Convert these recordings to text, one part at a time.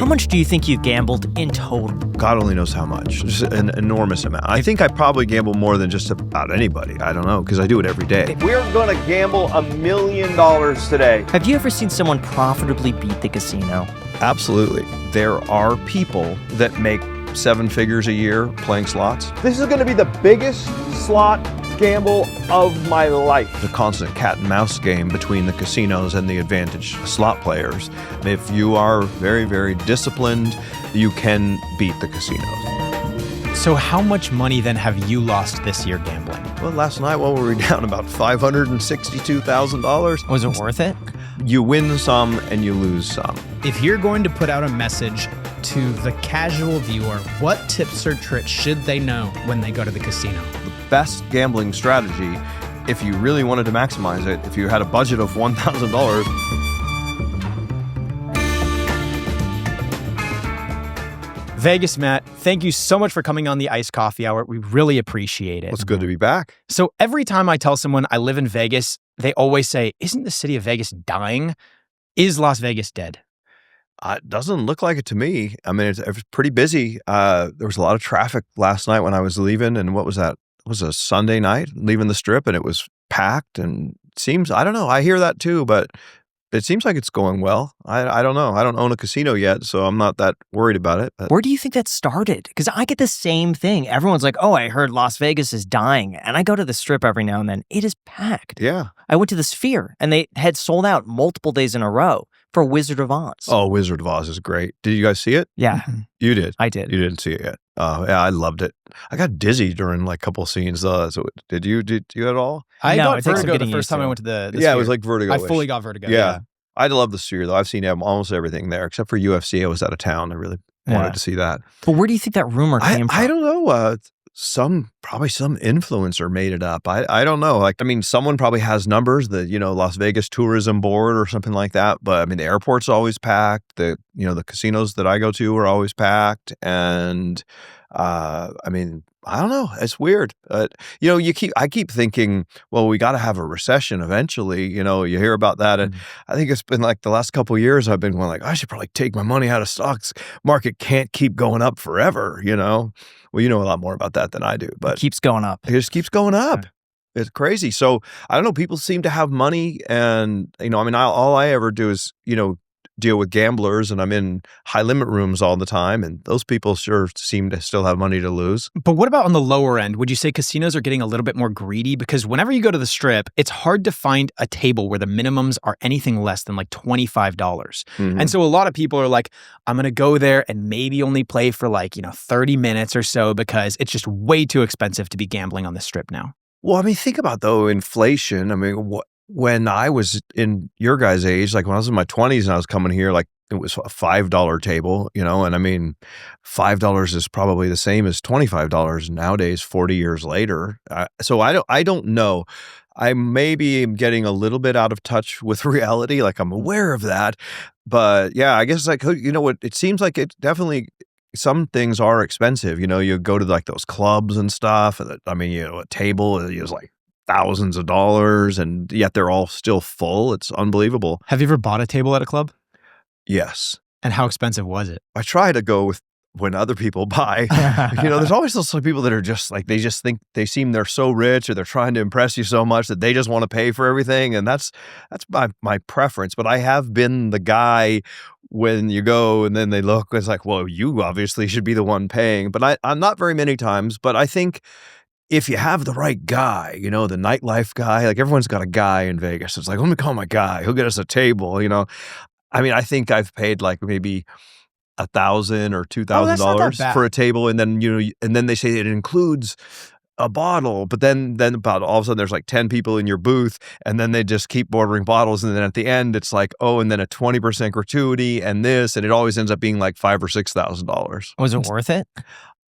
How much do you think you've gambled in total? God only knows how much. Just an enormous amount. I think I probably gamble more than just about anybody. I don't know, because I do it every day. We're going to gamble $1 million today. Have you ever seen someone profitably beat the casino? Absolutely. There are people that make 7 figures a year playing slots. This is going to be the biggest slot gamble of my life. The constant cat and mouse game between the casinos and the advantage slot players. If you are very, very disciplined, you can beat the casinos. So how much money then have you lost this year gambling? Well, last night, what were we down? About $562,000. Was it worth it? You win some and you lose some. If you're going to put out a message to the casual viewer, what tips or tricks should they know when they go to the casino? The best gambling strategy, if you really wanted to maximize it, if you had a budget of $1,000, VegasMatt, thank you so much for coming on the Iced Coffee Hour. We really appreciate it. it's good to be back. So every time I tell someone I live in Vegas, they always say, isn't the city of Vegas dying? Is Las Vegas dead? It doesn't look like it to me. I mean, it was pretty busy. There was a lot of traffic last night when I was leaving. And what was that? It was a Sunday night, leaving the Strip, and it was packed. And it seems, I don't know, I hear that too, but it seems like it's going well. I don't know. I don't own a casino yet, so I'm not that worried about it. But Where do you think that started? Because I get the same thing. Everyone's like, oh, I heard Las Vegas is dying. And I go to the Strip every now and then. It is packed. yeah. I went to the Sphere, and they had sold out multiple days in a row for Wizard of Oz. Oh, Wizard of Oz is great. Did you guys see it? Yeah, You did. I did. You didn't see it yet. Oh, yeah, I loved it. I got dizzy during like a couple of scenes. So did you at all? I No, got it takes some vertigo the getting first used time to. I went to the Yeah, it Sphere. was like vertigo. I fully got vertigo. Yeah. I love the Sphere, though. I've seen almost everything there, except for UFC. I was out of town. I really wanted to see that. But where do you think that rumor came from? I don't know. Probably some influencer made it up. I don't know. Like, I mean, someone probably has numbers, the, Las Vegas Tourism Board or something like that. But I mean, the airport's always packed. The casinos that I go to are always packed. And, I mean, I don't know. It's weird. I keep thinking, well, we got to have a recession eventually. You hear about that. And I think it's been like the last couple of years I've been going like, I should probably take my money out of stocks. Market can't keep going up forever, Well, you know a lot more about that than I do, but It keeps going up. it just keeps going up. It's crazy. So I don't know. People seem to have money, and all I ever do is deal with gamblers, and I'm in high limit rooms all the time, and those people sure seem to still have money to lose. But what about on the lower end? Would you say casinos are getting a little bit more greedy? Because whenever you go to the Strip, it's hard to find a table where the minimums are anything less than like $25. Mhm. And so a lot of people are like, I'm going to go there and maybe only play for 30 minutes or so because it's just way too expensive to be gambling on the Strip now. Well, I mean, think about though inflation. I mean, when I was in your guys' age, like when I was in my 20s and I was coming here, like it was a $5 table, and I mean, $5 is probably the same as $25 nowadays, 40 years later. So I don't know. I maybe am getting a little bit out of touch with reality. Like I'm aware of that, but yeah, I guess what it seems like it definitely. Some things are expensive. You go to like those clubs and stuff. And a table is like thousands of dollars, and yet they're all still full. It's unbelievable. Have you ever bought a table at a club? Yes. And how expensive was it? I try to go with when other people buy. There's always those people that are just like, they just think they're so rich, or they're trying to impress you so much that they just want to pay for everything. And that's my preference. But I have been the guy when you go and then they look, it's like, well, you obviously should be the one paying. But I'm not very many times, but I think if you have the right guy, the nightlife guy, like everyone's got a guy in Vegas. It's like, let me call my guy. He'll get us a table, I think I've paid like maybe $1,000 or $2,000 for a table. And then, and then they say it includes a bottle, but then about all of a sudden there's like 10 people in your booth, and then they just keep ordering bottles. And then at the end, it's like, oh, and then a 20% gratuity and this, and it always ends up being like $5,000 or $6,000. Was it worth it?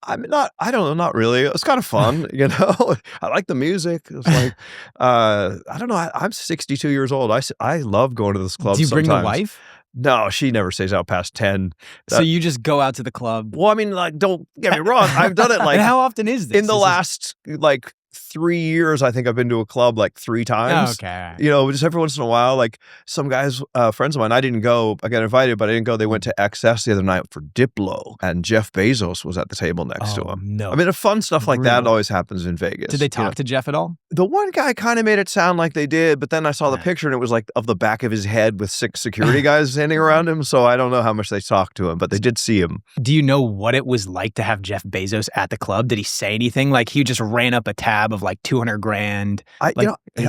I don't know, not really. It was kind of fun, I like the music. It was like, I don't know. I'm 62 years old. I love going to this club. Do you bring the sometimes. wife? No, she never stays out past 10. So you just go out to the club? Well, I mean, like, don't get me wrong. I've done it like. And how often is this? In the last like 3 years, I think I've been to a club like 3 times. Okay. All right. You know, just every once in a while, like some guys, friends of mine, I didn't go. I got invited, but I didn't go. They went to XS the other night for Diplo, and Jeff Bezos was at the table next to him. No. I mean, the fun stuff like that always happens in Vegas. Did they talk to Jeff at all? The one guy kind of made it sound like they did, but then I saw the picture and it was like of the back of his head with 6 security guys standing around him. So I don't know how much they talked to him, but they did see him. Do you know what it was like to have Jeff Bezos at the club? Did he say anything? Like he just ran up a tab of like $200,000.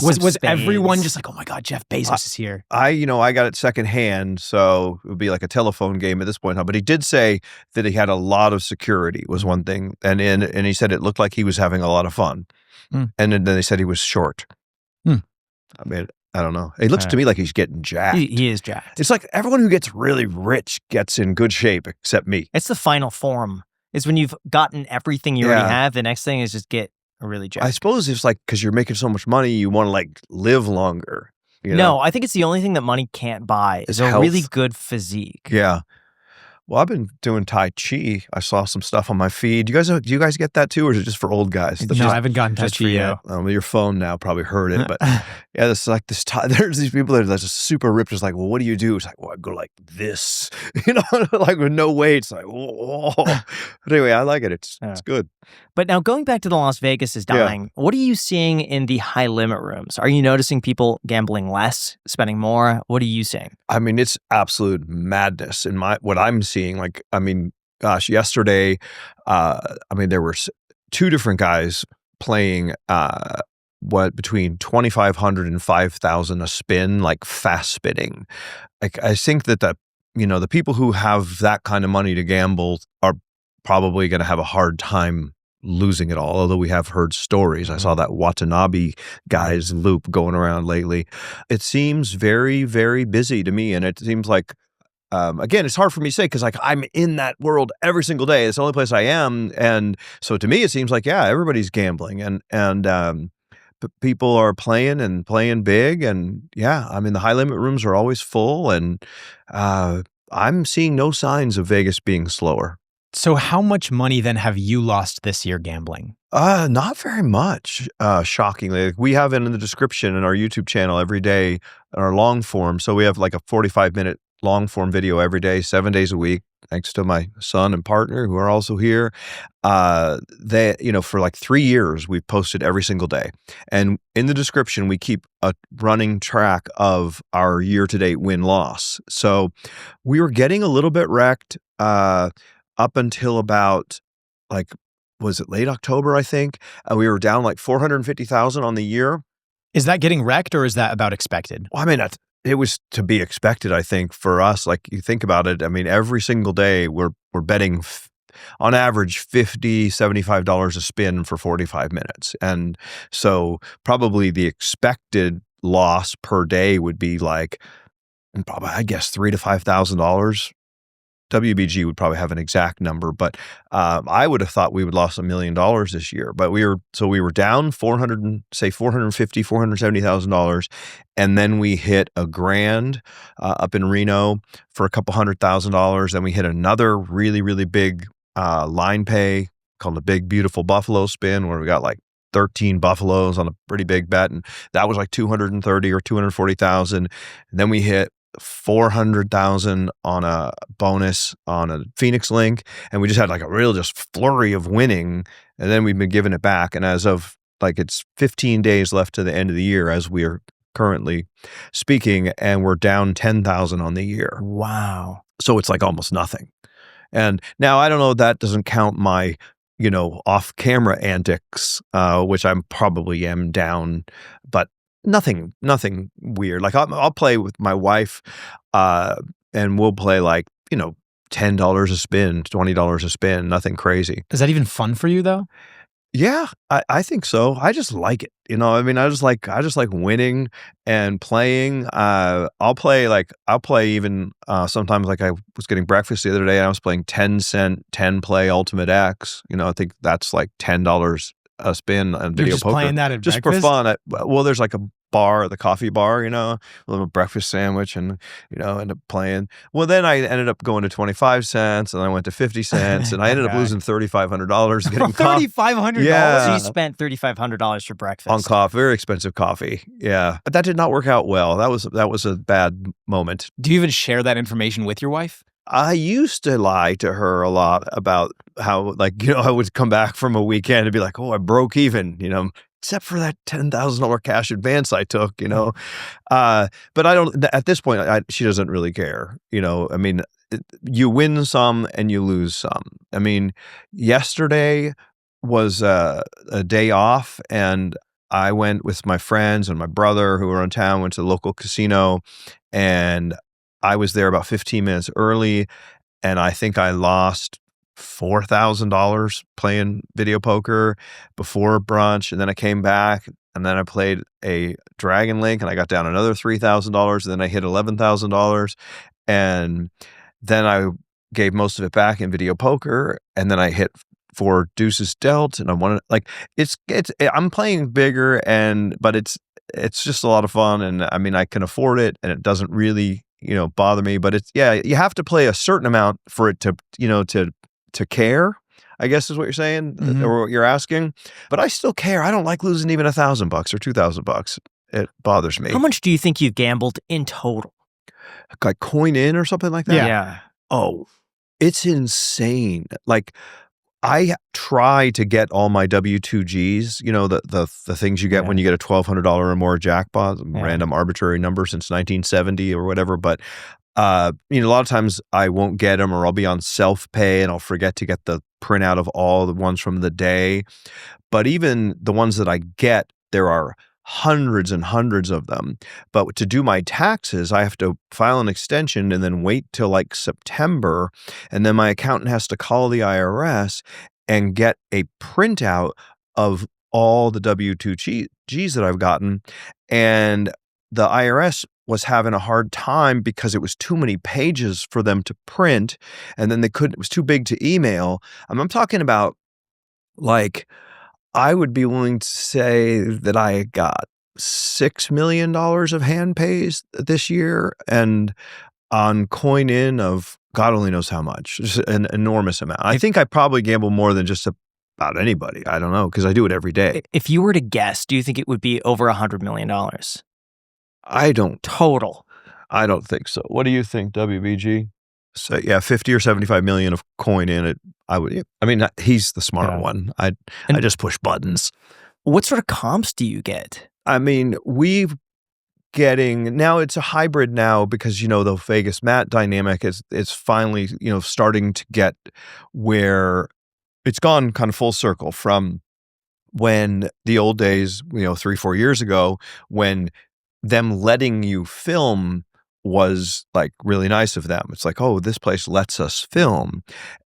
Was everyone just like, oh my God, Jeff Bezos is here? I got it secondhand, so it would be like a telephone game at this point. But he did say that he had a lot of security was one thing, and he said it looked like he was having a lot of fun. And then they said he was short. I mean, I don't know. It looks to me like he's getting jacked. He is jacked. It's like everyone who gets really rich gets in good shape, except me. It's the final form. It's when you've gotten everything you already have. The next thing is just get really jacked. I suppose it's like because you're making so much money, you want to like live longer. You know? No, I think it's the only thing that money can't buy is a really good physique. Yeah. Well, I've been doing Tai Chi. I saw some stuff on my feed. Do you guys get that too, or is it just for old guys? No, I haven't gotten Tai Chi yet. Your phone now probably heard it, but yeah, it's like this. There's these people that are just super ripped. It's like, well, what do you do? It's like, well, I go like this, like with no weights. Like, whoa. But anyway, I like it. It's good. But now going back to the Las Vegas is dying. What are you seeing in the high limit rooms? Are you noticing people gambling less, spending more? What are you seeing? I mean, it's absolute madness in what I'm seeing. Like, I mean, gosh, yesterday, there were 2 different guys playing between $2,500 and $5,000 a spin, like fast spinning. Like, I think that the people who have that kind of money to gamble are probably going to have a hard time losing it all, although we have heard stories. I saw that Watanabe guy's loop going around lately. It seems very, very busy to me, and it seems like again, it's hard for me to say because like I'm in that world every single day. It's the only place I am, and so to me, it seems like everybody's gambling, and people are playing big, and I mean the high limit rooms are always full, and I'm seeing no signs of Vegas being slower. So how much money then have you lost this year gambling? Not very much, shockingly. We have it in the description in our YouTube channel every day, in our long form. So we have like a 45-minute long form video every day, 7 days a week, thanks to my son and partner who are also here. They, for like 3 years, we've posted every single day. And in the description, we keep a running track of our year-to-date win-loss. So we were getting a little bit wrecked, up until about was it late October, I think? We were down like $450,000 on the year. Is that getting wrecked or is that about expected? Well, I mean, it was to be expected, I think, for us. Like you think about it, I mean, every single day we're betting on average $50, $75 a spin for 45 minutes. And so probably the expected loss per day would be like, probably, I guess, $3,000 to $5,000. WBG would probably have an exact number, but I would have thought we would lost $1 million this year. But we were down $450,000, $470,000, and then we hit $1,000 up in Reno for a couple $100,000. Then we hit another really, really big line pay called the Big Beautiful Buffalo Spin, where we got like 13 buffaloes on a pretty big bet, and that was like $230,000 or $240,000. And then we hit $400,000 on a bonus on a Phoenix Link, and we just had like a real just flurry of winning, and then we've been giving it back. And as of like it's 15 days left to the end of the year as we are currently speaking, and we're down 10,000 on the year. Wow. So it's like almost nothing. And now I don't know, that doesn't count my off-camera antics, which I'm probably am down, but nothing weird. Like I'll play with my wife, and we'll play like, $10 a spin, $20 a spin, nothing crazy. Is that even fun for you though? Yeah, I think so. I just like it. I mean, I just like winning and playing. I'll play even sometimes, like I was getting breakfast the other day and I was playing 10-cent 10 play Ultimate X. I think that's like $10 a spin on video You're just poker. playing that at just breakfast? for fun. Well, there's like bar, the coffee bar, a little breakfast sandwich, and end up playing. Well, then I ended up going to 25 cents, and I went to 50 cents, and I ended up losing $3,500 getting coffee. $3,500? Yeah. So you spent $3,500 for breakfast on coffee, very expensive coffee. Yeah, but that did not work out well. That was a bad moment. Do you even share that information with your wife? I used to lie to her a lot about how, I would come back from a weekend and be like, "Oh, I broke even," except for that $10,000 cash advance I took, But I don't. At this point, she doesn't really care. You win some and you lose some. Yesterday was a day off, and I went with my friends and my brother who were in town. Went to the local casino, and I was there about 15 minutes early, and I think I lost $4,000 playing video poker before brunch. And then I came back, and then I played a Dragon Link, and I got down another $3,000. And then I hit $11,000, and then I gave most of it back in video poker, and then I hit 4 deuces dealt, and I wanted I'm playing bigger, but it's just a lot of fun, and I can afford it, and it doesn't really bother me. But you have to play a certain amount for it to to care, I guess is what you're saying, or what you're asking. But I still care. I don't like losing even $1,000 or $2,000. It bothers me. How much do you think you've gambled in total? Like coin in or something like that? Yeah. Oh, it's insane. I try to get all my W2Gs, the things you get when you get a $1,200 or more jackpot, random arbitrary number since 1970 or whatever. But, a lot of times I won't get them, or I'll be on self-pay and I'll forget to get the printout of all the ones from the day. But even the ones that I get, there are hundreds and hundreds of them. But to do my taxes, I have to file an extension and then wait till September. And then my accountant has to call the IRS and get a printout of all the W2Gs that I've gotten. And the IRS was having a hard time because it was too many pages for them to print. And then it was too big to email. I'm talking about I would be willing to say that I got $6 million of hand pays this year, and on coin in of God only knows how much, just an enormous amount. I think I probably gamble more than just about anybody. I don't know, because I do it every day. If you were to guess, do you think it would be over $100 million? I don't. Total. I don't think so. What do you think, WBG? So 50 or 75 million of coin in it. He's the smart one. I just push buttons. What sort of comps do you get? We've getting now. It's a hybrid now because the VegasMatt dynamic is finally starting to get where it's gone kind of full circle from when the old days 3-4 years ago, when them letting you film was really nice of them. It's oh, this place lets us film.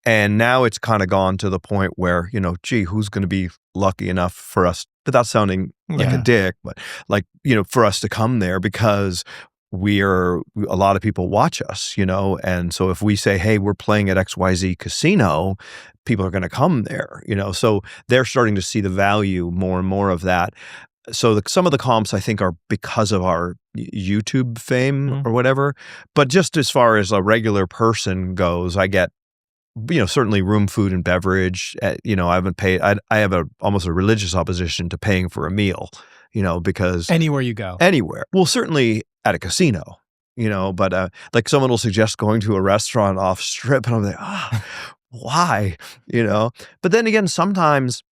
And now it's kind of gone to the point where, gee, who's going to be lucky enough for us, without sounding like a dick, but for us to come there, because a lot of people watch us, and so if we say, hey, we're playing at XYZ casino, people are going to come there, so they're starting to see the value more and more of that. So some of the comps, I think, are because of our YouTube fame or whatever. But just as far as a regular person goes, I get, certainly room, food, and beverage. I haven't paid. I have almost a religious opposition to paying for a meal, because anywhere you go, anywhere. Well, certainly at a casino, but someone will suggest going to a restaurant off strip, and I'm like, why, But then again, sometimes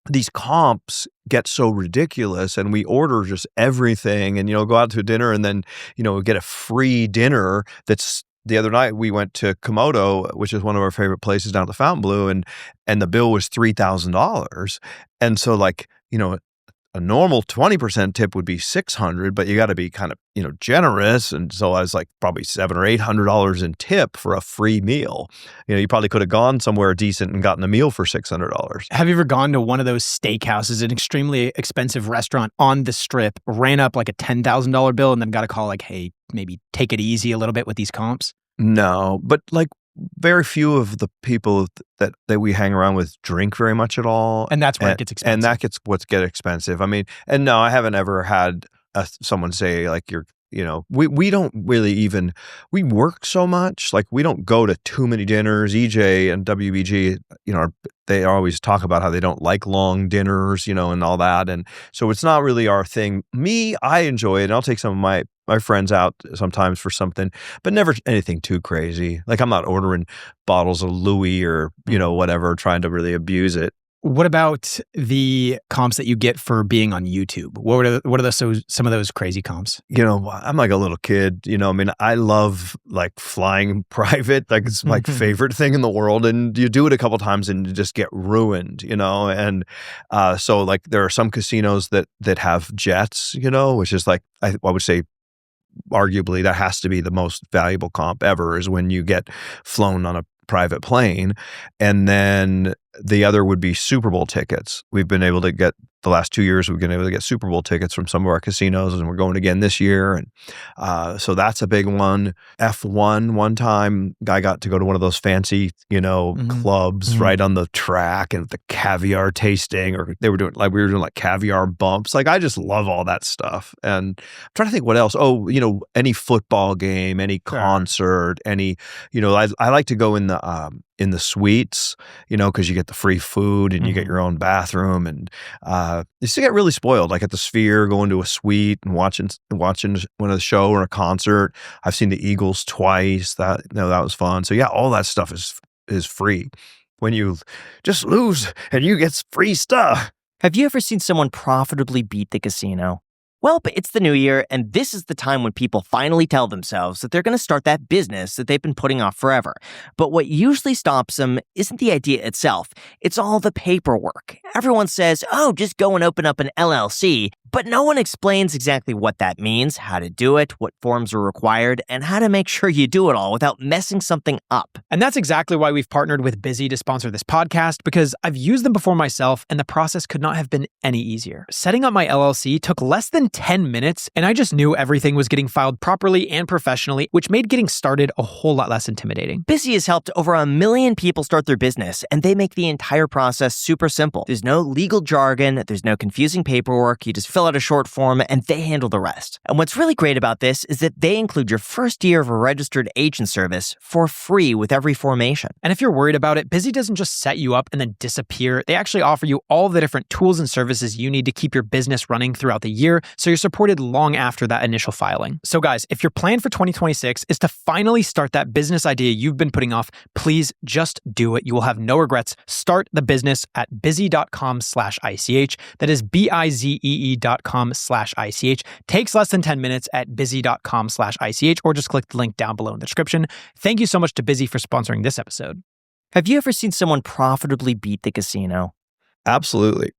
these comps get so ridiculous, and we order just everything, and go out to dinner, and then get a free dinner. That's the other night we went to Komodo, which is one of our favorite places down at the Fontainebleau, and the bill was $3,000, and so a normal 20% tip would be $600, but you got to be kind of generous, and so I was probably $700 or $800 in tip for a free meal. You probably could have gone somewhere decent and gotten a meal for $600. Have you ever gone to one of those steakhouses, an extremely expensive restaurant on the strip, ran up a $10,000 bill, and then got a call hey, maybe take it easy a little bit with these comps? No, but very few of the people that we hang around with drink very much at all. And that's where it gets expensive. And that gets expensive. And no, I haven't ever had someone say like we don't really even, we work so much, like we don't go to too many dinners. EJ and WBG, they always talk about how they don't like long dinners, and all that. And so it's not really our thing. Me, I enjoy it. And I'll take some of my friends out sometimes for something, but never anything too crazy. Like I'm not ordering bottles of Louis or, whatever, trying to really abuse it. What about the comps that you get for being on YouTube? What are some of those crazy comps? I'm like a little kid, I love like flying private. Like it's my favorite thing in the world. And you do it a couple times and you just get ruined, And so like there are some casinos that have jets, which is like, I would say arguably that has to be the most valuable comp ever, is when you get flown on a private plane. And then the other would be Super Bowl tickets. We've been able to get, the last 2 years, we've been able to get Super Bowl tickets from some of our casinos, and we're going again this year. And so that's a big one. F1, one time, guy got to go to one of those fancy, clubs right on the track, and the caviar tasting, or we were doing like caviar bumps. Like I just love all that stuff. And I'm trying to think what else. Oh, any football game, any concert, any, I like to go in the suites, because you get the free food and you get your own bathroom, and you still get really spoiled. Like at the Sphere, going to a suite and watching one of the show or a concert. I've seen the Eagles twice. That was fun. So yeah, all that stuff is free. When you just lose and you get free stuff. Have you ever seen someone profitably beat the casino? Well, but it's the new year, and this is the time when people finally tell themselves that they're going to start that business that they've been putting off forever. But what usually stops them isn't the idea itself. It's all the paperwork. Everyone says, oh, just go and open up an LLC. But no one explains exactly what that means, how to do it, what forms are required, and how to make sure you do it all without messing something up. And that's exactly why we've partnered with bizee to sponsor this podcast, because I've used them before myself, and the process could not have been any easier. Setting up my LLC took less than 10 minutes, and I just knew everything was getting filed properly and professionally, which made getting started a whole lot less intimidating. bizee has helped over 1 million people start their business, and they make the entire process super simple. There's no legal jargon, there's no confusing paperwork, you just fill out a short form and they handle the rest. And what's really great about this is that they include your first year of a registered agent service for free with every formation. And if you're worried about it, bizee doesn't just set you up and then disappear. They actually offer you all the different tools and services you need to keep your business running throughout the year, so you're supported long after that initial filing. So guys, if your plan for 2026 is to finally start that business idea you've been putting off, please just do it. You will have no regrets. Start the business at bizee.com/ICH. That is bizee.com/ICH. Takes less than 10 minutes at bizee.com/ICH, or just click the link down below in the description. Thank you so much to bizee for sponsoring this episode. Have you ever seen someone profitably beat the casino? Absolutely.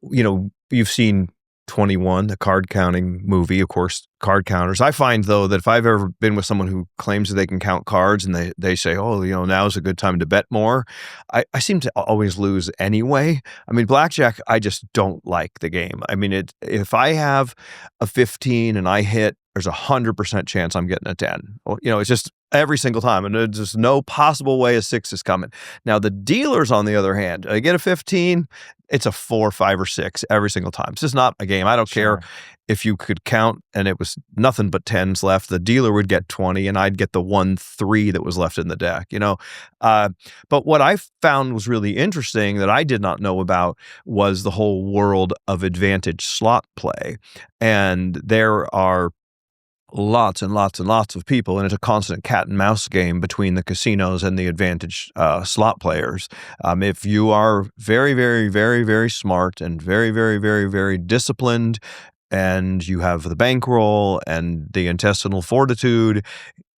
You've seen 21, the card counting movie, of course, card counters. I find, though, that if I've ever been with someone who claims that they can count cards and they say, oh, now is a good time to bet more, I seem to always lose anyway. I mean, blackjack, I just don't like the game. I mean, if I have a 15 and I hit, there's 100% chance I'm getting a 10. It's just every single time. And there's just no possible way a 6 is coming. Now, the dealers, on the other hand, I get a 15, it's a 4, 5, or 6 every single time. It's just not a game. I don't care if you could count and it was nothing but 10s left. The dealer would get 20 and I'd get the 1-3 that was left in the deck, But what I found was really interesting that I did not know about was the whole world of advantage slot play. And there are lots and lots and lots of people, and it's a constant cat and mouse game between the casinos and the advantage slot players. If you are very, very, very, very smart and very, very, very, very disciplined, and you have the bankroll and the intestinal fortitude,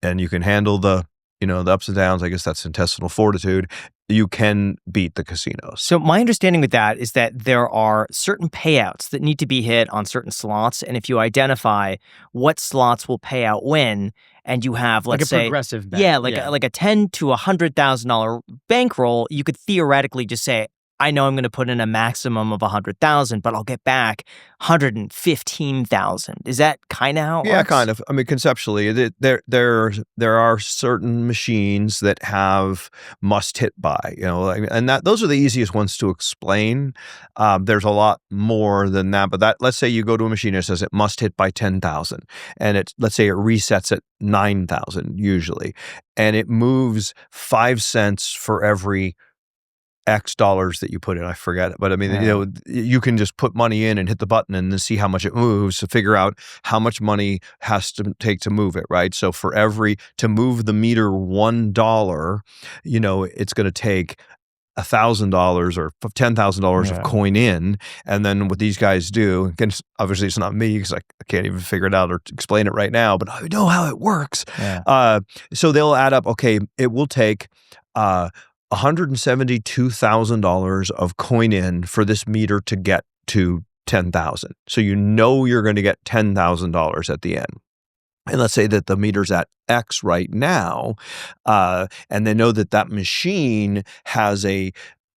and you can handle the ups and downs, I guess that's intestinal fortitude, you can beat the casinos. So my understanding with that is that there are certain payouts that need to be hit on certain slots. And if you identify what slots will pay out when, and you have, let's say, progressive bet. like a $10,000 to $100,000 bankroll, you could theoretically just say, I know I'm going to put in a maximum of 100,000, but I'll get back 115,000. Is that kind of how it Yeah, works? kind of. I mean, conceptually, there are certain machines that have must hit by, and those are the easiest ones to explain. There's a lot more than that, but let's say you go to a machine that says it must hit by 10,000, and let's say it resets at 9,000 usually, and it moves 5 cents for every X dollars that you put in. I forget it. But I mean, you can just put money in and hit the button and then see how much it moves to figure out how much money has to take to move it, right? So to move the meter $1, it's going to take $1,000 or $10,000 of coin in. And then what these guys do, again, obviously it's not me because I can't even figure it out or explain it right now, but I know how it works. Yeah. So they'll add up, okay, it will take $172,000 of coin in for this meter to get to 10,000. So you're going to get $10,000 at the end. And let's say that the meter's at X right now, and they know that machine has a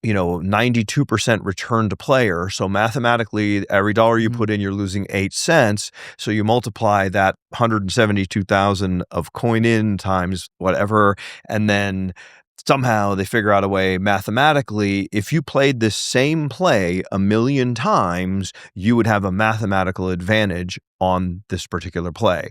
92% return to player. So mathematically, every dollar you put in, you're losing 8 cents. So you multiply that 172,000 of coin in times whatever, and then somehow they figure out a way mathematically, if you played this same play 1,000,000 times, you would have a mathematical advantage on this particular play.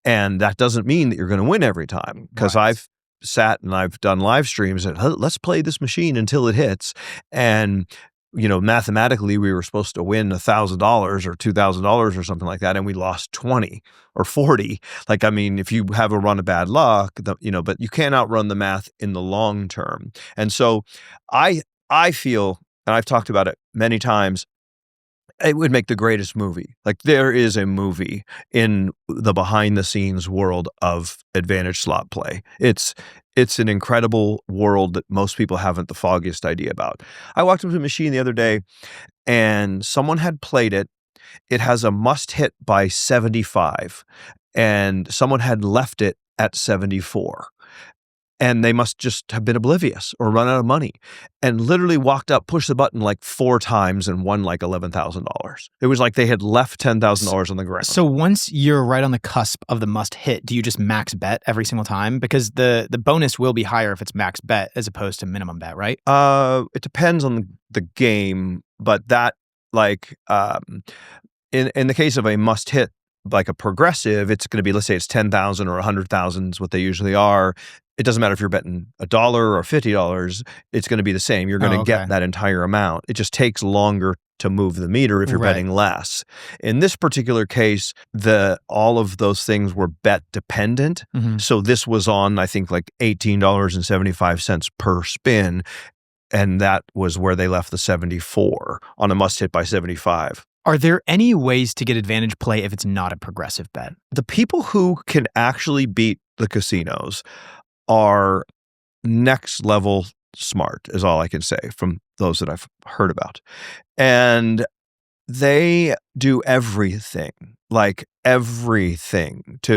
And that doesn't mean that you're going to win every time, because I've sat and I've done live streams and let's play this machine until it hits. And mathematically, we were supposed to win $1,000 or $2,000 or something like that, and we lost 20 or 40. Like, I mean, if you have a run of bad luck, but you can't outrun the math in the long term. And so I feel, and I've talked about it many times, it would make the greatest movie. Like, there is a movie in the behind the scenes world of advantage slot play. It's an incredible world that most people haven't the foggiest idea about. I walked up to a machine the other day and someone had played it. It has a must hit by 75 and someone had left it at 74. And they must just have been oblivious or run out of money and literally walked up, pushed the button like 4 times and won like $11,000. It was like they had left $10,000 on the ground. So once you're right on the cusp of the must hit, do you just max bet every single time? Because the bonus will be higher if it's max bet as opposed to minimum bet, right? It depends on the game, but that in the case of a must hit, like a progressive, it's going to be, let's say it's 10,000 or 100,000 is what they usually are. It doesn't matter if you're betting $1 or $50, it's going to be the same. You're going to get that entire amount. It just takes longer to move the meter if you're betting less. In this particular case, all of those things were bet dependent. So this was on, I think, like $18.75 per spin. And that was where they left the 74 on a must hit by 75. Are there any ways to get advantage play if it's not a progressive bet? The people who can actually beat the casinos are next level smart, is all I can say from those that I've heard about. And they do everything to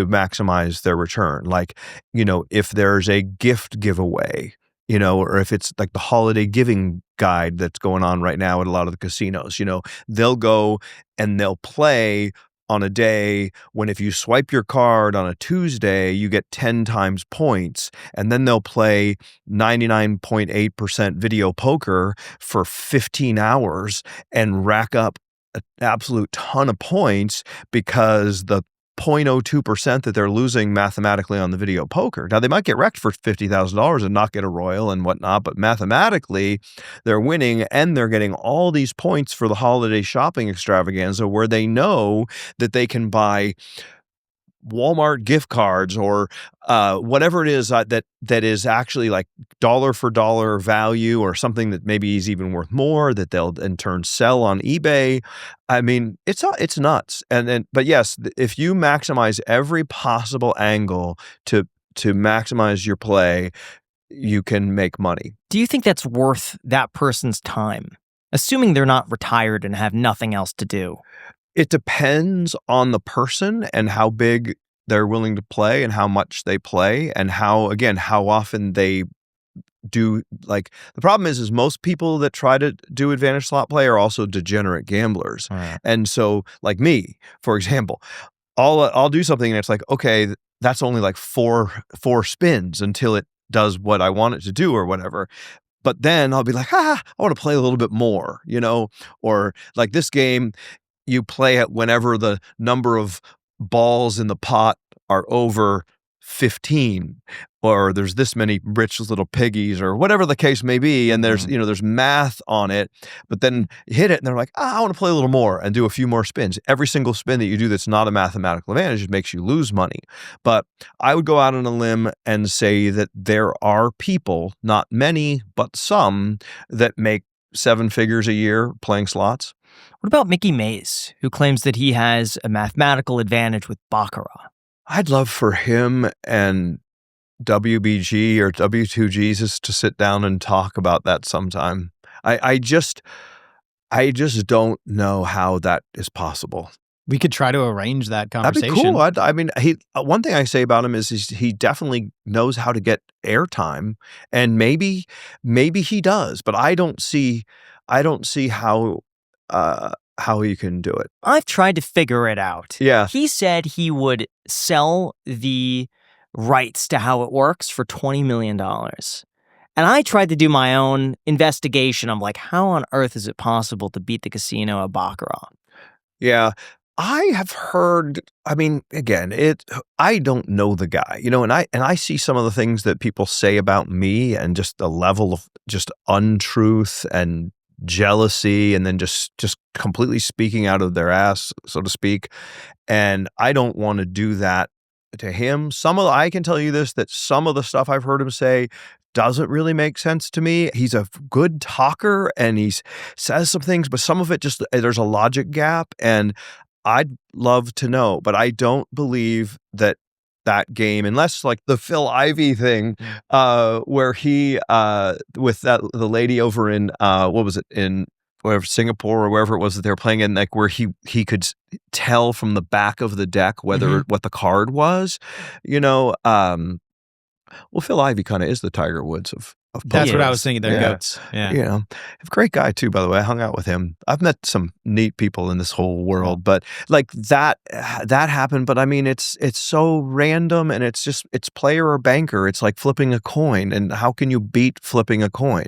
maximize their return. Like, if there's a gift giveaway, or if it's like the holiday giving guide that's going on right now at a lot of the casinos, they'll go and they'll play on a day when if you swipe your card on a Tuesday, you get 10 times points. And then they'll play 99.8% video poker for 15 hours and rack up an absolute ton of points because the 0.02% that they're losing mathematically on the video poker. Now, they might get wrecked for $50,000 and not get a royal and whatnot, but mathematically, they're winning and they're getting all these points for the holiday shopping extravaganza where they know that they can buy Walmart gift cards or whatever it is that is actually like dollar for dollar value or something that maybe is even worth more that they'll in turn sell on eBay. I mean, it's nuts. But yes, if you maximize every possible angle to maximize your play, you can make money. Do you think that's worth that person's time? Assuming they're not retired and have nothing else to do. It depends on the person and how big they're willing to play and how much they play and how often they do like the problem is most people that try to do advantage slot play are also degenerate gamblers. And so like me, for example, I'll do something and it's like, okay, that's only like four spins until it does what I want it to do or whatever. But then I'll be like, I want to play a little bit more, or like this game, you play it whenever the number of balls in the pot are over 15, or there's this many rich little piggies, or whatever the case may be. And there's math on it, but then you hit it and they're like, I want to play a little more and do a few more spins. Every single spin that you do that's not a mathematical advantage, it makes you lose money. But I would go out on a limb and say that there are people, not many, but some, that make 7 figures a year playing slots. What about Mickey Mays, who claims that he has a mathematical advantage with baccarat? I'd love for him and WBG or W2Jesus to sit down and talk about that sometime. I just don't know how that is possible. We could try to arrange that conversation. That'd be cool. One thing I say about him is he definitely knows how to get airtime, and maybe he does, but I don't see how he can do it. I've tried to figure it out. Yeah. He said he would sell the rights to how it works for $20 million. And I tried to do my own investigation. I'm like, how on earth is it possible to beat the casino at baccarat? Yeah. I have heard, again, I don't know the guy, and I see some of the things that people say about me and just the level of just untruth and jealousy, and then just completely speaking out of their ass, so to speak. And I don't want to do that to him. I can tell you this, that some of the stuff I've heard him say doesn't really make sense to me. He's a good talker and he says some things, but some of it just, there's a logic gap, and I'd love to know, but I don't believe that game, unless like the Phil Ivey thing, where he with the lady over in what was it, in wherever, Singapore or wherever it was that they were playing in, like where he could tell from the back of the deck whether what the card was, well, Phil Ivey kind of is the Tiger Woods of That's what I was thinking. They're goats. Yeah. Great guy too, by the way. I hung out with him. I've met some neat people in this whole world, but like that happened. But it's so random, and it's player or banker. It's like flipping a coin. And how can you beat flipping a coin?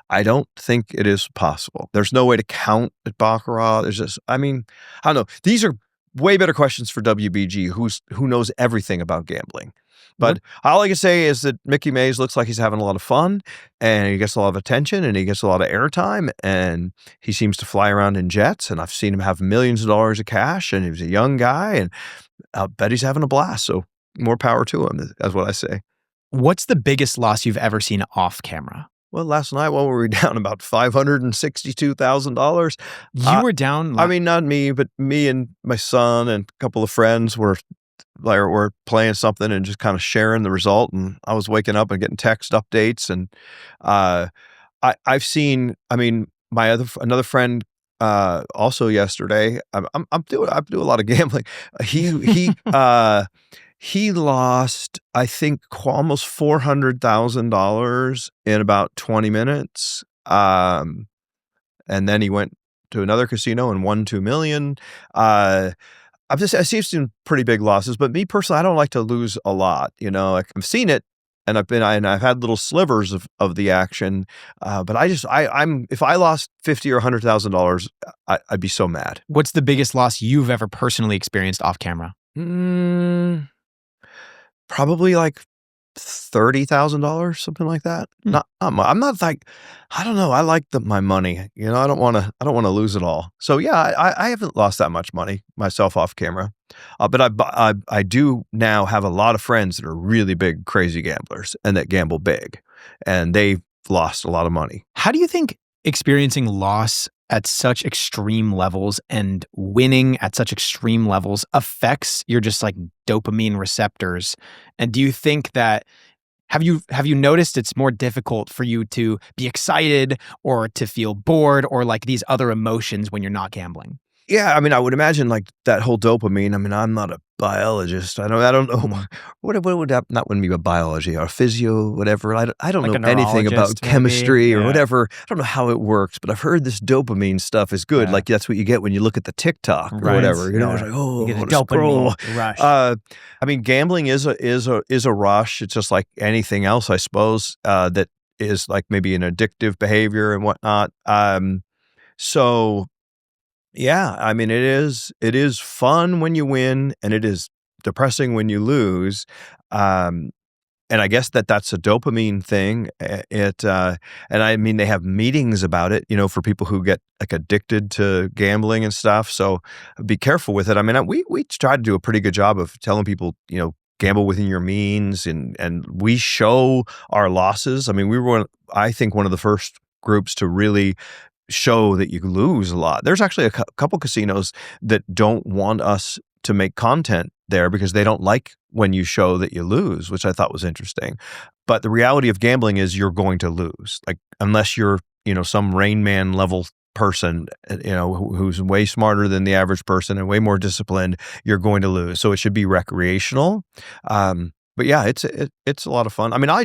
I don't think it is possible. There's no way to count at baccarat. There's just, I don't know. These are way better questions for WBG, who knows everything about gambling. But all I can say is that Mickey Mays looks like he's having a lot of fun, and he gets a lot of attention, and he gets a lot of airtime, and he seems to fly around in jets, and I've seen him have millions of dollars of cash, and he's a young guy, and I'll bet he's having a blast. So more power to him, that's what I say. What's the biggest loss you've ever seen off camera? Well, last night, we were down about $562,000. You were down? Not me, but me and my son and a couple of friends were playing something and just kind of sharing the result. And I was waking up and getting text updates. And I've seen, another friend also yesterday. I do a lot of gambling. He lost, I think, almost $400,000 in about 20 minutes. And then he went to another casino and won $2 million. I've seen some pretty big losses, but me personally, I don't like to lose a lot. I've seen it, and I've had little slivers of the action. But if I lost $50,000 or $100,000, I'd be so mad. What's the biggest loss you've ever personally experienced off camera? Probably like $30,000, something like that. Not much. I'm not like, I don't know. I like my money. I don't want to lose it all. So yeah, I haven't lost that much money myself off camera. But I do now have a lot of friends that are really big, crazy gamblers and that gamble big, and they've lost a lot of money. How do you think experiencing loss at such extreme levels and winning at such extreme levels affects your just like dopamine receptors? And do you think that have you noticed it's more difficult for you to be excited or to feel bored or like these other emotions when you're not gambling? Yeah, I would imagine like that whole dopamine. I'm not a biologist. I don't know what would that wouldn't be a biology or physio, whatever. I don't Like know a anything about neurologist, maybe? chemistry or Yeah. whatever. I don't know how it works, but I've heard this dopamine stuff is good. Yeah. Like that's what you get when you look at the TikTok or Right. whatever. You know, Yeah. it's like, oh, You get I a want to scroll. dopamine rush. I mean, gambling is a rush. It's just like anything else, I suppose. That is like maybe an addictive behavior and whatnot. So yeah, I mean, it is fun when you win, and it is depressing when you lose. And I guess that's a dopamine thing. And I mean, they have meetings about it, for people who get like addicted to gambling and stuff. So be careful with it. I mean, we try to do a pretty good job of telling people, gamble within your means, and we show our losses. I mean, we were, I think, one of the first groups to really show that you lose a lot. There's actually a couple casinos that don't want us to make content there because they don't like when you show that you lose, which I thought was interesting. But the reality of gambling is you're going to lose. Like unless you're, some Rain Man level person, who's way smarter than the average person and way more disciplined, you're going to lose. So it should be recreational. But yeah, it's a lot of fun. I mean, I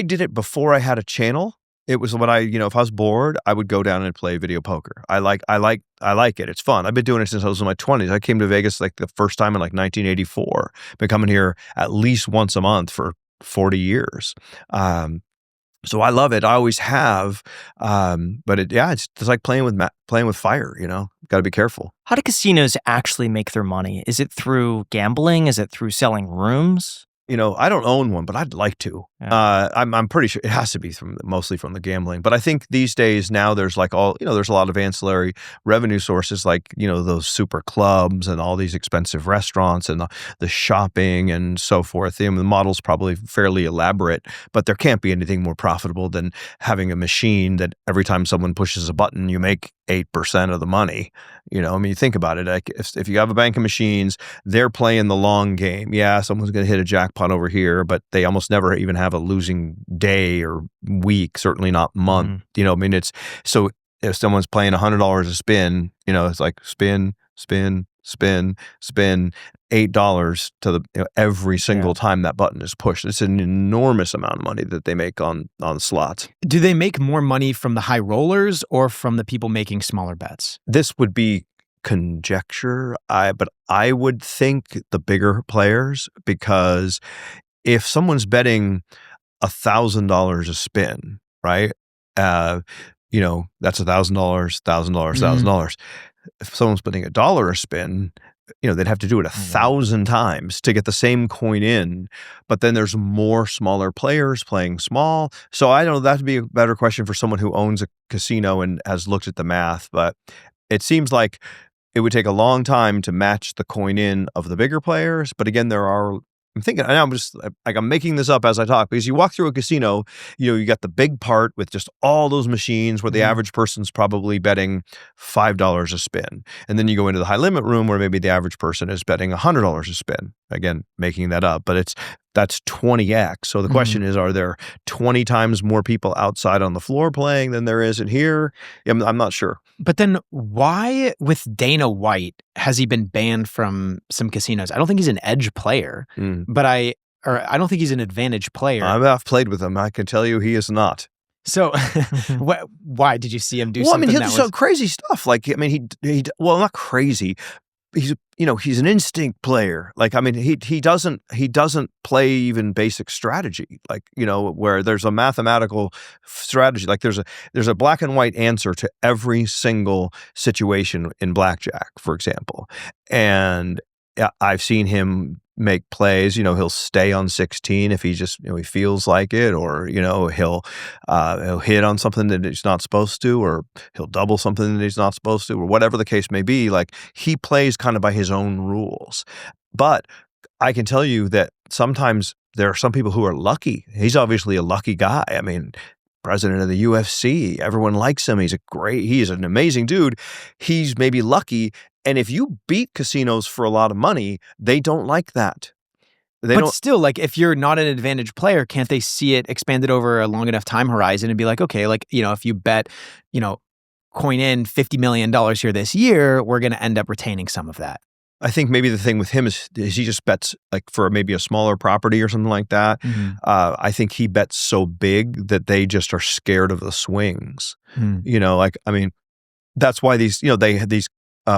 did it before I had a channel. It was when if I was bored, I would go down and play video poker. I like it. It's fun. I've been doing it since I was in my 20s. I came to Vegas like the first time in like 1984. Been coming here at least once a month for 40 years. So I love it. I always have. But it's like playing with fire, Got to be careful. How do casinos actually make their money? Is it through gambling? Is it through selling rooms? I don't own one, but I'd like to. Yeah. I'm pretty sure it has to be mostly from the gambling. But I think these days now there's like there's a lot of ancillary revenue sources like, those super clubs and all these expensive restaurants and the shopping and so forth. The model's probably fairly elaborate, but there can't be anything more profitable than having a machine that every time someone pushes a button, you make 8% of the money. I mean, you think about it. Like if you have a bank of machines, they're playing the long game. Yeah, someone's going to hit a jackpot over here, but they almost never even have a losing day or week, certainly not month. Mm-hmm. I mean, it's so if someone's playing $100 a spin, it's like spin, spin, spin, spin, $8 to the every single time that button is pushed. It's an enormous amount of money that they make on slots. Do they make more money from the high rollers or from the people making smaller bets? This would be conjecture, but I would think the bigger players, because if someone's betting $1,000 a spin, right? That's $1,000, $1,000. If someone's betting $1 a spin, they'd have to do it 1,000 times to get the same coin in. But then there's more smaller players playing small. So I don't know, that'd be a better question for someone who owns a casino and has looked at the math. But it seems like it would take a long time to match the coin in of the bigger players. But again, I'm thinking, I'm just like, I'm making this up as I talk, because you walk through a casino, you got the big part with just all those machines where the average person's probably betting $5 a spin. And then you go into the high limit room where maybe the average person is betting $100 a spin. Again, making that up, but that's 20x. So the question is, are there 20 times more people outside on the floor playing than there is in here? I'm not sure. But then why with Dana White has he been banned from some casinos? I don't think he's an edge player, but I don't think he's an advantage player. I've played with him. I can tell you he is not. So why did you see him do Well, I something mean, that he'll do was... some crazy stuff. Like, I mean, he well, not crazy. He's an instinct player. Like, I mean, he doesn't play even basic strategy. Like, where there's a mathematical strategy. Like there's a black and white answer to every single situation in blackjack, for example. And I've seen him make plays. He'll stay on 16 if he just he feels like it, or he'll hit on something that he's not supposed to, or he'll double something that he's not supposed to, or whatever the case may be. Like, he plays kind of by his own rules. But I can tell you that sometimes there are some people who are lucky. He's obviously a lucky guy. I mean, president of the UFC, everyone likes him. He's an amazing dude. He's maybe lucky. And if you beat casinos for a lot of money, they don't like that. But still, like, if you're not an advantage player, can't they see it expanded over a long enough time horizon and be like, okay, like, if you bet, coin in $50 million here this year, we're going to end up retaining some of that. I think maybe the thing with him is he just bets like for maybe a smaller property or something like that. I think he bets so big that they just are scared of the swings. Like, I mean, that's why these, these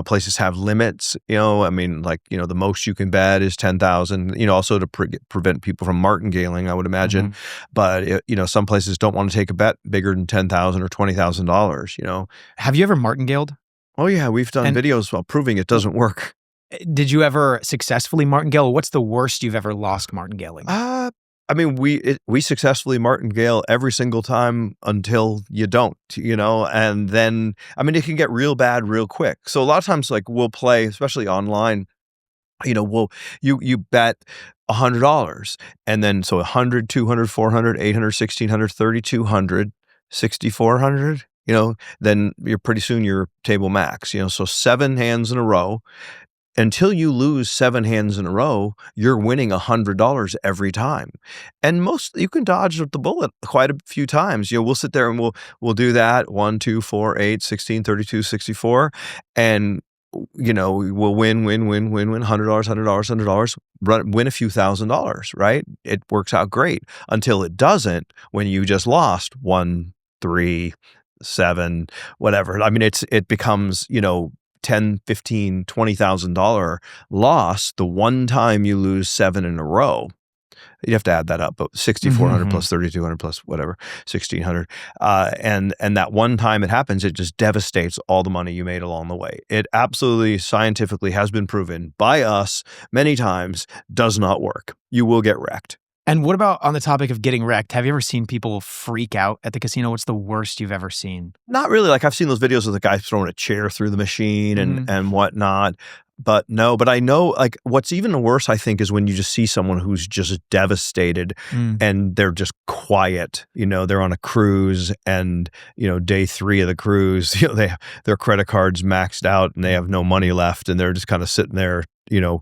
places have limits, I mean, like, the most you can bet is 10,000, also to prevent people from martingaling, I would imagine. But, some places don't want to take a bet bigger than $10,000 or $20,000, Have you ever martingaled? Oh yeah, we've done videos while proving it doesn't work. Did you ever successfully martingale? What's the worst you've ever lost martingaling? I mean, we successfully martingale every single time until you don't, and then, I mean, it can get real bad real quick. So a lot of times, like, we'll play, especially online, you bet $100 and then so 100, 200, 400, 800, 1600, 3200, 6400, then you're pretty soon you're table max, so 7 hands in a row. Until you lose 7 hands in a row, you're winning $100 every time. And you can dodge the bullet quite a few times. We'll sit there and we'll do that 1, 2, 4, 8, 16, 32, 64. And, we'll win, $100, $100, win a few $1,000s, right? It works out great until it doesn't when you just lost 1, 3, 7, whatever. I mean, it becomes, $10, $15, $20,000 loss the one time you lose 7 in a row. You have to add that up, but 6,400 plus 3,200 plus whatever, 1,600. And that one time it happens, it just devastates all the money you made along the way. It absolutely scientifically has been proven by us many times, does not work. You will get wrecked. And what about on the topic of getting wrecked? Have you ever seen people freak out at the casino? What's the worst you've ever seen? Not really. Like, I've seen those videos of the guy throwing a chair through the machine and whatnot. But I know, like, what's even worse, I think, is when you just see someone who's just devastated and they're just quiet. They're on a cruise and, day 3 of the cruise, their credit card's maxed out and they have no money left and they're just kind of sitting there,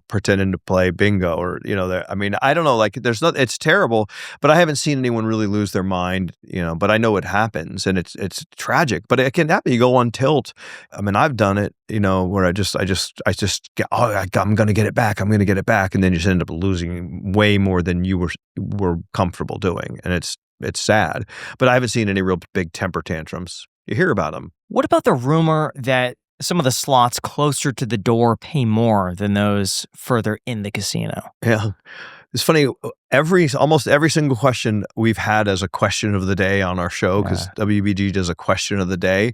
pretending to play bingo or, I mean, I don't know, like it's terrible, but I haven't seen anyone really lose their mind, but I know it happens and it's tragic, but it can happen. You go on tilt. I mean, I've done it, where I just get, I'm going to get it back. I'm going to get it back. And then you just end up losing way more than you were comfortable doing. And it's sad, but I haven't seen any real big temper tantrums. You hear about them. What about the rumor that some of the slots closer to the door pay more than those further in the casino? Yeah. It's funny, almost every single question we've had as a question of the day on our show, because WBG does a question of the day.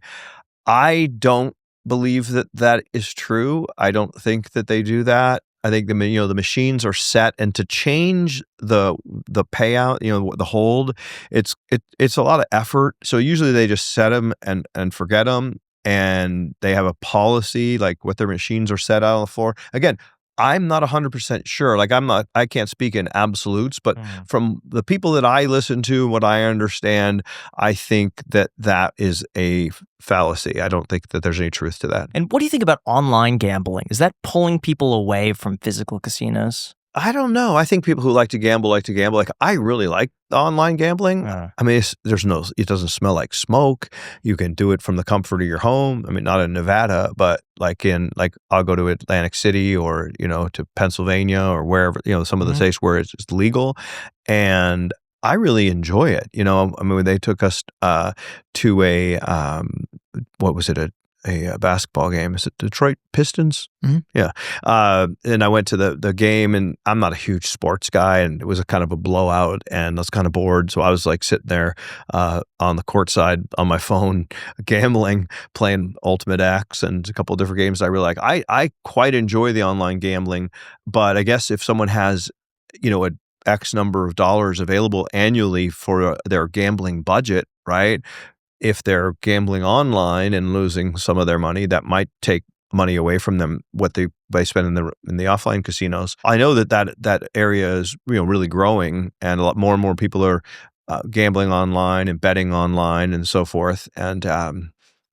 I don't believe that is true. I don't think that they do that. I think the machines are set, and to change the payout, the hold, it's a lot of effort. So usually they just set them and forget them. And they have a policy, like what their machines are set out on the floor. Again, I'm not 100% sure. Like I can't speak in absolutes, but from the people that I listen to, what I understand, I think that is a fallacy. I don't think that there's any truth to that. And what do you think about online gambling? Is that pulling people away from physical casinos? I don't know. I think people who like to gamble. Like, I really like online gambling. I mean, it doesn't smell like smoke. You can do it from the comfort of your home. I mean, not in Nevada, but I'll go to Atlantic City or, to Pennsylvania or wherever, some of the states where it's just legal. And I really enjoy it. I mean, they took us to what was it? A basketball game. Is it Detroit Pistons? Yeah. And I went to the game, and I'm not a huge sports guy, and it was a kind of a blowout, and I was kind of bored. So I was like sitting there on the court side on my phone, gambling, playing Ultimate X and a couple of different games. I really like. I quite enjoy the online gambling, but I guess if someone has, a X number of dollars available annually for their gambling budget, right? If they're gambling online and losing some of their money, that might take money away from them, what they spend in the offline casinos. I know that area is really growing, and a lot more and more people are gambling online and betting online and so forth. And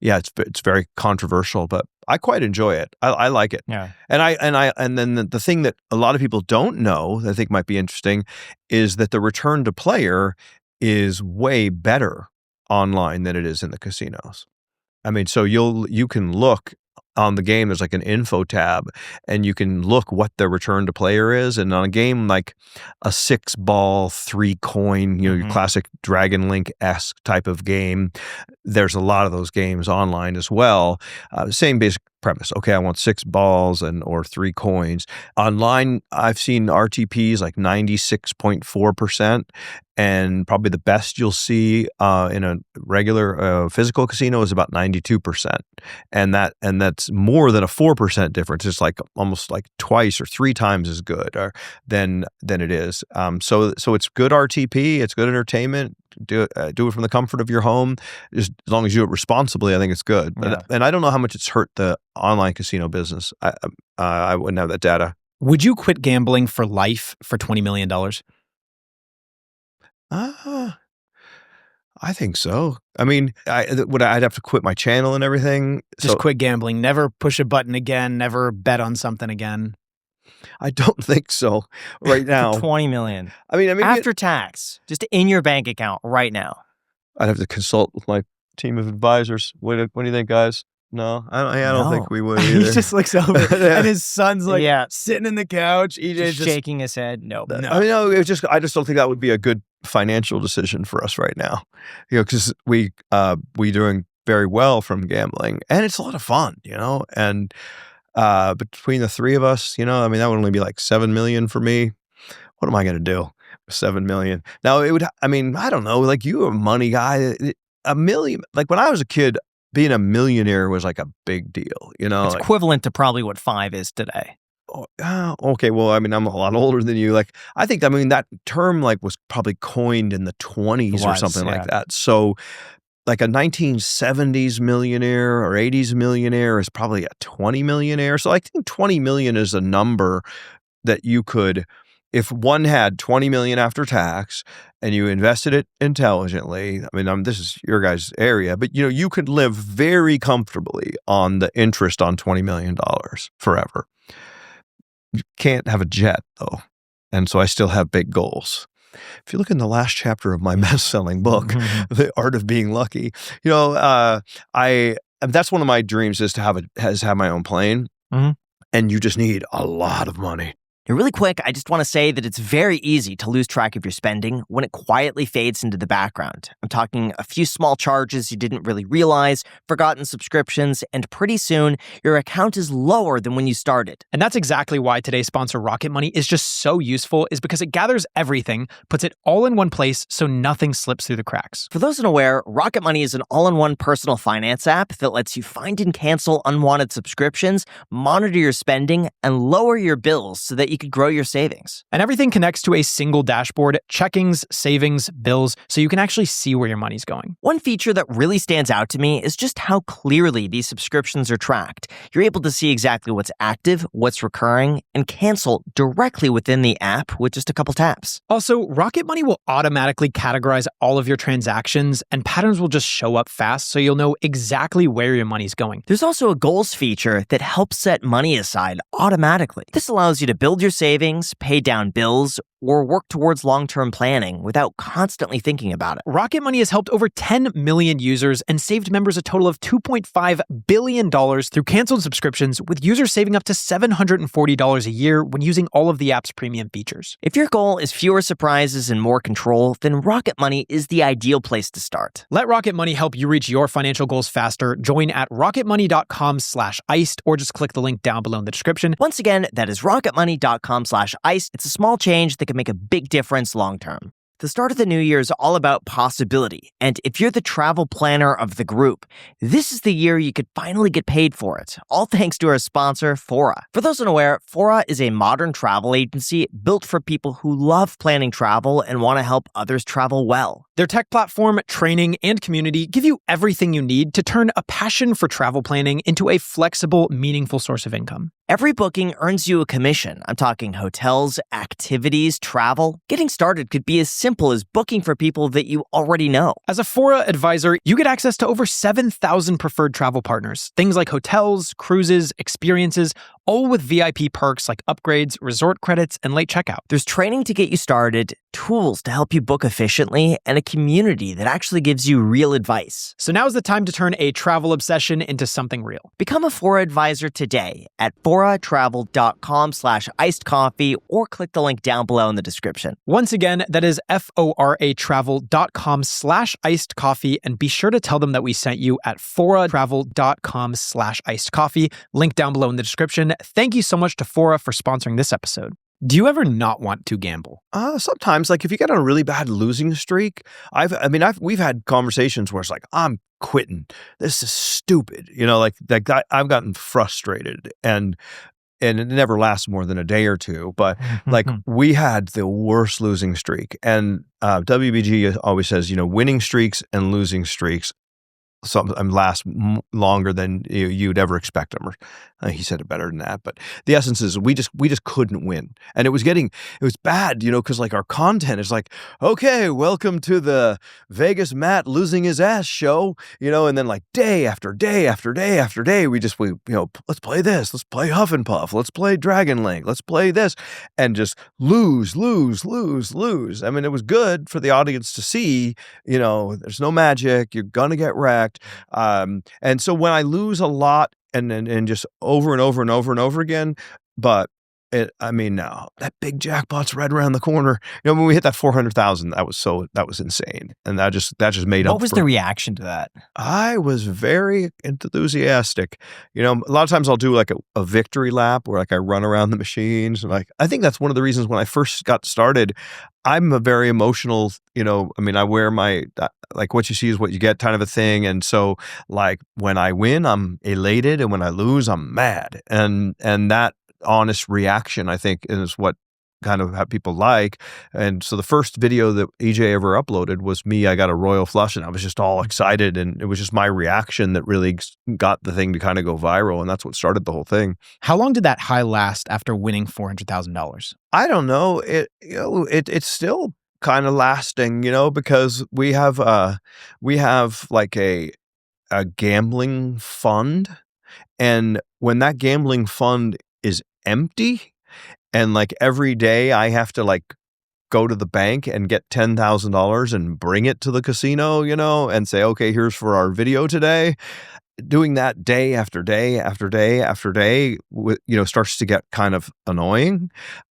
it's very controversial, but I quite enjoy it. I like it. Yeah. And then the thing that a lot of people don't know that I think might be interesting is that the return to player is way better online than it is in the casinos. I mean, so you can look on the game, there's like an info tab, and you can look what the return to player is. And on a game like a 6-ball, 3-coin, your classic Dragon Link-esque type of game, there's a lot of those games online as well. Same basic premise. Okay, I want 6 balls or 3 coins. Online, I've seen RTPs like 96.4%, and probably the best you'll see in a regular physical casino is about 92%, and that's more than a 4% difference. It's like almost like twice or 3 times as good than it is. So it's good RTP. It's good entertainment. Do it from the comfort of your home. Just as long as you do it responsibly, I think it's good. Yeah. And I don't know how much it's hurt the online casino business. I wouldn't have that data. Would you quit gambling for life for $20 million? I think so. I mean, I'd have to quit my channel and everything. Just quit gambling. Never push a button again. Never bet on something again. I don't think so right now. $20 million. I mean, after tax, just in your bank account right now. I'd have to consult with my team of advisors. What do you think, guys? No, I don't think we would either. He just looks over and his son's like Yeah. sitting in the couch. EJ's Just shaking his head. Nope. No. I mean, no, I just don't think that would be a good financial decision for us right now. Because we doing very well from gambling, and it's a lot of fun, and between the 3 of us, I mean, that would only be like $7 million for me. What am I going to do with $7 million? Now it would, I mean, I don't know, like you're a money guy. $1 million, like when I was a kid, being a millionaire was like a big deal, It's equivalent to probably what 5 is today. Okay, well, I mean, I'm a lot older than you. Like, I think, I mean, that term like was probably coined in the 20s or something like that. So like a 1970s millionaire or 80s millionaire is probably a 20 millionaire. So I think 20 million is a number that you could, if one had 20 million after tax and you invested it intelligently, I mean, this is your guys' area, but you could live very comfortably on the interest on $20 million forever. You can't have a jet though. And so I still have big goals. If you look in the last chapter of my best-selling book, The Art of Being Lucky, that's one of my dreams is to have my own plane. And you just need a lot of money. Really quick, I just want to say that it's very easy to lose track of your spending when it quietly fades into the background. I'm talking a few small charges you didn't really realize, forgotten subscriptions, and pretty soon your account is lower than when you started. And that's exactly why today's sponsor Rocket Money is just so useful, is because it gathers everything, puts it all in one place so nothing slips through the cracks. For those unaware, Rocket Money is an all-in-one personal finance app that lets you find and cancel unwanted subscriptions, monitor your spending, and lower your bills so that you could grow your savings. And everything connects to a single dashboard, checkings, savings, bills, so you can actually see where your money's going. One feature that really stands out to me is just how clearly these subscriptions are tracked. You're able to see exactly what's active, what's recurring, and cancel directly within the app with just a couple taps. Also, Rocket Money will automatically categorize all of your transactions, and patterns will just show up fast so you'll know exactly where your money's going. There's also a goals feature that helps set money aside automatically. This allows you to build your savings, pay down bills, or work towards long-term planning without constantly thinking about it. Rocket Money has helped over 10 million users and saved members a total of $2.5 billion through canceled subscriptions, with users saving up to $740 a year when using all of the app's premium features. If your goal is fewer surprises and more control, then Rocket Money is the ideal place to start. Let Rocket Money help you reach your financial goals faster. Join at rocketmoney.com/iced or just click the link down below in the description. Once again, that is rocketmoney.com/iced. It's a small change that can make a big difference long term. The start of the new year is all about possibility, and if you're the travel planner of the group, this is the year you could finally get paid for it, all thanks to our sponsor, Fora. For those unaware, Fora is a modern travel agency built for people who love planning travel and want to help others travel well. Their tech platform, training, and community give you everything you need to turn a passion for travel planning into a flexible, meaningful source of income. Every booking earns you a commission. I'm talking hotels, activities, travel. Getting started could be as simple as booking for people that you already know. As a Fora advisor, you get access to over 7,000 preferred travel partners. Things like hotels, cruises, experiences, all with VIP perks like upgrades, resort credits, and late checkout. There's training to get you started, tools to help you book efficiently, and a community that actually gives you real advice. So now's the time to turn a travel obsession into something real. Become a Fora advisor today at foratravel.com/iced coffee or click the link down below in the description. Once again, that is foratravel.com/iced coffee, and be sure to tell them that we sent you at foratravel.com/iced coffee. Link down below in the description. Thank you so much to Fora for sponsoring this episode. Do you ever not want to gamble? Sometimes, like if you get on a really bad losing streak, we've had conversations where it's like, I'm quitting. This is stupid. I've gotten frustrated and it never lasts more than a day or two. But like we had the worst losing streak, and WBG always says, winning streaks and losing streaks sometimes last longer than you'd ever expect them. Or he said it better than that, but the essence is we just couldn't win, and it was bad, because like our content is like, okay, welcome to the VegasMatt losing his ass show, and then like day after day after day after day, let's play this, let's play Huff and Puff, let's play Dragon Link, let's play this, and just lose. I mean, it was good for the audience to see, there's no magic, you're gonna get wrecked. And so when I lose a lot and just over and over and over and over again, but now that big jackpot's right around the corner. When we hit that 400,000, that was insane, and that just made up. What was the reaction to that? I was very enthusiastic. A lot of times I'll do like a victory lap where like I run around the machines. Like I think that's one of the reasons when I first got started, I'm a very emotional. I wear my like what you see is what you get kind of a thing, and so like when I win, I'm elated, and when I lose, I'm mad, and that honest reaction, I think, is what kind of how people like. And so the first video that EJ ever uploaded was me. I got a royal flush, and I was just all excited, and it was just my reaction that really got the thing to kind of go viral, and that's what started the whole thing. How long did that high last after winning $400,000? I don't know. It's still kind of lasting, because we have like a gambling fund, and when that gambling fund is empty, and like every day I have to like go to the bank and get $10,000 and bring it to the casino, and say, okay, here's for our video today. Doing that day after day after day after day, starts to get kind of annoying.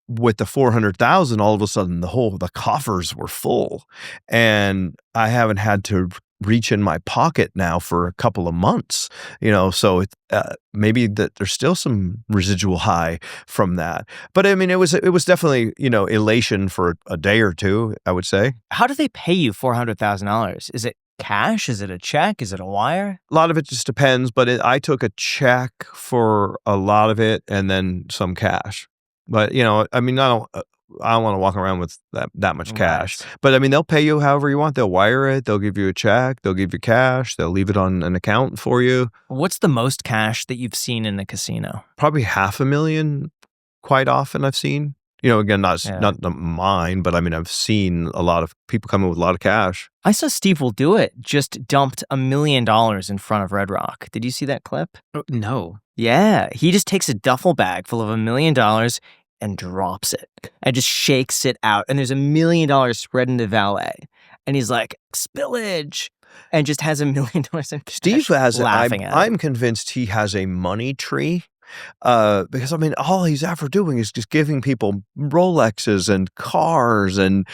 With the 400,000, all of a sudden the coffers were full, and I haven't had to reach in my pocket now for a couple of months, so it maybe that there's still some residual high from that. But I mean, it was definitely, elation for a day or two, I would say. How do they pay you $400,000? Is it cash? Is it a check? Is it a wire? A lot of it just depends, but I took a check for a lot of it and then some cash. But, I don't want to walk around with that much cash. Right. But I mean, they'll pay you however you want. They'll wire it. They'll give you a check. They'll give you cash. They'll leave it on an account for you. What's the most cash that you've seen in the casino? Probably $500,000 quite often I've seen. Again, not mine, but I mean, I've seen a lot of people come in with a lot of cash. I saw Steve Will Do It just dumped $1 million in front of Red Rock. Did you see that clip? No. Yeah, he just takes a duffel bag full of $1 million and drops it and just shakes it out. And there's $1 million spread into valet. And he's like, spillage. And just has $1 million in cash. Steve has laughing at it. I'm convinced he has a money tree. Because I mean, all he's ever doing is just giving people Rolexes and cars, and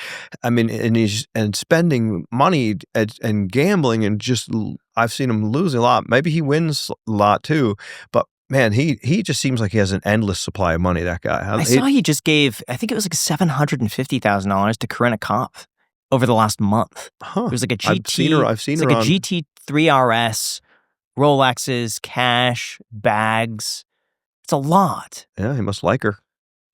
I mean, and spending money and gambling, and just I've seen him losing a lot. Maybe he wins a lot too, but man, he just seems like he has an endless supply of money. That guy. I saw he just gave, I think it was like $750,000 to Corinna Kopf over the last month. Huh. It was like a GT. I've seen it's her like on a GT3 RS, Rolexes, cash, bags. It's a lot. Yeah, he must like her.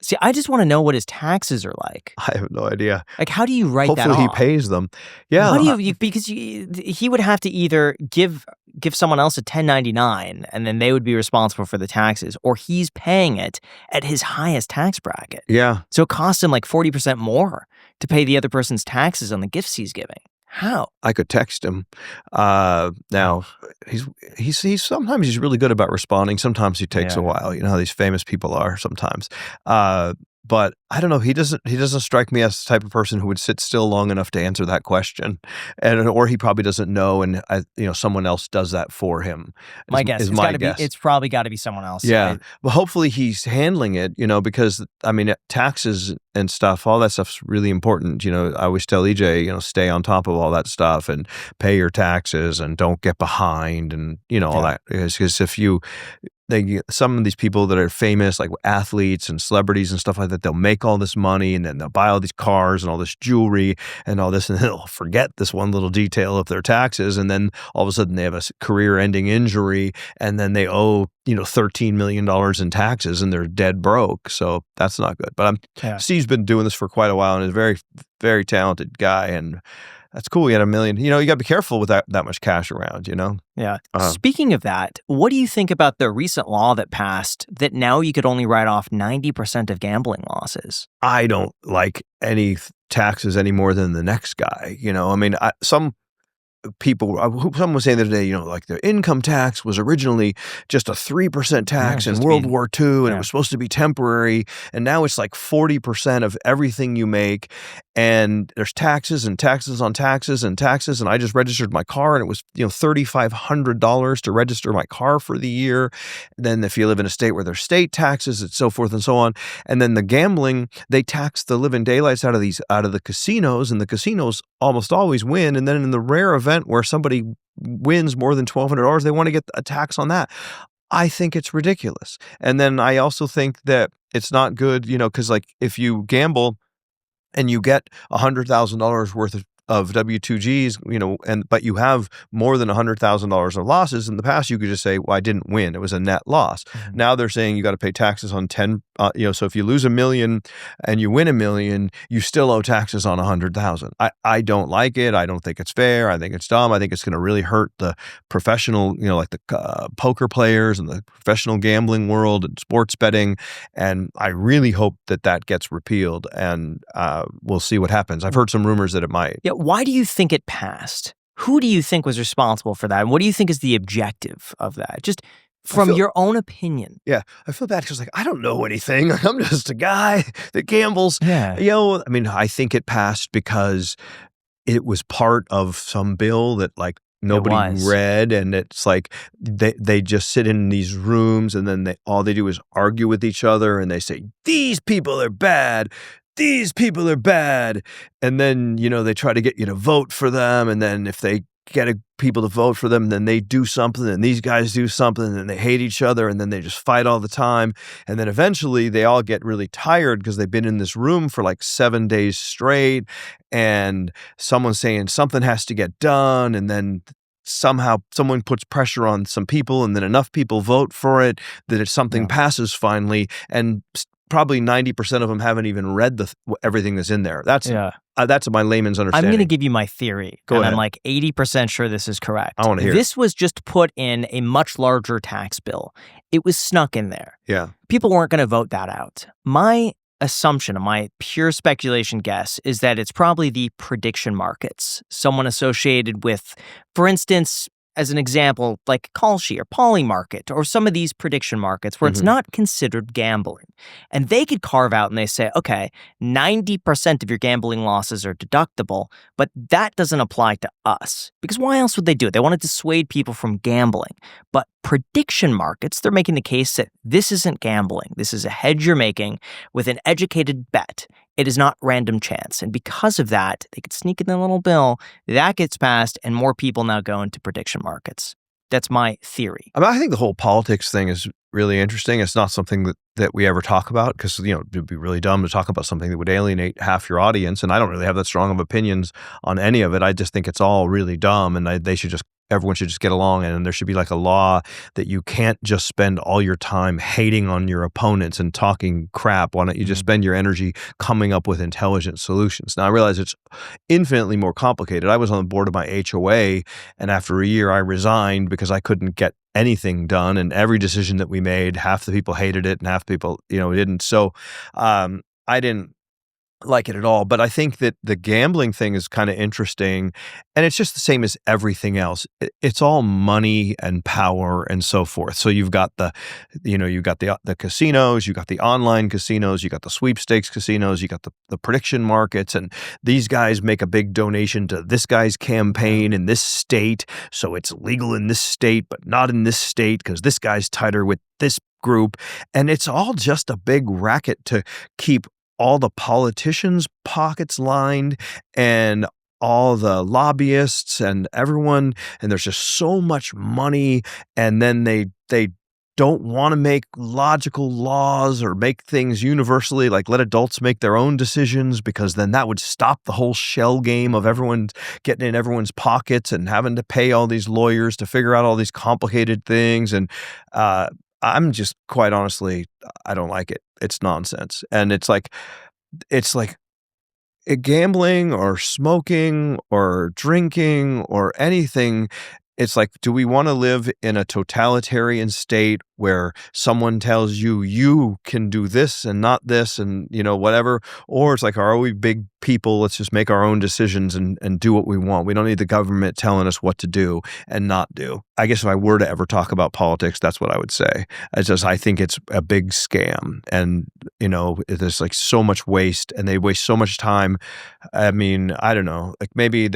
See, I just want to know what his taxes are like. I have no idea. Like, how do you write that off? Hopefully he pays them. Yeah. How do you because he would have to either give someone else a 1099 and then they would be responsible for the taxes, or he's paying it at his highest tax bracket. Yeah. So it costs him like 40% more to pay the other person's taxes on the gifts he's giving. How? I could text him. Now he's sometimes he's really good about responding. Sometimes he takes a while. You know how these famous people are sometimes. But I don't know. He doesn't strike me as the type of person who would sit still long enough to answer that question, or he probably doesn't know, and someone else does that for him. My guess. Is my guess. It's probably got to be someone else. Yeah. Well, hopefully he's handling it. Because I mean, taxes and stuff, all that stuff's really important. I always tell EJ, stay on top of all that stuff and pay your taxes and don't get behind and all that. Because if you some of these people that are famous, like athletes and celebrities and stuff like that, they'll make all this money and then they'll buy all these cars and all this jewelry and all this, and they'll forget this one little detail of their taxes, and then all of a sudden they have a career-ending injury, and then they owe $13 million in taxes, and they're dead broke. So that's not good. But Steve's been doing this for quite a while and is a very, very talented guy, and that's cool. He had $1 million. You got to be careful with that much cash around, Yeah. Speaking of that, what do you think about the recent law that passed that now you could only write off 90% of gambling losses? I don't like any taxes any more than the next guy. I mean, some people, someone was saying the other day, like the income tax was originally just a 3% tax in World War II, and it was supposed to be temporary, and now it's like 40% of everything you make, and there's taxes and taxes on taxes and taxes, and I just registered my car, and it was $3,500 to register my car for the year. Then if you live in a state where there's state taxes and so forth and so on, and then the gambling, they tax the living daylights out of the casinos, and the casinos almost always win, and then in the rare event where somebody wins more than $1,200, they want to get a tax on that. I think it's ridiculous. And then I also think that it's not good, because like if you gamble and you get $100,000 worth of W2Gs, but you have more than $100,000 of losses. In the past, you could just say, well, I didn't win. It was a net loss. Mm-hmm. Now they're saying you got to pay taxes on 10, so if you lose $1 million and you win $1 million, you still owe taxes on 100,000. I don't like it. I don't think it's fair. I think it's dumb. I think it's going to really hurt the professional, like the poker players and the professional gambling world and sports betting. And I really hope that gets repealed, and we'll see what happens. I've heard some rumors that it might. Yeah. Why do you think it passed? Who do you think was responsible for that? And what do you think is the objective of that? Just from your own opinion. Yeah. I feel bad because I don't know anything. I'm just a guy that gambles. Yeah. I mean, I think it passed because it was part of some bill that nobody read, and it's like they just sit in these rooms, and then all they do is argue with each other, and they say, these people are bad. These people are bad. And then, they try to get you to vote for them. And then if they get people to vote for them, then they do something, and these guys do something, and they hate each other, and then they just fight all the time. And then eventually they all get really tired because they've been in this room for 7 days straight, and someone's saying something has to get done, and then somehow someone puts pressure on some people, and then enough people vote for it that something passes finally, and probably 90% of them haven't even read everything that's in there. That's my layman's understanding. I'm going to give you my theory. Go ahead. I'm 80% sure this is correct. I want to hear This was just put in a much larger tax bill. It was snuck in there. Yeah. People weren't going to vote that out. My assumption, my pure speculation guess, is that it's probably the prediction markets. Someone associated with, for instance, as an example, like Kalshi or Polymarket or some of these prediction markets where it's not considered gambling. And they could carve out and they say, okay, 90% of your gambling losses are deductible, but that doesn't apply to us. Because why else would they do it? They want to dissuade people from gambling. But prediction markets, they're making the case that this isn't gambling. This is a hedge you're making with an educated bet. It is not random chance. And because of that, they could sneak in a little bill. That gets passed, and more people now go into prediction markets. That's my theory. I think the whole politics thing is really interesting. It's not something that we ever talk about because, it'd be really dumb to talk about something that would alienate half your audience. And I don't really have that strong of opinions on any of it. I just think it's all really dumb, and everyone should just get along, and there should be a law that you can't just spend all your time hating on your opponents and talking crap. Why don't you just spend your energy coming up with intelligent solutions? Now, I realize it's infinitely more complicated. I was on the board of my HOA, and after a year I resigned because I couldn't get anything done, and every decision that we made, half the people hated it and half the people, didn't. So I didn't like it at all. But I think that the gambling thing is kind of interesting, and it's just the same as everything else. It's all money and power and so forth. So you've got the casinos, you got the online casinos, you got the sweepstakes casinos, you got the prediction markets, and these guys make a big donation to this guy's campaign in this state, so it's legal in this state but not in this state because this guy's tighter with this group, and it's all just a big racket to keep all the politicians' pockets lined and all the lobbyists and everyone, and there's just so much money, and then they don't want to make logical laws or make things universally, like let adults make their own decisions, because then that would stop the whole shell game of everyone getting in everyone's pockets and having to pay all these lawyers to figure out all these complicated things. And I'm just, quite honestly, I don't like it. It's nonsense. And it's like gambling or smoking or drinking or anything. It's like, do we want to live in a totalitarian state where someone tells you, you can do this and not this and, whatever? Or it's like, are we big people? Let's just make our own decisions and do what we want. We don't need the government telling us what to do and not do. I guess if I were to ever talk about politics, that's what I would say. I think it's a big scam, and, there's like so much waste, and they waste so much time. I mean, I don't know, like maybe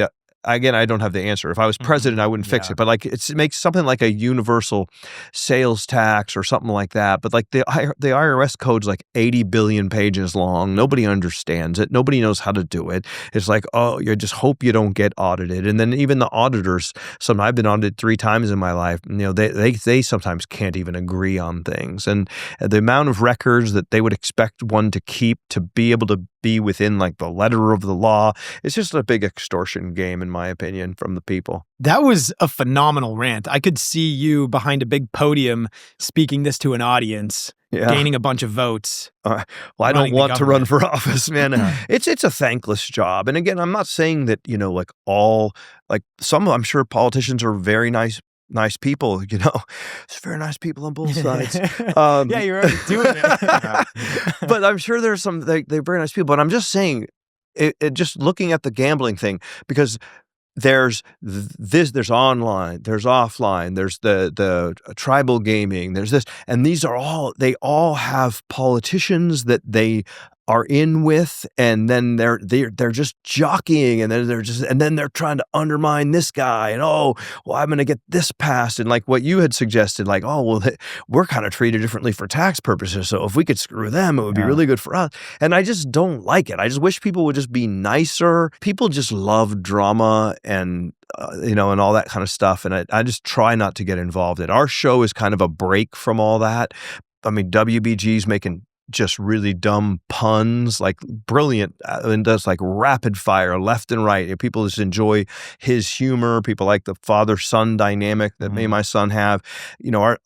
again, I don't have the answer. If I was president, I wouldn't fix it. But like, it makes something like a universal sales tax or something like that. But like the IRS code's like 80 billion pages long. Nobody understands it. Nobody knows how to do it. It's like, oh, you just hope you don't get audited. And then even the auditors, I've been audited 3 times in my life. They sometimes can't even agree on things. And the amount of records that they would expect one to keep to be able to be within like the letter of the law, it's just a big extortion game, in my opinion, from the people. That was a phenomenal rant. I could see you behind a big podium speaking this to an audience, gaining a bunch of votes. Well, I don't want to run for office, man. It's a thankless job. And again, I'm not saying that, some, I'm sure politicians are very nice people, There's very nice people on both sides. Yeah, you're already doing it. But I'm sure there's some, they're very nice people. But I'm just saying, just looking at the gambling thing, because there's there's online, there's offline, there's the tribal gaming, there's this, and they all have politicians that they are in with, and then they're just jockeying, and then they're trying to undermine this guy, and I'm going to get this passed, and like what you had suggested, like, we're kind of treated differently for tax purposes, so if we could screw them, it would be really good for us. And I just don't like it. I just wish people would just be nicer. People just love drama and and all that kind of stuff, and I just try not to get involved in it. Our show is kind of a break from all that. I mean, WBG's making just really dumb puns, like brilliant, and does like rapid fire left and right. People just enjoy his humor. People like the father-son dynamic that me and my son have.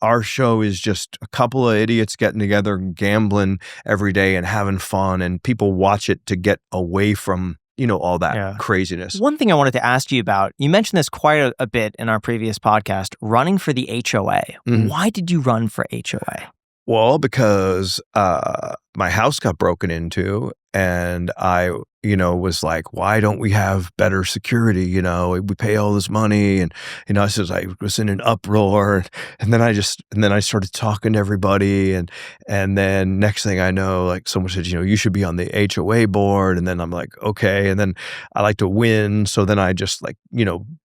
Our show is just a couple of idiots getting together and gambling every day and having fun, and people watch it to get away from all that craziness. One thing I wanted to ask you about, you mentioned this quite a bit in our previous podcast, running for the HOA. Mm-hmm. Why did you run for HOA? Well, because my house got broken into, and I, was like, why don't we have better security? We pay all this money, and I was in an uproar, and then I started talking to everybody, and then next thing I know, like someone said, you should be on the HOA board, and then I'm like, okay, and then I like to win, so then I just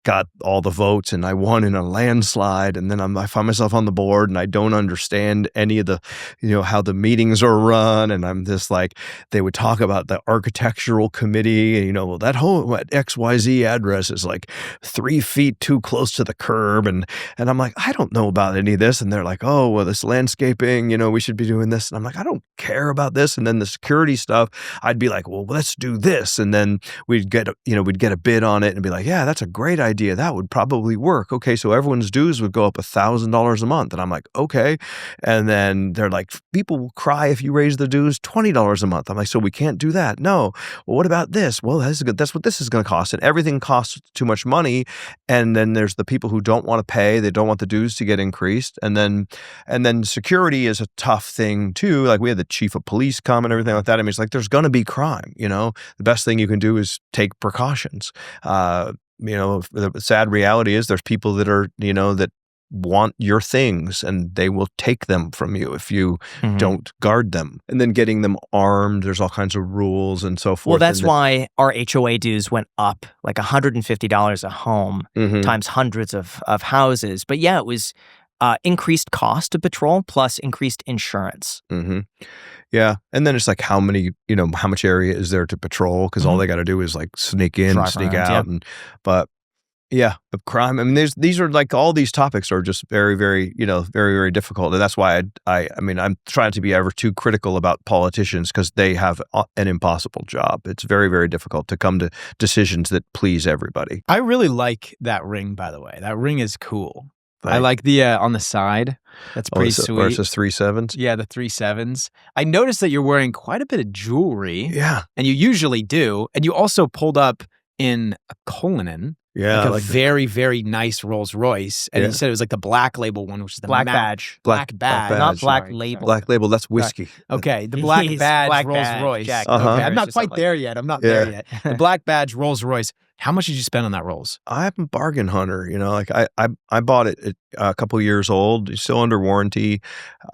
got all the votes, and I won in a landslide, and then I find myself on the board, and I don't understand any of the, how the meetings are run, and I'm just like, they would talk about the architectural committee, and that whole XYZ address is like 3 feet too close to the curb, and I'm like, I don't know about any of this, and they're like, oh, well, this landscaping, we should be doing this, and I'm like, I don't care about this, and then the security stuff, I'd be like, well, let's do this, and then we'd get a bid on it, and be like, yeah, that's a great idea, that would probably work. Okay, so everyone's dues would go up $1,000 a month, and I'm like, okay, and then they're like, people will cry if you raise the dues $20 a month. I'm like, so we can't do that? No. well, what about this? Well, that's good. That's what this is going to cost. And everything costs too much money. And then there's the people who don't want to pay. They don't want the dues to get increased. And then security is a tough thing too. Like we had the chief of police come and everything like that. I mean, it's like, there's going to be crime, the best thing you can do is take precautions. The sad reality is there's people that are, that want your things and they will take them from you if you don't guard them. And then getting them armed, there's all kinds of rules and so forth. Well, that's why our HOA dues went up like $150 a home times hundreds of houses. But yeah, it was increased cost of patrol plus increased insurance. Yeah. And then it's like how much area is there to patrol? Because all they got to do is like sneak in, Drive sneak around, out. But yeah, the crime. I mean, these are like all these topics are just very, very, very, very difficult. And that's why I'm trying to be ever too critical about politicians because they have an impossible job. It's very, very difficult to come to decisions that please everybody. I really like that ring, by the way. That ring is cool. Right. I like the on the side. That's pretty sweet. Where it says 3 7s? Yeah, the 3 7s. I noticed that you're wearing quite a bit of jewelry. Yeah. And you usually do. And you also pulled up in a Cullinan. Yeah. Like a very, very nice Rolls Royce. And you said it was like the black label one, which is the Black badge. Black badge. Not black Sorry. label. Black label, that's whiskey. Okay, the black Yes, badge black Rolls badge, Royce. Jack. Okay, Uh-huh. I'm not Just quite something there yet. I'm not Yeah. there yet. The black badge Rolls Royce. How much did you spend on that Rolls? I'm a bargain hunter, like I bought it at a couple years old. It's still under warranty.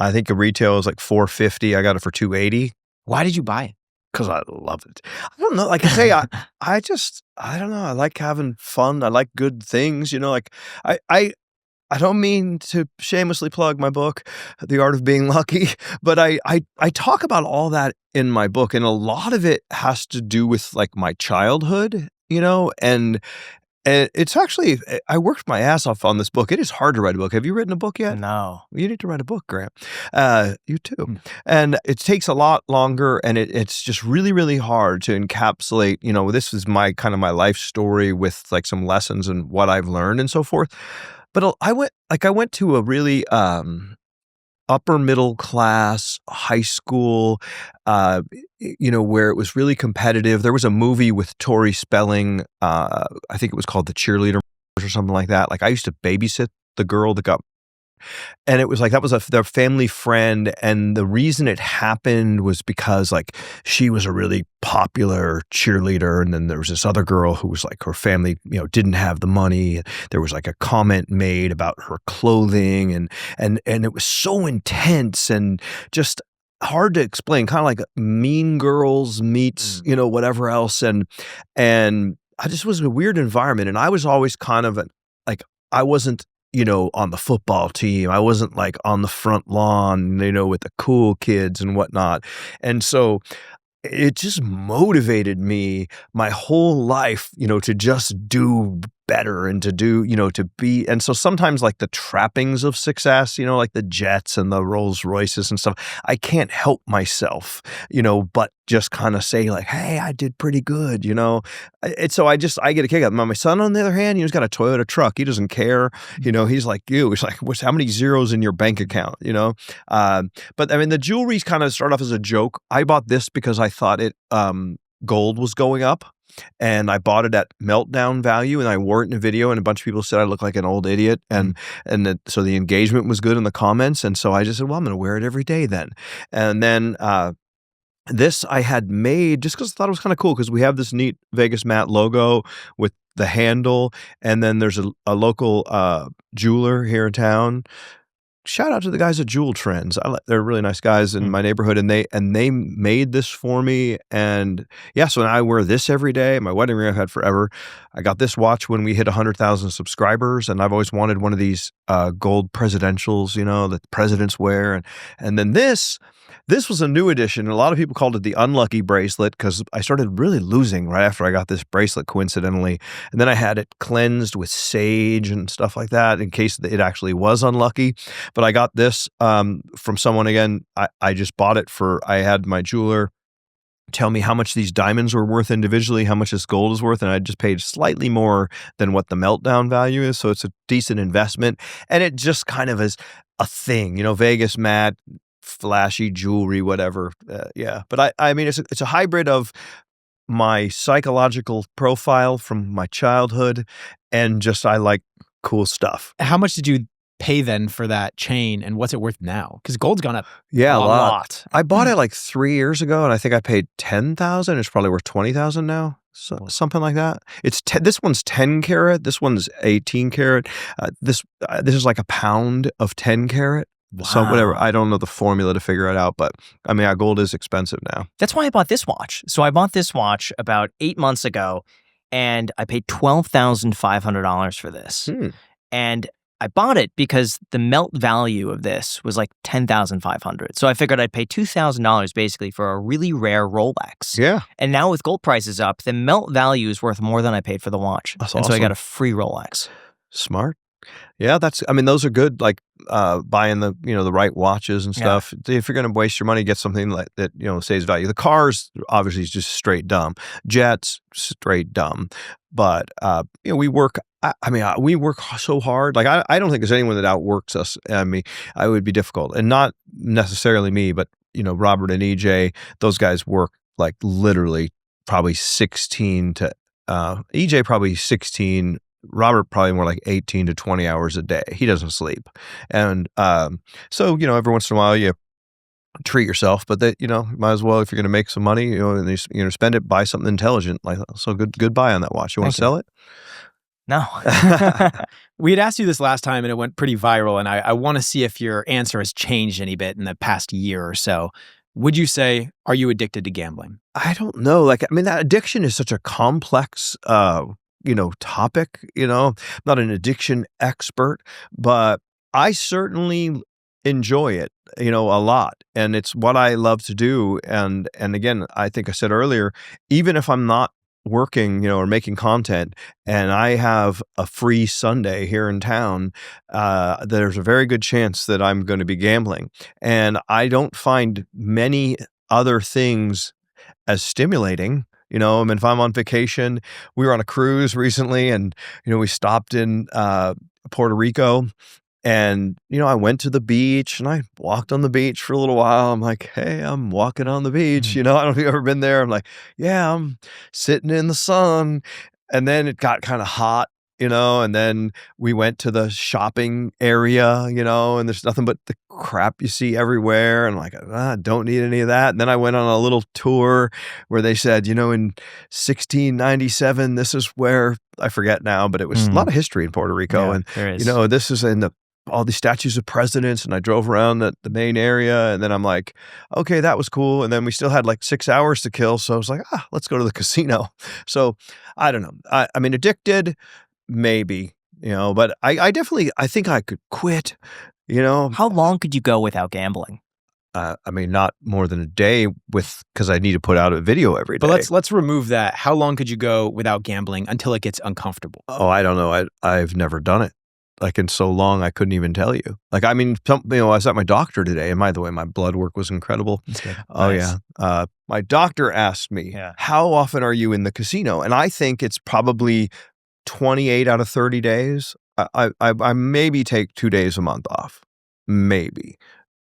I think the retail is like $450. I got it for $280. Why did you buy it? Because I love it. I don't know. Like I say, I don't know. I like having fun. I like good things. Like I don't mean to shamelessly plug my book, The Art of Being Lucky, but I talk about all that in my book, and a lot of it has to do with like my childhood, and it's actually, I worked my ass off on this book. It is hard to write a book. Have you written a book yet? No. You need to write a book, Grant. You too. And it takes a lot longer, and it's just really, really hard to encapsulate, this is my kind of my life story with like some lessons and what I've learned and so forth. But I went to a really upper middle class high school, where it was really competitive. There was a movie with Tori Spelling. I think it was called The Cheerleader or something like that. Like I used to babysit the girl that got, and it was like that was their family friend, and the reason it happened was because like she was a really popular cheerleader, and then there was this other girl who was like her family didn't have the money. There was like a comment made about her clothing, and it was so intense and just hard to explain, kind of like Mean Girls meets whatever else, and I just was in a weird environment, and I was always kind of like I wasn't on the football team. I wasn't like on the front lawn, with the cool kids and whatnot. And so it just motivated me my whole life, to just do better and to do, to be. And so sometimes like the trappings of success, like the jets and the Rolls Royces and stuff, I can't help myself, but just kind of say like, hey, I did pretty good, And so I get a kick out. My son, on the other hand, he's got a Toyota truck. He doesn't care. He's like you. He's like, how many zeros in your bank account, But I mean, the jewelry's kind of started off as a joke. I bought this because I thought gold was going up. And I bought it at meltdown value, and I wore it in a video, and a bunch of people said I look like an old idiot, so the engagement was good in the comments, and so I just said, well, I'm going to wear it every day then. And then this I had made just because I thought it was kind of cool, because we have this neat VegasMatt logo with the handle, and then there's a local jeweler here in town. Shout out to the guys at Jewel Trends. They're really nice guys in my neighborhood, and they made this for me. And yeah, so now I wear this every day. My wedding ring I've had forever. I got this watch when we hit 100,000 subscribers, and I've always wanted one of these gold presidentials, that the presidents wear. And then this was a new edition. A lot of people called it the unlucky bracelet because I started really losing right after I got this bracelet, coincidentally. And then I had it cleansed with sage and stuff like that in case it actually was unlucky. But I got this from someone, again, I just bought it I had my jeweler tell me how much these diamonds were worth individually, how much this gold is worth, and I just paid slightly more than what the meltdown value is. So it's a decent investment. And it just kind of is a thing, VegasMatt, flashy jewelry, whatever. Yeah. But I mean, it's a hybrid of my psychological profile from my childhood, and just I like cool stuff. How much did you pay then for that chain, and what's it worth now? Because gold's gone up Yeah, a a lot. I bought it like 3 years ago, and I think I paid $10,000. It's probably worth $20,000 now, something like that. This one's 10 karat. This one's 18 karat. This is like a pound of 10 karat. So whatever. I don't know the formula to figure it out, but I mean, our gold is expensive now. That's why I bought this watch. So I bought this watch about 8 months ago, and I paid $12,500 for this. And I bought it because the melt value of this was like $10,500. So I figured I'd pay $2,000 basically for a really rare Rolex. Yeah. And now with gold prices up, the melt value is worth more than I paid for the watch. That's and so I awesome. got a free Rolex. Smart. Yeah, I mean, those are good, like buying the right watches and stuff. If you're going to waste your money, get something like that, saves value. The cars, obviously, is just straight dumb. Jets, straight dumb. But, we work, we work so hard. Like, I don't think there's anyone that outworks us. I mean, I would be difficult. And not necessarily me, but, Robert and EJ, those guys work like literally probably 16 to, EJ probably 16, Robert probably more like 18 to 20 hours a day. He doesn't sleep. And so, every once in a while you treat yourself, but that, might as well, if you're going to make some money, and you spend it, buy something intelligent. Like, so good buy on that watch. You want to sell it? No. We had asked you this last time and it went pretty viral, and I want to see if your answer has changed any bit in the past year or so. Would you say, are you addicted to gambling? I don't know. Like, I mean, that addiction is such a complex topic. I'm not an addiction expert, but I certainly enjoy it, a lot. And it's what I love to do. And again, I think I said earlier, even if I'm not working, or making content, and I have a free Sunday here in town, there's a very good chance that I'm going to be gambling. And I don't find many other things as stimulating. I mean, if I'm on vacation, we were on a cruise recently, and, we stopped in Puerto Rico, and, I went to the beach and I walked on the beach for a little while. I'm like, hey, I'm walking on the beach. I don't know if you've ever been there. I'm like, yeah, I'm sitting in the sun. And then it got kind of hot, and then we went to the shopping area, and there's nothing but the crap you see everywhere. And like, I don't need any of that. And then I went on a little tour where they said, in 1697, this is where, I forget now, but it was a lot of history in Puerto Rico. Yeah, and, there is. This is in all these statues of presidents, and I drove around the main area, and then I'm like, okay, that was cool. And then we still had like 6 hours to kill. So I was like, let's go to the casino. So I don't know. I mean, addicted, maybe, but I definitely, I think I could quit, How long could you go without gambling? I mean, not more than a day because I need to put out a video every day. But let's remove that. How long could you go without gambling until it gets uncomfortable? Oh, I don't know. I've never done it. Like, in so long, I couldn't even tell you. Like, I mean, I was at my doctor today, and by the way, my blood work was incredible. That's good. Oh, Nice. yeah. My doctor asked me, how often are you in the casino? And I think it's probably 28 out of 30 days. I maybe take 2 days a month off. Maybe.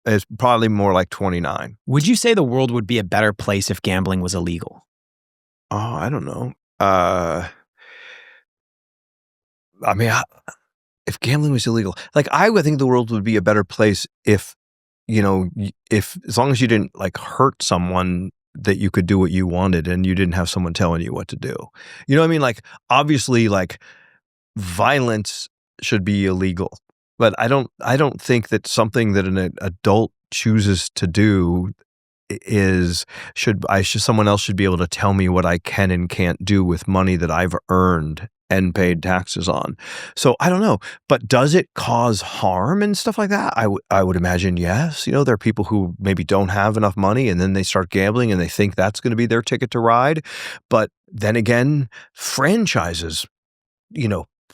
It's probably more like 29. Would you say the world would be a better place if gambling was illegal? Oh, I don't know. I mean, if gambling was illegal, like, I would think the world would be a better place if, as long as you didn't like hurt someone, that you could do what you wanted and you didn't have someone telling you what to do. You know what I mean? Like, obviously, like, violence should be illegal, but I don't think that something that an adult chooses to do someone else should be able to tell me what I can and can't do with money that I've earned and paid taxes on. So I don't know, but does it cause harm and stuff like that? I would imagine yes. There are people who maybe don't have enough money, and then they start gambling and they think that's going to be their ticket to ride. But then again, franchises,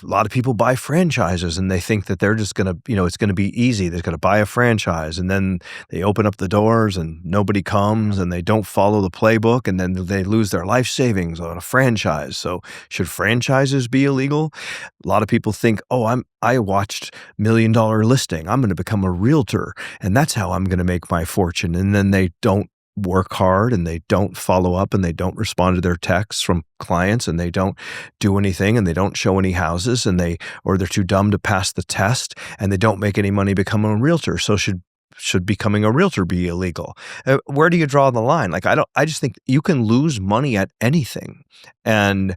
a lot of people buy franchises and they think that they're just going to, it's going to be easy. They're going to buy a franchise, and then they open up the doors and nobody comes, and they don't follow the playbook, and then they lose their life savings on a franchise. So should franchises be illegal? A lot of people think, I watched $1 Million Listing. I'm going to become a realtor, and that's how I'm going to make my fortune. And then they don't work hard and they don't follow up and they don't respond to their texts from clients and they don't do anything and they don't show any houses or they're too dumb to pass the test and they don't make any money becoming a realtor. So should becoming a realtor be illegal? Where do you draw the line? Like, I just think you can lose money at anything. And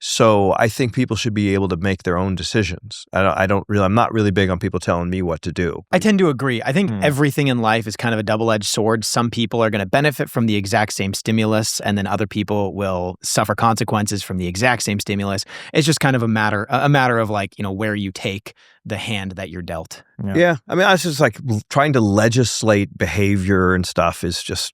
so I think people should be able to make their own decisions. I'm not really big on people telling me what to do. I tend to agree. I think everything in life is kind of a double-edged sword. Some people are going to benefit from the exact same stimulus, and then other people will suffer consequences from the exact same stimulus. It's just kind of a matter of like, where you take the hand that you're dealt. Yeah. I mean, I was just like trying to legislate behavior and stuff it's just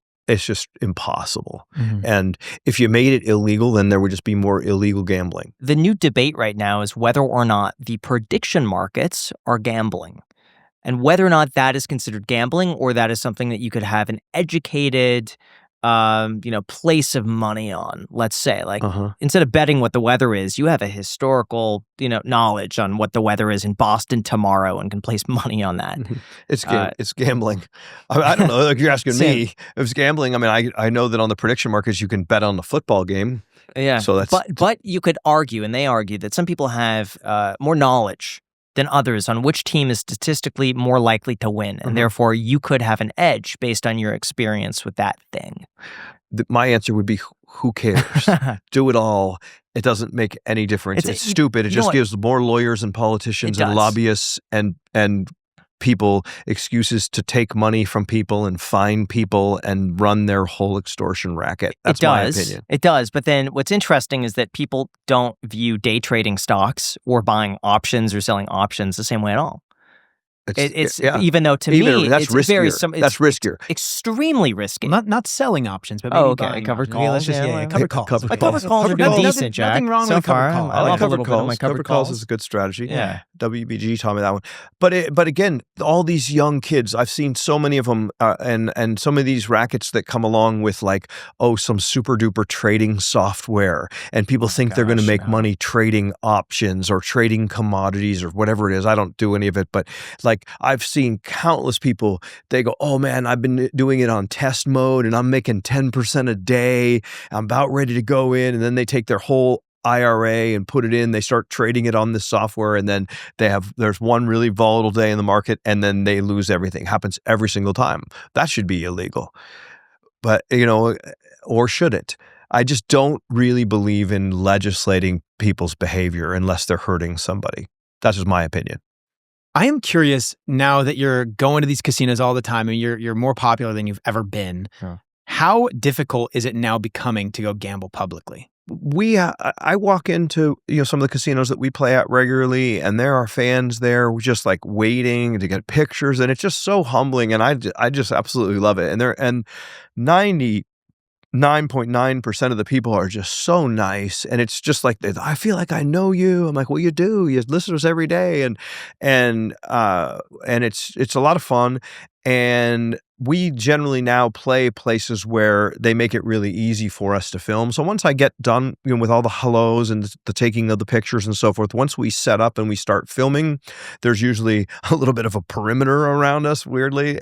impossible. And if you made it illegal, then there would just be more illegal gambling. The new debate right now is whether or not the prediction markets are gambling, and whether or not that is considered gambling or that is something that you could have an educated place of money on. Let's say, like, instead of betting what the weather is, you have a historical, knowledge on what the weather is in Boston tomorrow and can place money on that. It's gambling. I don't know. Like, you're asking me if it's gambling. I mean, I know that on the prediction markets, you can bet on the football game. Yeah. So but you could argue, and they argue, that some people have more knowledge than others on which team is statistically more likely to win. And therefore, you could have an edge based on your experience with that thing. My answer would be, who cares? Do it all. It doesn't make any difference. It's stupid. It just gives more lawyers and politicians and lobbyists and people excuses to take money from people and fine people and run their whole extortion racket. That's my opinion. It does. But then what's interesting is that people don't view day trading stocks or buying options or selling options the same way at all. Even though to me that's riskier. That's riskier. Extremely risky. Not selling options, but maybe buying covered options. calls. Let's just covered calls. Covered calls are doing decent, Jack. Nothing wrong so with a covered far. call. I like covered calls. Covered calls is a good strategy. Yeah. WBG taught me that one. But again, all these young kids, I've seen so many of them, and some of these rackets that come along with like, some super duper trading software, and people think they're going to make money trading options or trading commodities or whatever it is. I don't do any of it, but like, I've seen countless people, they go, oh man, I've been doing it on test mode and I'm making 10% a day. I'm about ready to go in. And then they take their whole IRA and put it in. They start trading it on this software, and then there's one really volatile day in the market, and then they lose everything. Happens every single time. That should be illegal. But, or should it? I just don't really believe in legislating people's behavior unless they're hurting somebody. That's just my opinion. I am curious, now that you're going to these casinos all the time and you're more popular than you've ever been, how difficult is it now becoming to go gamble publicly? I walk into some of the casinos that we play at regularly, and there are fans there just like waiting to get pictures, and it's just so humbling, and I just absolutely love it. And 99.9% of the people are just so nice, and it's just like, I feel like I know you. I'm like, well, you do. You listen to us every day, and it's a lot of fun. And we generally now play places where they make it really easy for us to film. So once I get done with all the hellos and the taking of the pictures and so forth, once we set up and we start filming, there's usually a little bit of a perimeter around us, weirdly,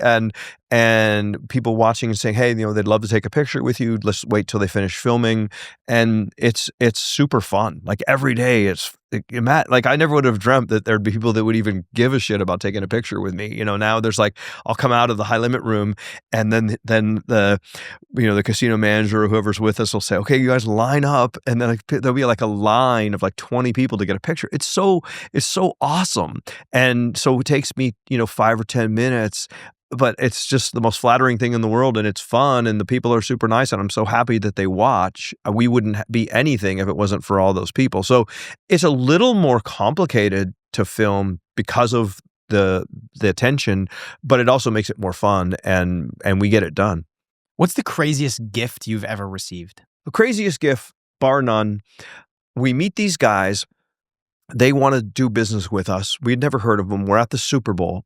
and people watching and saying, hey, they'd love to take a picture with you. Let's wait till they finish filming. And it's super fun. Like, every day Matt, like, I never would have dreamt that there'd be people that would even give a shit about taking a picture with me. Now there's like, I'll come out of the high limit room, and then the casino manager or whoever's with us will say, okay, you guys line up, and then there'll be like a line of like 20 people to get a picture. It's so awesome. And so it takes me 5 or 10 minutes, but it's just the most flattering thing in the world, and it's fun, and the people are super nice, and I'm so happy that they watch. We wouldn't be anything if it wasn't for all those people. So it's a little more complicated to film because of the attention, but it also makes it more fun, and we get it done. What's the craziest gift you've ever received? The craziest gift, bar none, we meet these guys. They want to do business with us. We'd never heard of them. We're at the Super Bowl,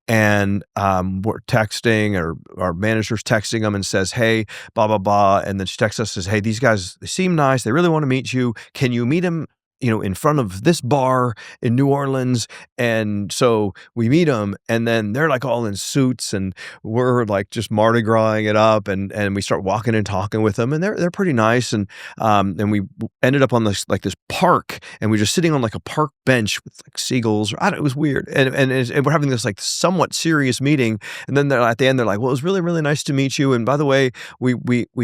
and we're texting, or our manager's texting them and says, hey, blah, blah, blah. And then she texts us, says, hey, these guys, they seem nice. They really want to meet you. Can you meet them in front of this bar in New Orleans. And so we meet them, and then they're like all in suits, and we're like just Mardi Gras-ing it up, and we start walking and talking with them, and they're pretty nice. And we ended up on this park, and we're just sitting on like a park bench with like seagulls. I don't know, it was weird. And we're having this like somewhat serious meeting. And then at the end, they're like, well, it was really, really nice to meet you. And by the way, we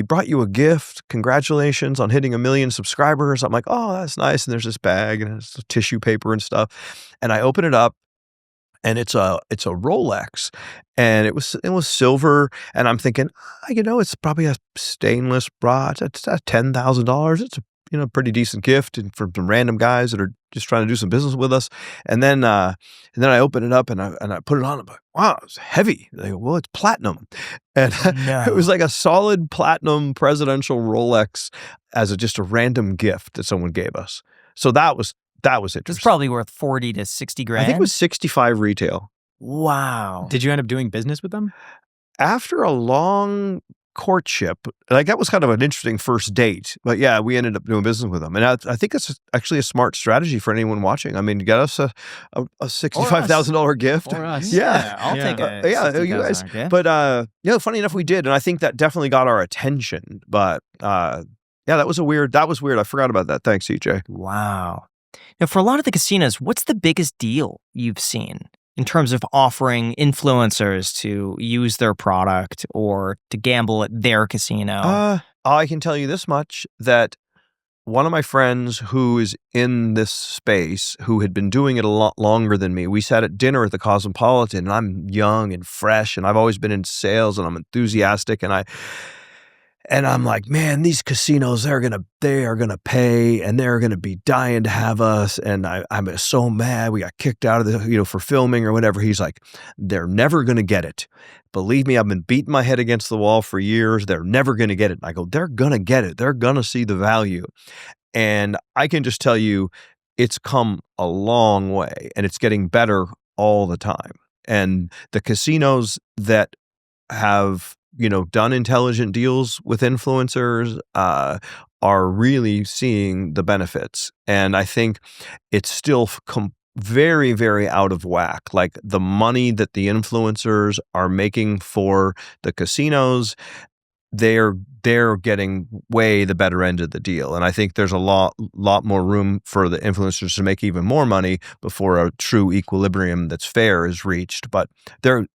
brought you a gift. Congratulations on hitting 1 million subscribers. I'm like, oh, that's nice. And there's this bag and it's tissue paper and stuff. And I open it up, and it's a Rolex, and it was silver. And I'm thinking, it's probably a stainless bra. It's $10,000. It's a pretty decent gift, and from some random guys that are just trying to do some business with us. And then I open it up and I put it on. I'm like, wow, it's heavy. They go, well, it's platinum. And it was like a solid platinum presidential Rolex as just a random gift that someone gave us. So that was interesting. It's probably worth 40 to 60 grand. I think it was 65 retail. Wow. Did you end up doing business with them? After a long courtship, like that was kind of an interesting first date, but yeah, we ended up doing business with them. And I think it's actually a smart strategy for anyone watching. I mean, get us a $65,000 gift. For us. Yeah. I'll take it. You guys. But funny enough, we did. And I think that definitely got our attention. But that was weird. I forgot about that. Thanks, CJ. Wow. Now, for a lot of the casinos, what's the biggest deal you've seen in terms of offering influencers to use their product or to gamble at their casino? I can tell you this much, that one of my friends who is in this space, who had been doing it a lot longer than me, we sat at dinner at the Cosmopolitan, and I'm young and fresh, and I've always been in sales, and I'm enthusiastic, and I'm like, man, these casinos, they are gonna pay, and they're gonna be dying to have us. And I'm so mad. We got kicked out of the, for filming or whatever. He's like, they're never gonna get it. Believe me, I've been beating my head against the wall for years. They're never gonna get it. And I go, they're gonna get it. They're gonna see the value. And I can just tell you, it's come a long way, and it's getting better all the time. And the casinos that have done intelligent deals with influencers are really seeing the benefits. And I think it's still very, very out of whack. Like the money that the influencers are making for the casinos, they're getting way the better end of the deal. And I think there's a lot more room for the influencers to make even more money before a true equilibrium that's fair is reached. But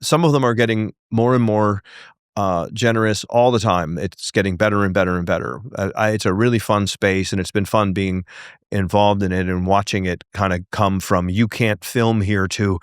some of them are getting more and more generous all the time. It's getting better and better and better. It's a really fun space, and it's been fun being involved in it and watching it kind of come from, you can't film here, to,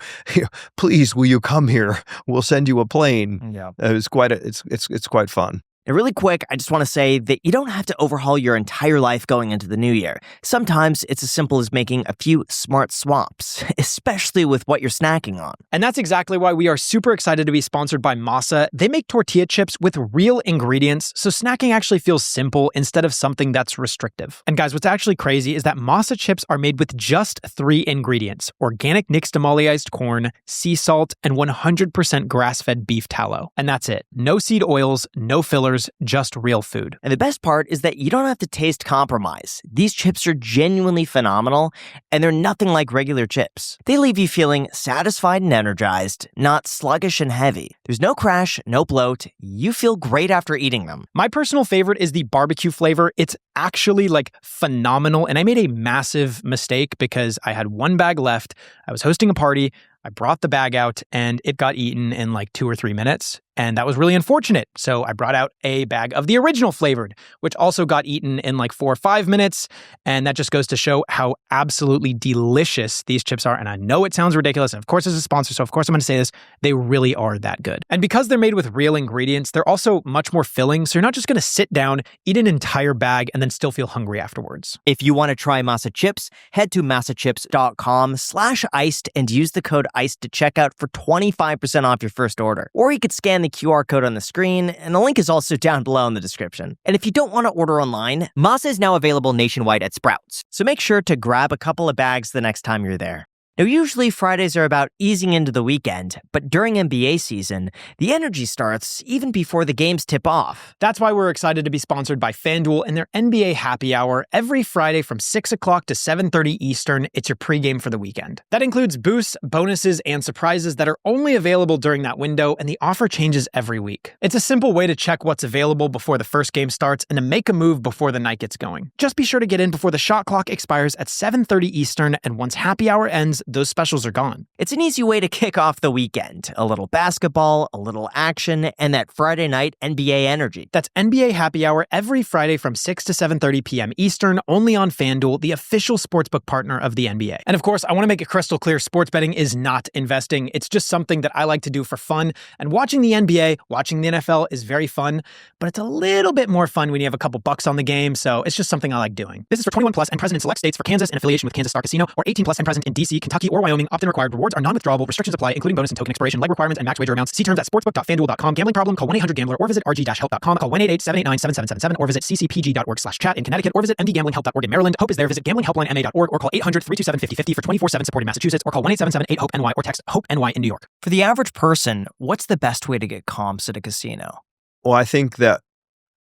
please, will you come here? We'll send you a plane. Yeah. It's quite fun. And really quick, I just want to say that you don't have to overhaul your entire life going into the new year. Sometimes it's as simple as making a few smart swaps, especially with what you're snacking on. And that's exactly why we are super excited to be sponsored by Masa. They make tortilla chips with real ingredients, so snacking actually feels simple instead of something that's restrictive. And guys, what's actually crazy is that Masa chips are made with just 3 ingredients: organic nixtamalized corn, sea salt, and 100% grass-fed beef tallow. And that's it. No seed oils, no fillers, just real food. And the best part is that you don't have to taste compromise. These chips are genuinely phenomenal, and they're nothing like regular chips. They leave you feeling satisfied and energized, not sluggish and heavy. There's no crash, no bloat. You feel great after eating them. My personal favorite is the barbecue flavor. It's actually phenomenal, and I made a massive mistake because I had 1 bag left. I was hosting a party. I brought the bag out, and it got eaten in 2 or 3 minutes. And that was really unfortunate. So I brought out a bag of the original flavored, which also got eaten in 4 or 5 minutes. And that just goes to show how absolutely delicious these chips are. And I know it sounds ridiculous. And of course, as a sponsor, so of course I'm going to say this, they really are that good. And because they're made with real ingredients, they're also much more filling. So you're not just going to sit down, eat an entire bag, and then still feel hungry afterwards. If you want to try Masa Chips, head to masachips.com/iced and use the code ICED to check out for 25% off your first order. Or you could scan the QR code on the screen, and the link is also down below in the description. And if you don't want to order online, Masa is now available nationwide at Sprouts, so make sure to grab a couple of bags the next time you're there. Now, usually Fridays are about easing into the weekend, but during NBA season, the energy starts even before the games tip off. That's why we're excited to be sponsored by FanDuel and their NBA Happy Hour every Friday from 6 o'clock to 7:30 Eastern. It's your pregame for the weekend. That includes boosts, bonuses, and surprises that are only available during that window, and the offer changes every week. It's a simple way to check what's available before the first game starts and to make a move before the night gets going. Just be sure to get in before the shot clock expires at 7:30 Eastern, and once Happy Hour ends, those specials are gone. It's an easy way to kick off the weekend. A little basketball, a little action, and that Friday night NBA energy. That's NBA Happy Hour every Friday from 6 to 7:30 p.m. Eastern, only on FanDuel, the official sportsbook partner of the NBA. And of course, I want to make it crystal clear, sports betting is not investing. It's just something that I like to do for fun. And watching the NBA, watching the NFL is very fun, but it's a little bit more fun when you have a couple bucks on the game. So it's just something I like doing. This is for 21 plus and present in select states, for Kansas and affiliation with Kansas Star Casino, or 18 plus and present in DC, Kentucky, or Wyoming. Opt-in required. Rewards are non-withdrawable. Restrictions apply, including bonus and token expiration, leg requirements, and max wager amounts. See terms at sportsbook.fanduel.com. Gambling problem? Call 1-800-GAMBLER or visit rg-help.com. Call 1-888-789-7777 or visit ccpg.org/chat in Connecticut or visit mdgamblinghelp.org in Maryland. Hope is there. Visit gamblinghelplinema.org or call 800-327-5050 for 24/7 support in Massachusetts, or call 1-877-8-HOPE-NY or text HOPE-NY in New York. For the average person, what's the best way to get comps at a casino? Well, I think that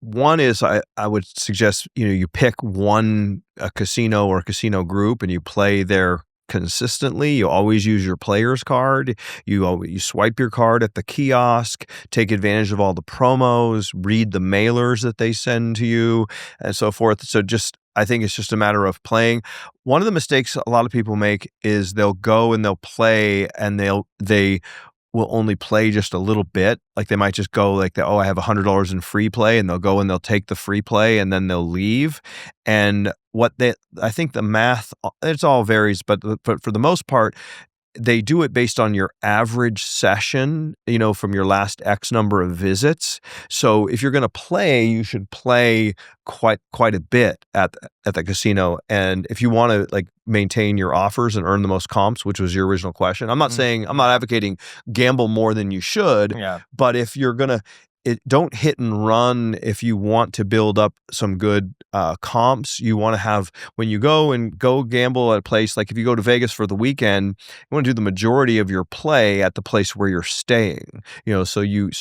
one is I would suggest, you pick a casino or a casino group and you play there consistently. You always use your player's card. You swipe your card at the kiosk, take advantage of all the promos, read the mailers that they send to you, and so forth. So I think it's just a matter of playing. One of the mistakes a lot of people make is they'll go and they'll play and they will only play just a little bit. Like they might just go like, I have $100 in free play, and they'll go and they'll take the free play and then they'll leave. And I think the math, it all varies, but for the most part, they do it based on your average session, from your last X number of visits. So if you're going to play, you should play quite a bit at the casino. And if you want to maintain your offers and earn the most comps, which was your original question, I'm not advocating gamble more than you should. Yeah. But if you're going to, don't hit and run. If you want to build up some good comps, you want to have, when you go gamble at a place, like if you go to Vegas for the weekend, you want to do the majority of your play at the place where you're staying. So you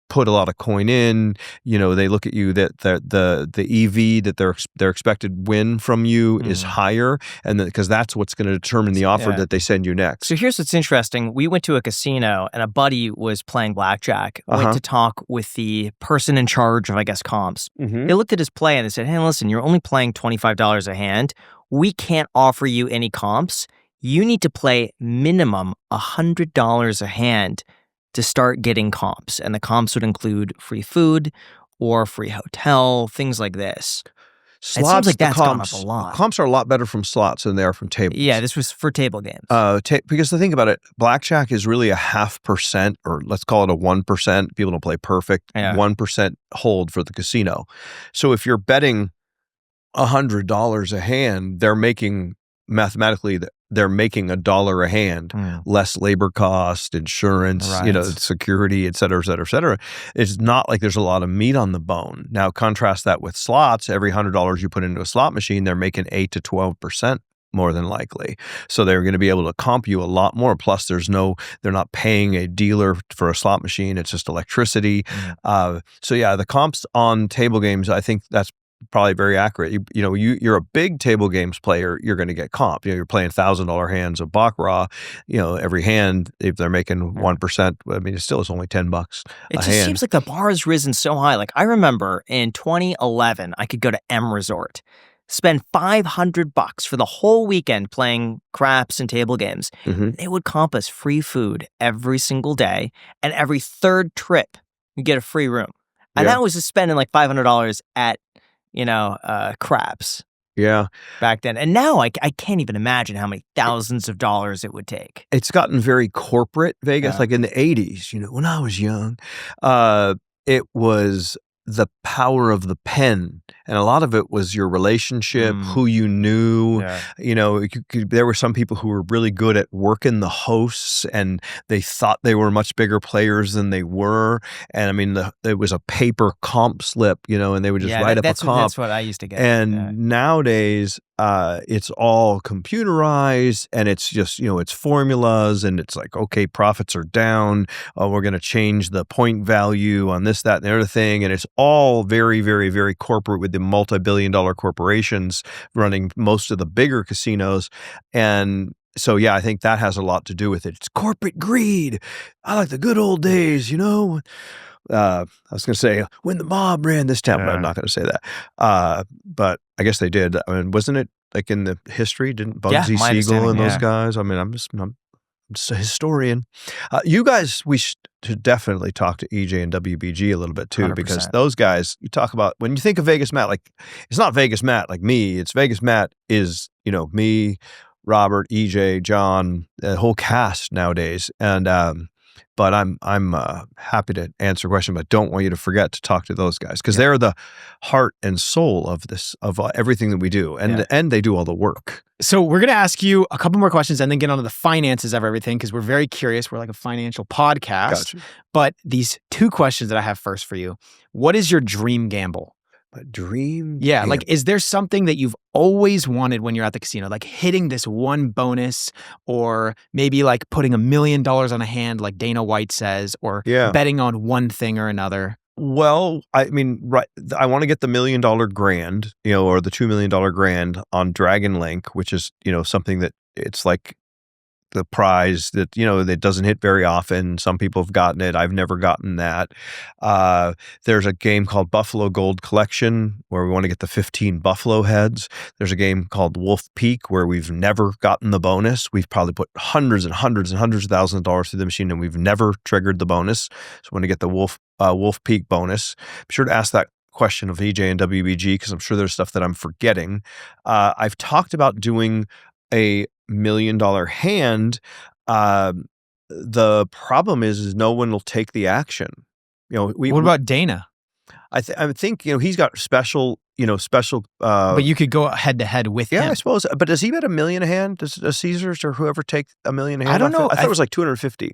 put a lot of coin in. They look at you that the EV that their expected win from you is higher, and because that's what's going to determine the offer that they send you next. So here's what's interesting. We went to a casino and a buddy was playing blackjack. Went to talk with the person in charge of, I guess, comps. Mm-hmm. They looked at his play and they said, "Hey, listen, you're only playing $25 a hand. We can't offer you any comps. You need to play minimum $100 a hand to start getting comps." And the comps would include free food or free hotel, things like this. Slots, it seems like that's gone up a lot. Comps are a lot better from slots than they are from tables. Yeah, this was for table games. Because the thing about it, blackjack is really a 0.5%, or let's call it a 1%. People don't play perfect. 1% hold for the casino. So if you're betting $100 a hand, they're making $1 a hand, less labor cost, insurance, security, et cetera, et cetera, et cetera. It's not like there's a lot of meat on the bone. Now, contrast that with slots. Every $100 you put into a slot machine, they're making 8 to 12% more than likely. So they're going to be able to comp you a lot more. Plus, they're not paying a dealer for a slot machine. It's just electricity. The comps on table games, I think that's probably very accurate. You're a big table games player, you're going to get comp. You're playing $1,000 hands of baccarat. Every hand, if they're making 1%, it's only $10. It just seems like the bar has risen so high. Like I remember in 2011, I could go to M Resort, spend $500 for the whole weekend playing craps and table games. Mm-hmm. They would comp us free food every single day, and every third trip you get a free room. And that was just spending like $500 at craps. Yeah. Back then. And now I can't even imagine how many thousands of dollars it would take. It's gotten very corporate, Vegas. Like in the 80s, when I was young, it was the power of the pen. And a lot of it was your relationship, who you knew. Yeah. There were some people who were really good at working the hosts, and they thought they were much bigger players than they were. And there was a paper comp slip, and they would just write up a comp. That's what I used to get. And nowadays, it's all computerized, and it's just, it's formulas, and it's like, okay, profits are down. We're going to change the point value on this, that, and the other thing. And it's all very, very, very corporate with the multi-billion-dollar corporations running most of the bigger casinos. And so, yeah, I think that has a lot to do with it. It's corporate greed. I like the good old days, I was going to say when the mob ran this town, but I'm not going to say that. But I guess they did. I mean, wasn't it like in the history? Didn't Bugsy Siegel and those guys? I mean, I'm just a historian. You guys, we should definitely talk to EJ and WBG a little bit too, 100%. because those guys, you talk about, when you think of VegasMatt, like, it's not VegasMatt like me. It's VegasMatt is, me, Robert, EJ, John, the whole cast nowadays. And, but I'm happy to answer a question, but don't want you to forget to talk to those guys, because they're the heart and soul of this, of everything that we do, and they do all the work. So we're going to ask you a couple more questions and then get onto the finances of everything, because we're very curious. We're like a financial podcast. Gotcha. But these two questions that I have first for you: what is your dream gamble? A dream? Yeah, like, is there something that you've always wanted when you're at the casino, like hitting this one bonus, or maybe like putting $1 million on a hand, like Dana White says, or betting on one thing or another? Well, I mean, right. I want to get the $1 million grand, or the $2 million grand on Dragon Link, which is, something that it's like the prize that, that doesn't hit very often. Some people have gotten it. I've never gotten that. There's a game called Buffalo Gold Collection where we want to get the 15 buffalo heads. There's a game called Wolf Peak where we've never gotten the bonus. We've probably put hundreds and hundreds and hundreds of thousands of dollars through the machine, and we've never triggered the bonus. So we want to get the Wolf Peak bonus. Be sure to ask that question of EJ and WBG, because I'm sure there's stuff that I'm forgetting. I've talked about doing a $1 million hand. The problem is no one will take the action. What about Dana? I think he's got special. But you could go head to head with him. Yeah, I suppose. But does he bet $1 million a hand? Does Caesars or whoever take $1 million a hand? I don't know. I thought it was like 250.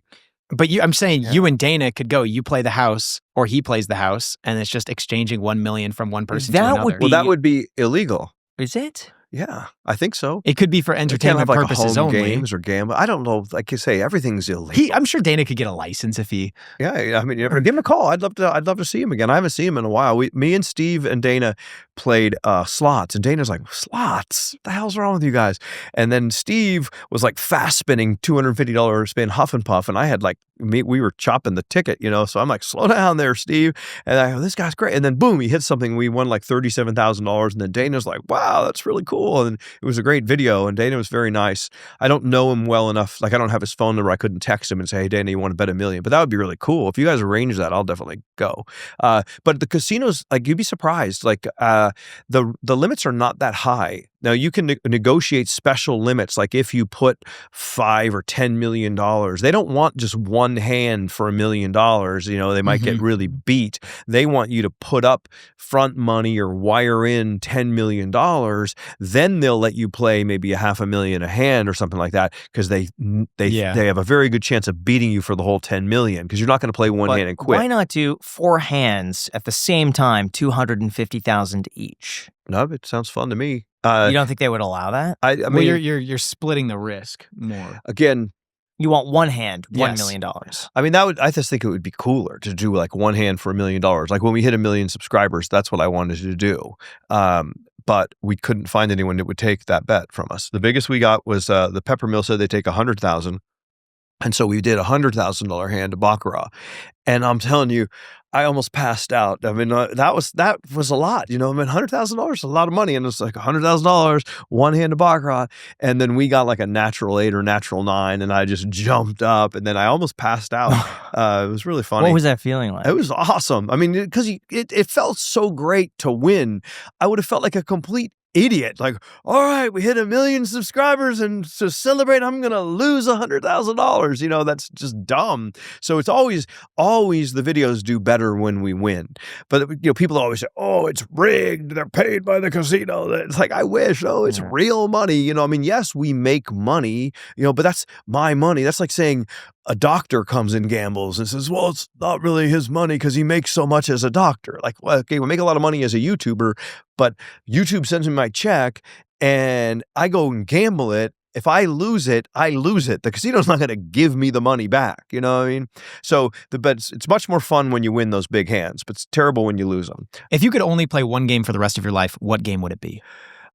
But I'm saying you and Dana could go. You play the house, or he plays the house, and it's just exchanging $1 million from one person to another. Well, that would be illegal. Is it? Yeah, I think so. It could be for entertainment purposes only. Games or gamble. I don't know. Like you say, everything's illegal. I'm sure Dana could get a license if he. Yeah, I mean, give him a call. I'd love to see him again. I haven't seen him in a while. Me and Steve and Dana played slots, and Dana's like, slots? What the hell's wrong with you guys? And then Steve was like fast spinning $250 spin Huff and Puff, and I had like we were chopping the ticket, So I'm like, slow down there, Steve. And I go, this guy's great. And then boom, he hit something. We won like $37,000. And then Dana's like, wow, that's really cool. And it was a great video. And Dana was very nice. I don't know him well enough. Like, I don't have his phone number. I couldn't text him and say, hey, Dana, you want to bet $1 million? But that would be really cool. If you guys arrange that, I'll definitely go. But the casinos, like, you'd be surprised. Like, the limits are not that high. Now, you can negotiate special limits, like if you put $5 or $10 million. They don't want just one hand for $1 million. They might get really beat. They want you to put up front money or wire in $10 million. Then they'll let you play maybe $500,000 a hand or something like that, because they have a very good chance of beating you for the whole $10 million, because you're not going to play one hand and quit. Why not do 4 hands at the same time, $250,000 each? No, it sounds fun to me. You don't think they would allow that? I mean, well, you're splitting the risk more. Again, you want one hand, $1 million. I mean, I just think it would be cooler to do like one hand for $1 million. Like when we hit 1 million subscribers, that's what I wanted to do. But we couldn't find anyone that would take that bet from us. The biggest we got was the Pepper Mill said they take 100,000. And so we did $100,000 hand to baccarat. And I'm telling you, I almost passed out. I mean, that was a lot. I mean, $100,000 is a lot of money. And it's like $100,000, one hand to baccarat. And then we got like a natural 8 or natural 9. And I just jumped up, and then I almost passed out. It was really funny. What was that feeling like? It was awesome. I mean, because it felt so great to win. I would have felt like a complete idiot. Like, all right, we hit 1 million subscribers, and to celebrate, I'm going to lose $100,000. That's just dumb. So it's always the videos do better when we win. But, people always say, oh, it's rigged. They're paid by the casino. It's like, I wish. Oh, it's real money. I mean, yes, we make money, but that's my money. That's like saying a doctor comes and gambles and says, well, it's not really his money because he makes so much as a doctor. Like, well, okay, we make a lot of money as a YouTuber, but YouTube sends me my check, and I go and gamble it. If I lose it, I lose it. The casino's not going to give me the money back. You know what I mean? So it's much more fun when you win those big hands, but it's terrible when you lose them. If you could only play one game for the rest of your life, what game would it be?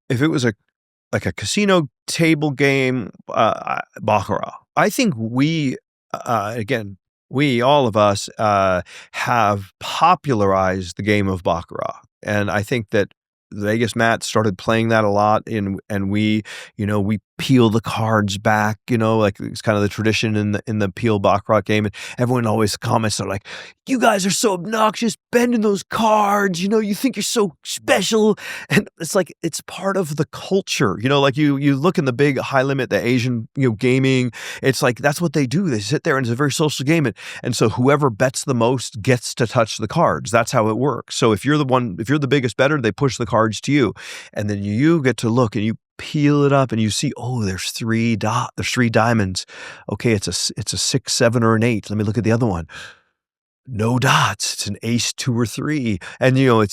If it was a casino table game, baccarat. I think we all of us have popularized the game of baccarat, and I think that VegasMatt started playing that a lot, and we peel the cards back, like it's kind of the tradition in the peel baccarat game, and everyone always comments, they're like, you guys are so obnoxious bending those cards, you think you're so special, and it's like it's part of the culture, like you look in the big high limit, the Asian gaming, it's like that's what they do. They sit there and it's a very social game, and so whoever bets the most gets to touch the cards. That's how it works. So if you're the biggest bettor, they push the cards to you, and then you get to look and you peel it up and you see, oh, there's three diamonds. Okay, it's a 6, 7, or an 8. Let me look at the other one. No dots. It's an ace, 2 or 3, and you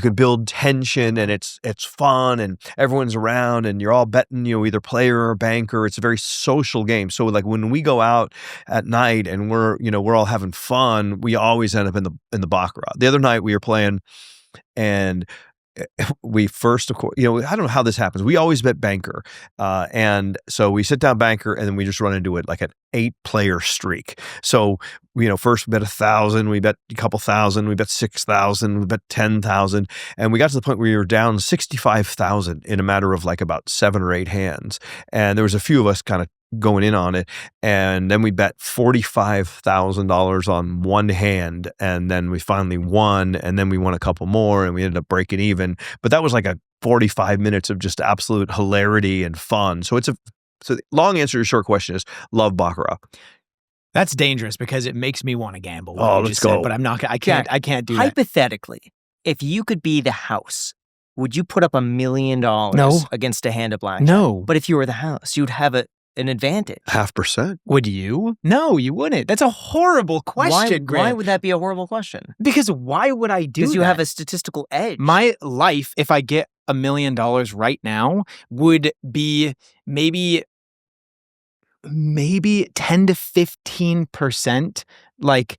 can build tension, and it's fun, and everyone's around, and you're all betting, either player or banker. It's a very social game. So like when we go out at night and we're all having fun, we always end up in the baccarat. The other night we were playing, and we first, of course, I don't know how this happens. We always bet banker. And so we sit down banker, and then we just run into it like an 8-player streak. So, first we bet 1,000, we bet a couple thousand, we bet 6,000, we bet 10,000. And we got to the point where we were down 65,000 in a matter of like about 7 or 8 hands. And there was a few of us kind of going in on it, and then we bet $45,000 on one hand, and then we finally won, and then we won a couple more, and we ended up breaking even. But that was like a 45 minutes of just absolute hilarity and fun. So the long answer to your short question is love baccarat. That's dangerous because it makes me want to gamble. Let's go. But I'm not. I can't do that. Hypothetically, if you could be the house, would you put up $1 million against a hand of blackjack? No. But if you were the house, you'd have an advantage. 0.5%. Would you? No, you wouldn't. That's a horrible question, Grant. Why would that be a horrible question? Because why would I do that? Because you have a statistical edge. My life, if I get $1 million right now, would be maybe 10 to 15% like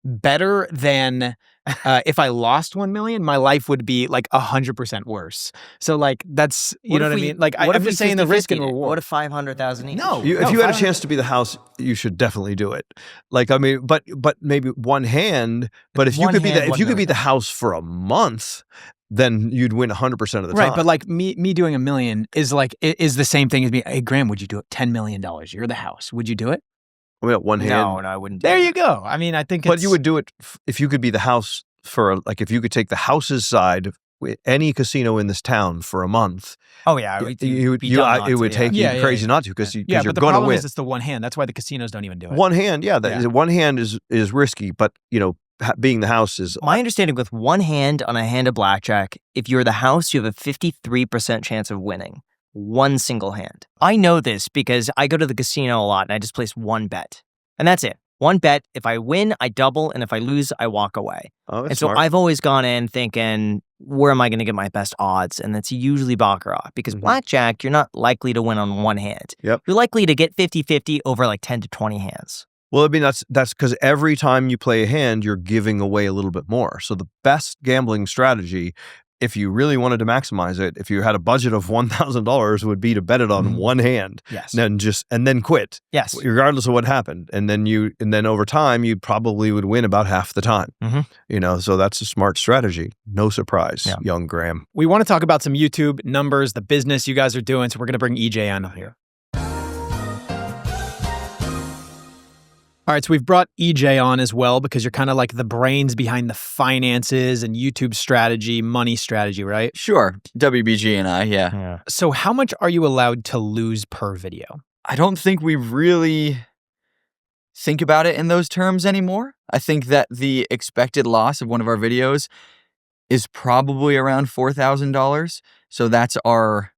better than if I lost 1 million, my life would be like 100% worse. So like that's you know what I mean. Like I'm just saying the risk and reward. What if 500,000 each? No, if you had a chance to be the house, you should definitely do it. Like I mean, but maybe one hand. But if you could be the house for a month, then you'd win 100% of the time. Right, but like me doing $1 million is the same thing as me. Hey, Graham, would you do it? $10 million. You're the house. Would you do it? I mean, one hand. No, I wouldn't. There you go. I mean, I think. But you would do it if you could be the house if you could take the house's side with any casino in this town for a month. Oh yeah, it would take you crazy not to because you're going to win. But the problem is it's the one hand. That's why the casinos don't even do it. One hand, one hand is risky, but being the house is. My understanding with one hand on a hand of blackjack, if you're the house, you have a 53% chance of winning. One single hand. I know this because I go to the casino a lot and I just place one bet. And that's it. One bet. If I win, I double. And if I lose, I walk away. Oh, that's and so smart. I've always gone in thinking, where am I going to get my best odds? And that's usually baccarat. Because blackjack, you're not likely to win on one hand. Yep. You're likely to get 50-50 over like 10 to 20 hands. Well, I mean, that's because every time you play a hand, you're giving away a little bit more. So the best gambling strategy, if you really wanted to maximize it, if you had a budget of $1,000, would be to bet it on one hand. Yes. And then quit. Yes. Regardless of what happened. And then over time, you probably would win about half the time. So that's a smart strategy. No surprise, young Graham. We want to talk about some YouTube numbers, the business you guys are doing. So we're going to bring EJ on here. All right, so we've brought EJ on as well because you're kind of like the brains behind the finances and YouTube strategy, money strategy, right? Sure. WBG and I, yeah. So how much are you allowed to lose per video? I don't think we really think about it in those terms anymore. I think that the expected loss of one of our videos is probably around $4,000. So that's our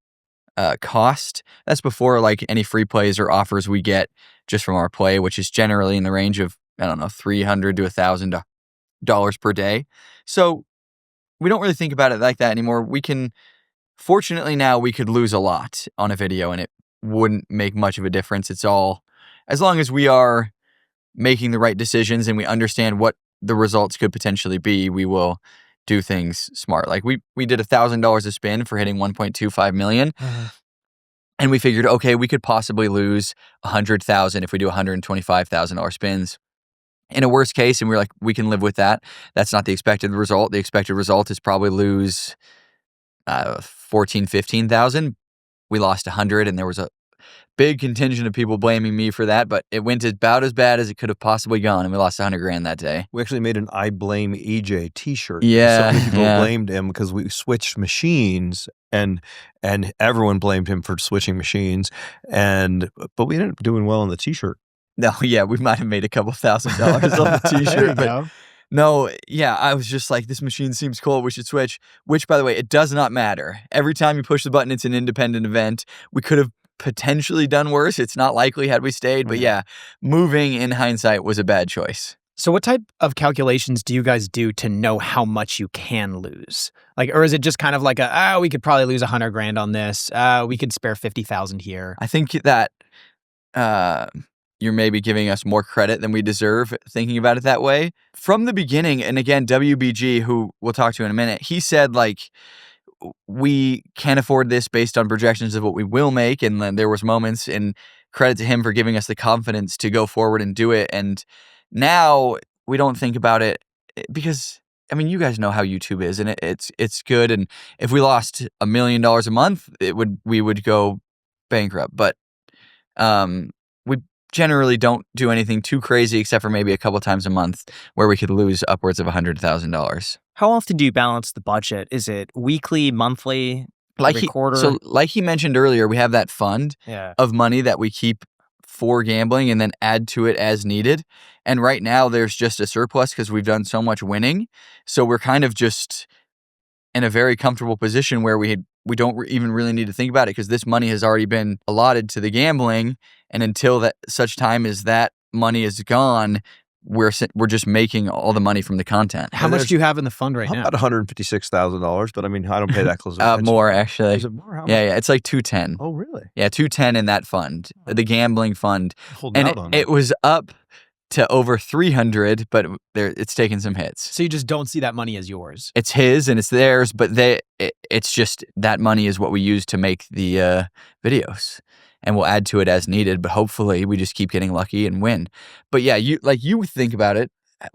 cost. That's before like any free plays or offers we get just from our play, which is generally in the range of, I don't know, $300 to $1,000 per day. So we don't really think about it like that anymore. We can Fortunately, now we could lose a lot on a video and it wouldn't make much of a difference. It's all, as long as we are making the right decisions and we understand what the results could potentially be, we will do things smart. Like we did $1,000 a spin for hitting 1.25 million. And we figured, okay, we could possibly lose 100,000 if we do $125,000 spins. In a worst case, and we were like, we can live with that. That's not the expected result. The expected result is probably lose 14, 15,000. We lost 100, and there was a big contingent of people blaming me for that, but it went about as bad as it could have possibly gone, and we lost 100 grand that day. We actually made an I Blame EJ t-shirt. Yeah, so many people blamed him because we switched machines, and everyone blamed him for switching machines, but we ended up doing well on the t-shirt. No, yeah, we might have made a couple $1,000s on the t-shirt, but no, yeah, I was just like, this machine seems cool, we should switch, which, by the way, it does not matter. Every time you push the button, it's an independent event. We could have potentially done worse. It's not likely had we stayed, but yeah, moving in hindsight was a bad choice. So what type of calculations do you guys do to know how much you can lose? Like, or is it just kind of like we could probably lose 100 grand on this. We could spare 50,000 here. I think that you're maybe giving us more credit than we deserve thinking about it that way. From the beginning, and again, WBG, who we'll talk to in a minute, he said, like, we can't afford this based on projections of what we will make. And then there was moments, and credit to him for giving us the confidence to go forward and do it. And now we don't think about it because, I mean, you guys know how YouTube is, and it's good. And if we lost $1 million a month, we would go bankrupt. But we generally don't do anything too crazy except for maybe a couple times a month where we could lose upwards of $100,000. How often do you balance the budget? Is it weekly, monthly, every quarter? So like he mentioned earlier, we have that fund of money that we keep for gambling and then add to it as needed. And right now there's just a surplus because we've done so much winning. So we're kind of just in a very comfortable position where we don't even really need to think about it because this money has already been allotted to the gambling. And until that such time as that money is gone, we're just making all the money from the content. How much do you have in the fund right now? About $156,000, but I mean, I don't pay that close attention. More, actually. Is it more? How much? Yeah, it's like 210. Oh, really? Yeah, 210 in that fund, the gambling fund. Holding out on it was up to over 300, but it's taken some hits. So you just don't see that money as yours? It's his and it's theirs, but it's just that money is what we use to make the videos. And we'll add to it as needed, but hopefully we just keep getting lucky and win. But yeah, you think about it.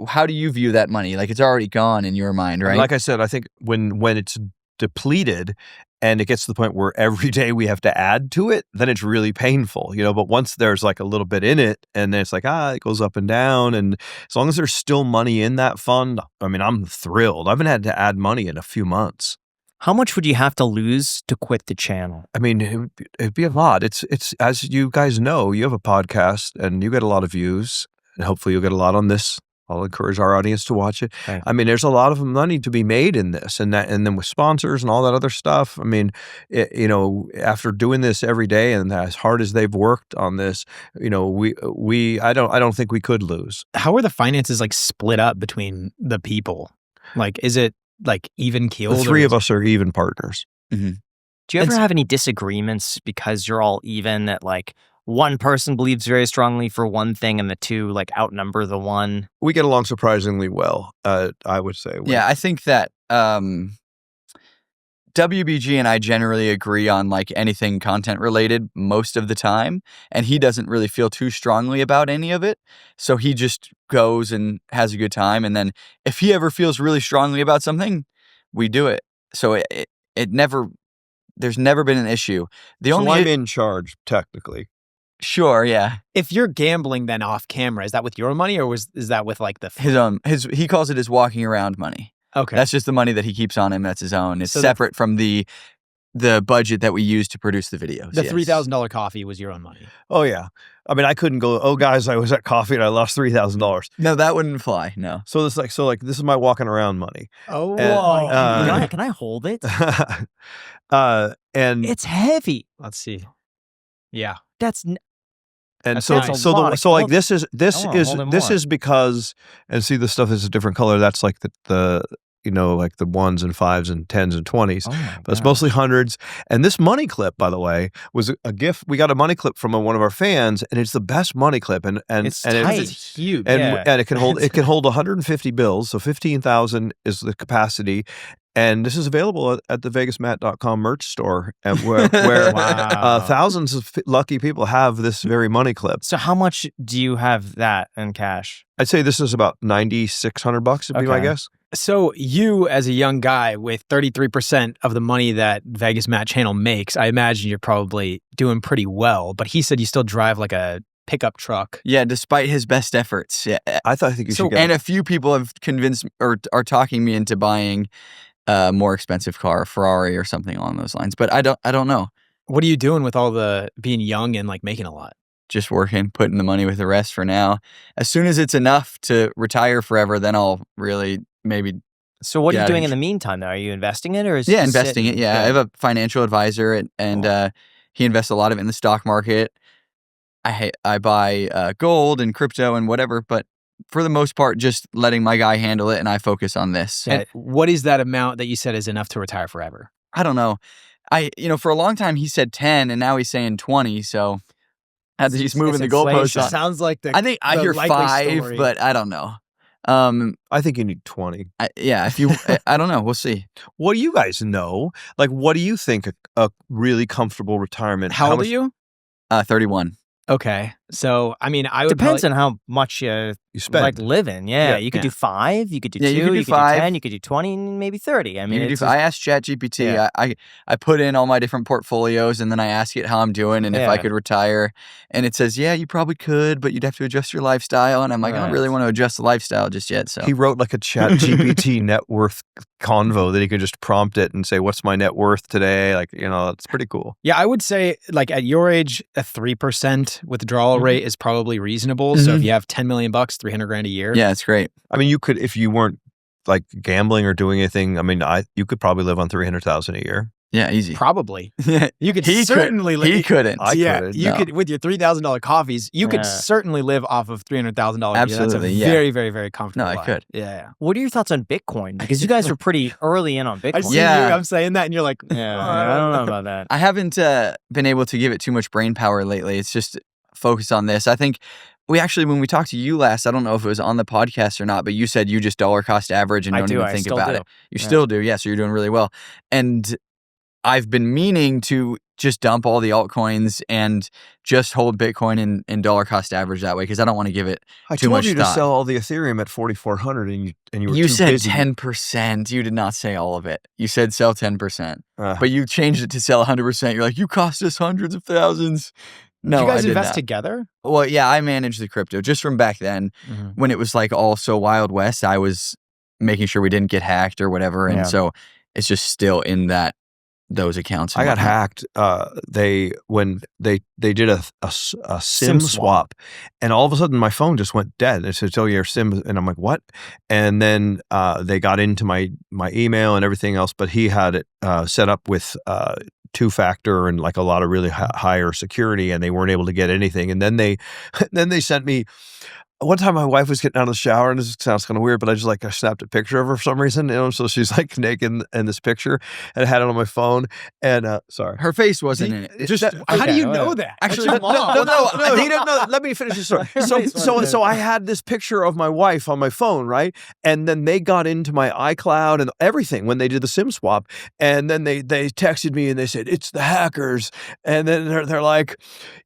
How do you view that money? Like, it's already gone in your mind, right? Like I said, I think when it's depleted and it gets to the point where every day we have to add to it, then it's really painful, but once there's like a little bit in it and then it's like, it goes up and down. And as long as there's still money in that fund, I mean, I'm thrilled. I haven't had to add money in a few months. How much would you have to lose to quit the channel? I mean, it'd be a lot. It's as you guys know, you have a podcast and you get a lot of views, and hopefully you'll get a lot on this. I'll encourage our audience to watch it. Okay. I mean, there's a lot of money to be made in this, and then with sponsors and all that other stuff. I mean, after doing this every day and as hard as they've worked on this, I don't think we could lose. How are the finances like split up between the people? Like, is it like even keeled? The three of us are even partners. Mm-hmm. Do you ever have any disagreements because you're all even, that like one person believes very strongly for one thing and the two like outnumber the one? We get along surprisingly well, I would say. Yeah, I think that WBG and I generally agree on like anything content related most of the time, and he doesn't really feel too strongly about any of it. So he just goes and has a good time, and then if he ever feels really strongly about something, we do it. So there's never been an issue. I'm in charge technically. Sure, yeah. If you're gambling then off camera, is that with your money or is that with like his own? He calls it his walking around money. Okay. That's just the money that he keeps on him. That's his own. It's separate from the budget that we use to produce the videos. The $3,000 coffee was your own money. Oh, yeah. I mean, I couldn't go, oh, guys, I was at coffee and I lost $3,000. No, that wouldn't fly. No. So this is my walking around money. Oh, can I hold it? And it's heavy. Let's see. Yeah. That's and That's so nice. so the, so like this is hold him more. because, and see the stuff is a different color. That's like the like the 1s and 5s and 10s and 20s, Oh my but it's gosh. mostly hundreds. And this money clip, by the way, was a gift. We got a money clip from one of our fans, and it's the best money clip. And It's and tight. It's huge. and it can hold 150 bills, so 15,000 is the capacity. And this is available at the VegasMatt.com merch store, where Wow. thousands of lucky people have this very money clip. So how much do you have that in cash? I'd say this is about $9,600 would be my Okay. guess. So you, as a young guy with 33% of the money that VegasMatt channel makes, I imagine you're probably doing pretty well. But he said you still drive like a pickup truck. Yeah, despite his best efforts. Yeah. I think you should get And a few people have convinced or are talking me into buying a more expensive car, a Ferrari or something along those lines. But I don't know. What are you doing with all the being young and like making a lot? Just working, putting the money with the rest for now. As soon as it's enough to retire forever, then I'll really maybe. So what are Yeah, you doing I in the meantime though? Are you investing it or is Yeah, it just investing it. sitting? Yeah, I have a financial advisor, and he invests a lot of it in the stock market. I buy gold and crypto and whatever, but for the most part, just letting my guy handle it, and I focus on this. And what is that amount that you said is enough to retire forever? I don't know. For a long time he said 10, and now he's saying 20. So he's moving the goalposts on. Sounds like I think I hear 5, but I don't know. I think you need 20. If you, I don't know. We'll see. What do you guys know? Like, what do you think a really comfortable retirement? How old are you? 31. Okay. So, I mean, I would Depends on how much you spend. like living. Yeah, Yeah. you could do 5, you could do 2, Yeah, you could do you could 5. do 10, you could do 20, and maybe 30. I mean, You can it's I asked ChatGPT. Yeah. I put in all my different portfolios, and then I ask it how I'm doing and if I Yeah. could retire. And it says, yeah, you probably could, but you'd have to adjust your lifestyle. And I'm like, I don't Right. really want to adjust the lifestyle just yet. So He wrote like a ChatGPT net worth convo that he could just prompt it and say, "What's my net worth today?" Like, it's pretty cool. Yeah, I would say like at your age, a 3% withdrawal rate is probably reasonable. So if you have $10 million, $300,000 a year. yeah, it's great. I mean, you could, if you weren't like gambling or doing anything. I mean, you could probably live on $300,000 a year. Yeah, easy. Probably. You could He certainly live. He couldn't. I yeah, couldn't, you no. could with your $3,000 coffees. You could Yeah. certainly live off of $300,000 a year. That's a Absolutely, yeah. very, very, very comfortable. No, I life. could. Yeah. What are your thoughts on Bitcoin? Because you guys were pretty early in on I Bitcoin. see Yeah. you. I'm saying that, and you're like, Yeah, I don't know about that. I haven't been able to give it too much brain power lately. It's just focus on this. I think when we talked to you last, I don't know if it was on the podcast or not, but you said you just dollar cost average and I don't do. even I think still about do. it. You Yeah. still do. Yeah. So you're doing really well. And I've been meaning to just dump all the altcoins and just hold Bitcoin and dollar cost average that way because I don't want to give it I too told much you to thought. sell all the Ethereum at 4,400, and you were You too said busy. 10%. You did not say all of it. You said sell 10%, Uh, but you changed it to sell 100%. You're like, you cost us hundreds of thousands. No, did you guys I did invest not. together? Well, yeah, I managed the crypto just from back then when it was like all so Wild West. I was making sure we didn't get hacked or whatever. And Yeah. so it's just still in those accounts. and I got whatnot. hacked. When they did a SIM swap, and all of a sudden my phone just went dead. It said, "Oh, your SIM," and I'm like, "What?" And then they got into my email and everything else, but he had it set up with 2-factor and like a lot of really higher security, and they weren't able to get anything. And then they sent me. One time my wife was getting out of the shower, and this sounds kind of weird, but I snapped a picture of her for some reason, so she's like naked in this picture, and I had it on my phone, and sorry. Her face wasn't in it. Just How do you Okay, know that? Actually, That's your mom. no, let me finish this story. So I had this picture of my wife on my phone, right? And then they got into my iCloud and everything when they did the SIM swap. And then they texted me and they said, "It's the hackers." And then they're like,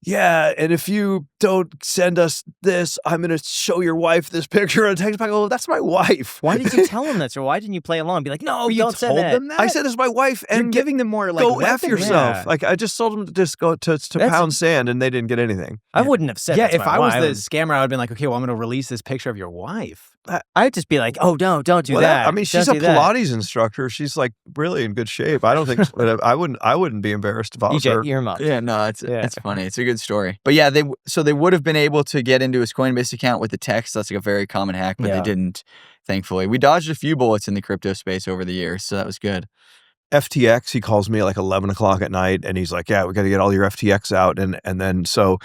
"Yeah, and if you don't send us this, I'm going to show your wife this picture." And text back, "Oh, that's my wife." Why did you tell them this, or why didn't you play along and be like, "No, You don't send told that"? them that? I said, "It's my wife." You're And giving them more like go F weapons. yourself. Yeah. Like, I just told them to just go to pound sand, and they didn't get anything. I wouldn't have said. Yeah, that's if my I was wife. the scammer, I would have been like, okay, well, I'm going to release this picture of your wife. I'd just be like, "Oh, don't do Well, that." I mean, she's Don't a do that. Pilates instructor. She's like really in good shape. I don't think I wouldn't be embarrassed if I was her. EJ, earmuffs. Yeah, no, it's Yeah. funny. It's a good story. But yeah, they would have been able to get into his Coinbase account with the text. That's like a very common hack, but Yeah. they didn't. Thankfully, we dodged a few bullets in the crypto space over the years, so that was good. FTX, he calls me at like 11 o'clock at night, and he's like, "Yeah, we got to get all your FTX out." And then so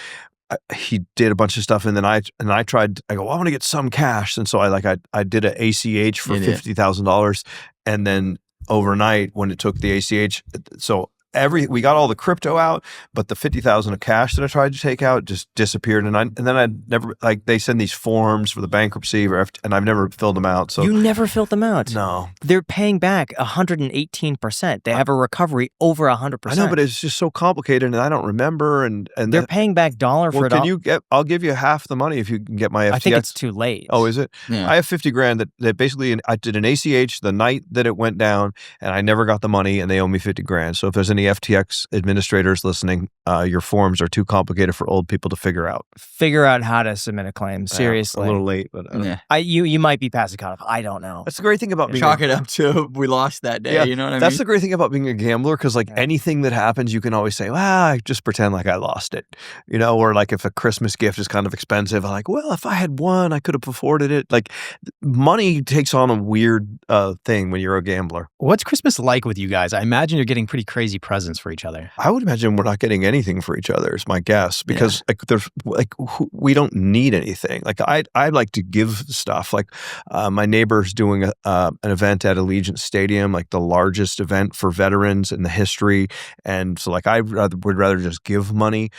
he did a bunch of stuff, and then I tried. I go, well, I want to get some cash, and so I did an ACH for $50,000, and then overnight when it took the ACH, so. We got all the crypto out, but the $50,000 of cash that I tried to take out just disappeared. And then I never, like, they send these forms for the bankruptcy, and I've never filled them out. So you never filled them out. No, they're paying back 118%. They have a recovery over 100%. I know, but it's just so complicated, and I don't remember. And they're paying back dollar for dollar. I'll give you half the money if you can get my FTX. I think it's too late. Oh, is it? Yeah. I have $50,000 that basically I did an ACH the night that it went down, and I never got the money, and they owe me $50,000. So if there's any FTX administrators listening, your forms are too complicated for old people to figure out. Figure out how to submit a claim. Seriously, a little late, but you might be past the cutoff. I don't know. That's the great thing about being chalk it up to we lost that day. You know what I mean? That's the great thing about being a gambler, because anything that happens, you can always say, "Well, I just pretend like I lost it," or like if a Christmas gift is kind of expensive, I'm like, "Well, if I had won, I could have afforded it." Like money takes on a weird thing when you're a gambler. What's Christmas like with you guys? I imagine you're getting pretty crazy presents for each other. I would imagine we're not getting anything for each other, is my guess, because we don't need anything. Like I like to give stuff. Like my neighbor's doing an event at Allegiant Stadium, like the largest event for veterans in the history, and so like would rather just give money.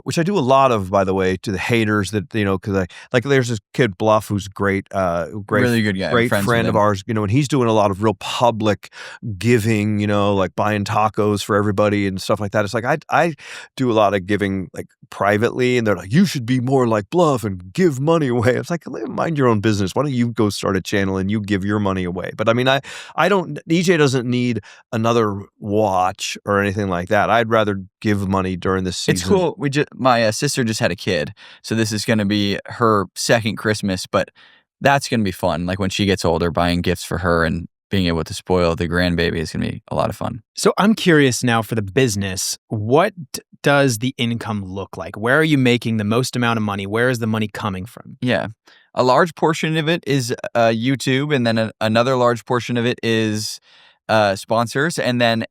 Which I do a lot of, by the way, to the haters that, because there's this kid Bluff who's great, really good guy, great friend of ours, and he's doing a lot of real public giving, like buying tacos for everybody and stuff like that. It's like I do a lot of giving like privately, and they're like, you should be more like Bluff and give money away. It's like, mind your own business. Why don't you go start a channel and you give your money away? But I mean, I don't. EJ doesn't need another watch or anything like that. I'd rather give money during this season. It's cool. My sister just had a kid, so this is going to be her second Christmas, but that's going to be fun. Like when she gets older, buying gifts for her and being able to spoil the grandbaby is going to be a lot of fun. So I'm curious now for the business, what does the income look like? Where are you making the most amount of money? Where is the money coming from? Yeah. A large portion of it is YouTube, and then another large portion of it is sponsors, and then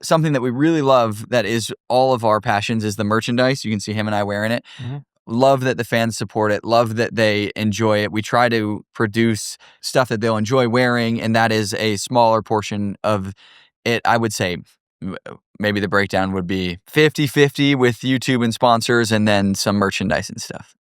something that we really love that is all of our passions is the merchandise. You can see him and I wearing it. Mm-hmm. Love that the fans support it. Love that they enjoy it. We try to produce stuff that they'll enjoy wearing, and that is a smaller portion of it. I would say maybe the breakdown would be 50-50 with YouTube and sponsors, and then some merchandise and stuff.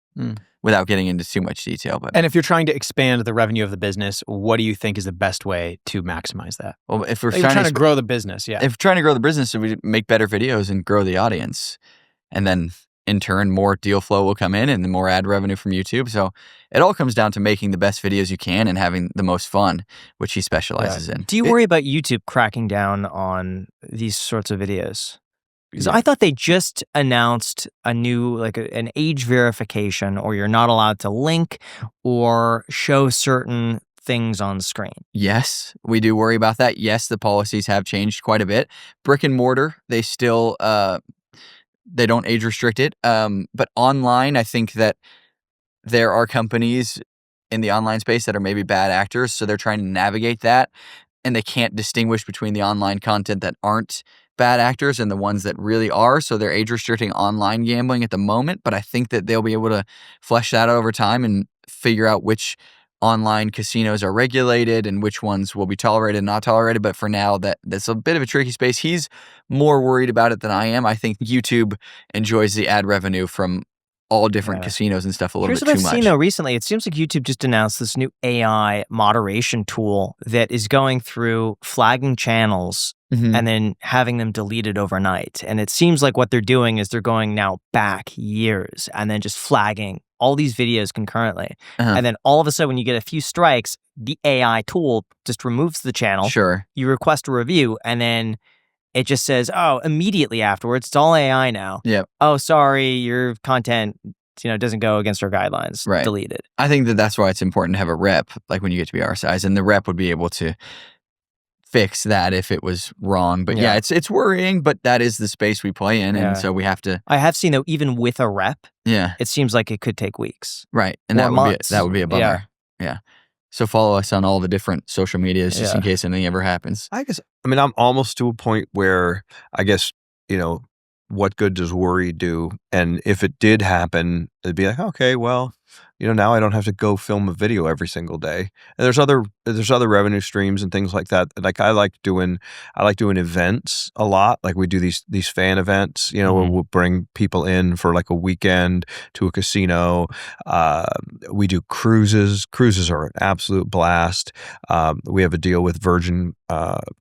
Without getting into too much detail. And if you're trying to expand the revenue of the business, what do you think is the best way to maximize that? Well, if we're trying to grow the business, If we're trying to grow the business, we make better videos and grow the audience. And then in turn, more deal flow will come in and the more ad revenue from YouTube. So it all comes down to making the best videos you can and having the most fun, which he specializes in. Do you worry about YouTube cracking down on these sorts of videos? Because I thought they just announced a new, an age verification, or you're not allowed to link or show certain things on screen. Yes, we do worry about that. Yes, the policies have changed quite a bit. Brick and mortar, they still, they don't age restrict it. But online, I think that there are companies in the online space that are maybe bad actors. So they're trying to navigate that, and they can't distinguish between the online content that aren't bad actors and the ones that really are. So they're age restricting online gambling at the moment, but I think that they'll be able to flesh that out over time and figure out which online casinos are regulated and which ones will be tolerated and not tolerated. But for now, that's a bit of a tricky space. He's more worried about it than I am. I think YouTube enjoys the ad revenue from all different casinos and stuff a little bit too much. Here's what I've seen though recently. It seems like YouTube just announced this new AI moderation tool that is going through flagging channels and then having them deleted overnight. And it seems like what they're doing is they're going now back years and then just flagging all these videos concurrently. And then all of a sudden when you get a few strikes, the AI tool just removes the channel. Sure. You request a review and then it just says, oh, immediately afterwards, it's all AI now. Yep. Oh, sorry, your content, doesn't go against our guidelines. Right. Deleted. I think that's why it's important to have a rep, like when you get to be our size, and the rep would be able to fix that if it was wrong. But yeah, it's worrying, but that is the space we play in, and so we have to. I have seen though, even with a rep, it seems like it could take weeks. Right, and that would be a bummer. Yeah. So follow us on all the different social medias just in case anything ever happens. I'm almost to a point where I guess, what good does worry do? And if it did happen, it'd be like, okay, well, now I don't have to go film a video every single day. And there's other revenue streams and things like that. Like I like doing events a lot. Like we do these fan events, where we'll bring people in for like a weekend to a casino. We do cruises. Cruises are an absolute blast. We have a deal with Virgin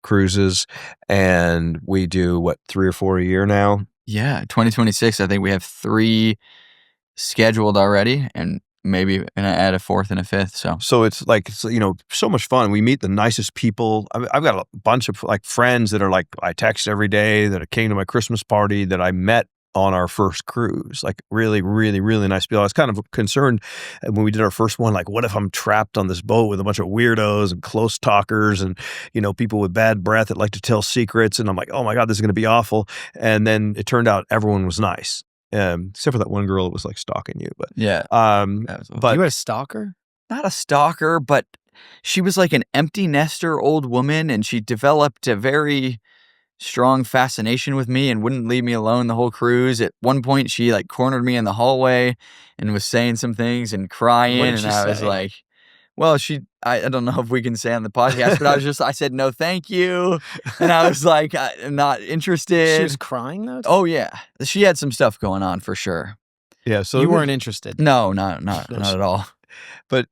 Cruises, and we do 3 or 4 a year now. Yeah, 2026. I think we have 3 scheduled already, and maybe gonna add a 4th and a 5th. So it's like so much fun. We meet the nicest people. I've got a bunch of like friends that are like I text every day that came to my Christmas party that I met on our first cruise. Like really, really, really nice people. I was kind of concerned when we did our first one, like what if I'm trapped on this boat with a bunch of weirdos and close talkers and people with bad breath that like to tell secrets, and I'm like, oh my God, this is going to be awful. And then it turned out everyone was nice. Except for that one girl that was like stalking you, but yeah. But you had a stalker? Not a stalker, but she was like an empty nester old woman, and she developed a very strong fascination with me and wouldn't leave me alone the whole cruise. At one point, she like cornered me in the hallway and was saying some things and crying, and I was like, well, I don't know if we can say on the podcast, but I said, no, thank you. And I was like, I'm not interested. She was crying though? Oh yeah. She had some stuff going on for sure. Yeah. So you weren't interested? No, not at all. But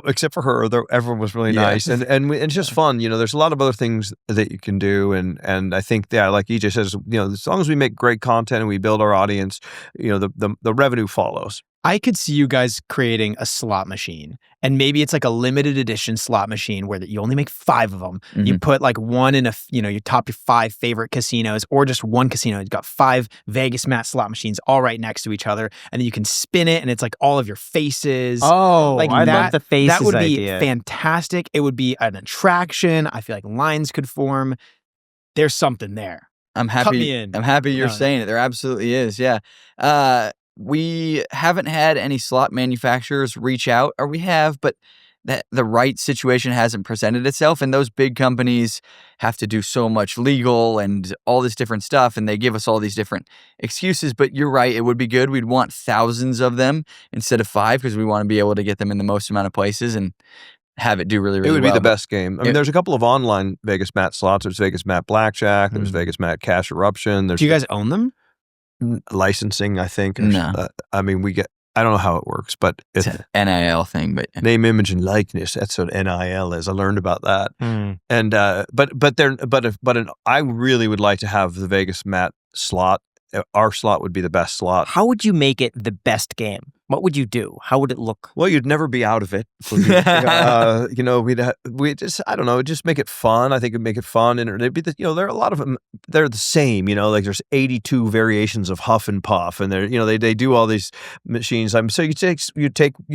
except for her, everyone was really nice, and it's just fun. There's a lot of other things that you can do, and I think like EJ says, as long as we make great content and we build our audience, the revenue follows. I could see you guys creating a slot machine, and maybe it's like a limited edition slot machine where you only make 5 of them. Mm-hmm. You put like one in your top 5 favorite casinos, or just one casino. You've got 5 VegasMatt slot machines all right next to each other, and then you can spin it, and it's like all of your faces. Oh, like I love the faces That would be idea. fantastic. It would be an attraction. I feel like lines could form. There's something there. I'm happy. Cut me in. I'm happy you're saying it. There absolutely is. Yeah. We haven't had any slot manufacturers reach out, or we have, but the right situation hasn't presented itself. And those big companies have to do so much legal and all this different stuff, and they give us all these different excuses. But you're right, it would be good. We'd want thousands of them instead of 5, because we want to be able to get them in the most amount of places and have it do really, really well. It would be the best game. I mean, there's a couple of online VegasMatt slots. There's VegasMatt Blackjack. There's VegasMatt Cash Eruption. Do you guys own them? Licensing, I think. No. I mean, I don't know how it works, but it's an NIL thing. But name, image, and likeness. That's what NIL is. I learned about that. And I really would like to have the VegasMatt slot. Our slot would be the best slot. How would you make it the best game? What would you do? How would it look? Well, you'd never be out of it. We'd just make it fun. I think it'd make it fun, and it'd be there are a lot of them. They're the same, like there's 82 variations of Huff and Puff, and they do all these machines. So you take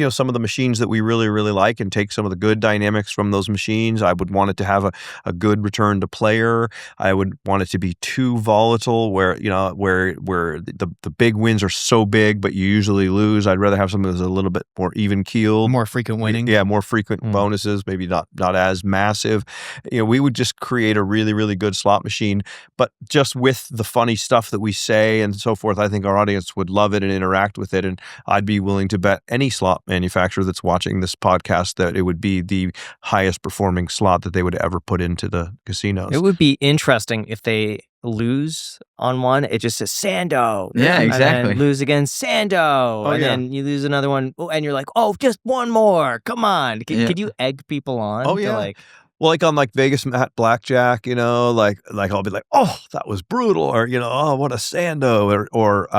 some of the machines that we really, really like, and take some of the good dynamics from those machines. I would want it to have a good return to player. I would want it to be too volatile, where the big wins are so big, but you usually lose. I'd rather have something that's a little bit more even keeled, more frequent winning. Yeah, more frequent bonuses, maybe not as massive. We would just create a really, really good slot machine, but just with the funny stuff that we say and so forth. I think our audience would love it and interact with it, and I'd be willing to bet any slot manufacturer that's watching this podcast that it would be the highest performing slot that they would ever put into the casinos. It would be interesting if they lose on one, it just says Sando. Yeah, exactly. And then lose again, Sando. Then you lose another one, and you're like, oh, just one more. Come on. Could you egg people on? Oh, yeah. Well, like on VegasMatt Blackjack, like I'll be like, oh, that was brutal, or oh, what a Sando, or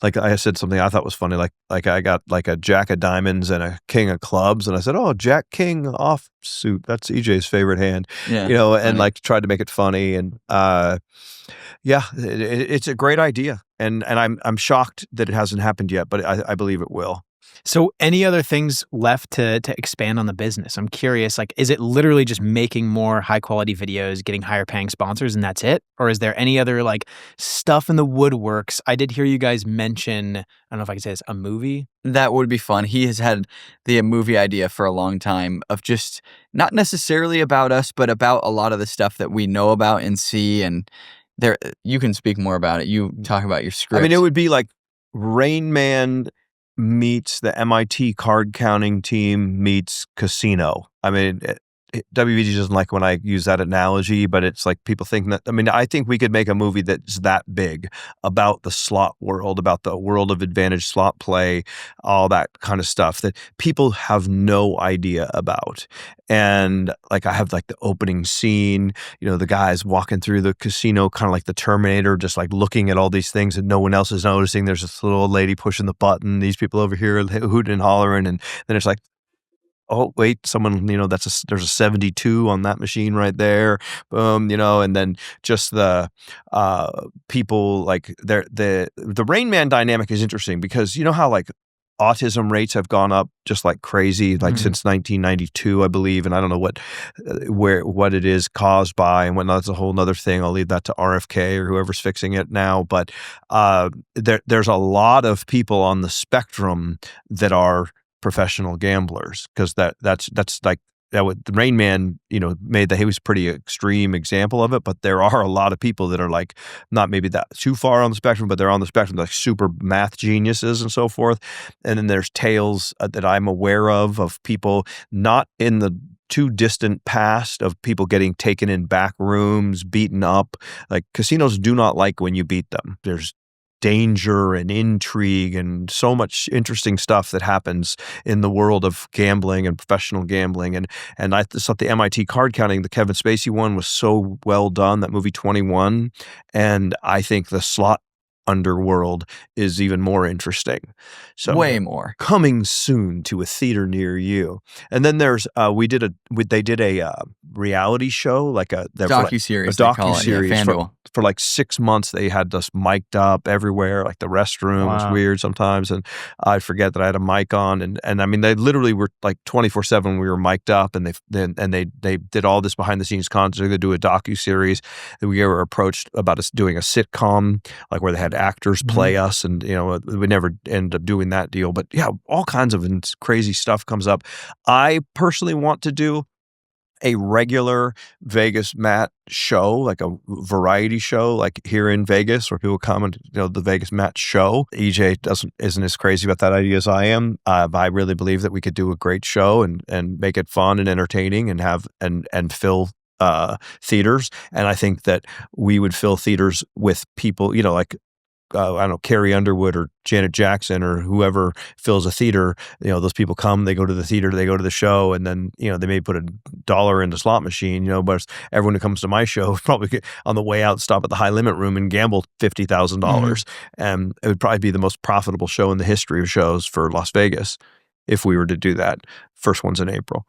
like I said something I thought was funny, like I got like a Jack of Diamonds and a King of Clubs, and I said, oh, Jack King offsuit, that's EJ's favorite hand, and like tried to make it funny, and it's a great idea, and I'm shocked that it hasn't happened yet, but I believe it will. So any other things left to expand on the business? I'm curious, like, is it literally just making more high quality videos, getting higher paying sponsors, and that's it? Or is there any other like stuff in the woodworks? I did hear you guys mention, I don't know if I can say this, a movie. That would be fun. He has had the movie idea for a long time of just not necessarily about us, but about a lot of the stuff that we know about and see, and There, you can speak more about it. You talk about your script. I mean, it would be like Rain Man meets the MIT card counting team meets casino. I mean, WBG doesn't like when I use that analogy, but it's like people think that, I mean, I think we could make a movie that's that big about the slot world, about the world of advantage slot play, all that kind of stuff that people have no idea about. And like I have like the opening scene, the guys walking through the casino, kind of like the Terminator, just like looking at all these things that no one else is noticing. There's this little old lady pushing the button, these people over here hooting and hollering, and then it's like, oh wait, someone, there's a 72 on that machine right there, boom, and then just the people like the Rain Man dynamic is interesting because you know how like autism rates have gone up just like crazy, like since 1992, I believe, and I don't know what it is caused by and whatnot. That's a whole nother thing. I'll leave that to RFK or whoever's fixing it now. But there's a lot of people on the spectrum that are professional gamblers because that's like that. The Rain Man, made that he was a pretty extreme example of it, but there are a lot of people that are like not maybe that too far on the spectrum, but they're on the spectrum, like super math geniuses and so forth. And then there's tales that I'm aware of people not in the too distant past of people getting taken in back rooms, beaten up. Like casinos do not like when you beat them. There's danger and intrigue and so much interesting stuff that happens in the world of gambling and professional gambling. And I thought the MIT card counting, the Kevin Spacey one, was so well done, that movie 21. And I think the slot underworld is even more interesting. So way more. Coming soon to a theater near you. And then there's they did a reality show, like a docuseries. FanDuel. For like 6 months, they had us mic'd up everywhere. Like the restroom was weird sometimes, and I forget that I had a mic on. And I mean, they literally were like 24/7. We were mic'd up, and they did all this behind the scenes content. They do a docuseries. We were approached about us doing a sitcom, like where they had actors play us, and we never ended up doing that deal. But yeah, all kinds of crazy stuff comes up. I personally want to do a regular VegasMatt show, like a variety show, like here in Vegas, where people come and the VegasMatt show. EJ isn't as crazy about that idea as I am. But I really believe that we could do a great show and make it fun and entertaining and have and fill theaters. And I think that we would fill theaters with people, like I don't know, Carrie Underwood or Janet Jackson or whoever fills a theater. Those people come, they go to the theater, they go to the show, and then they may put $1 in the slot machine. But everyone who comes to my show probably on the way out stop at the high limit room and gamble $50,000, and it would probably be the most profitable show in the history of shows for Las Vegas if we were to do that. First one's in April.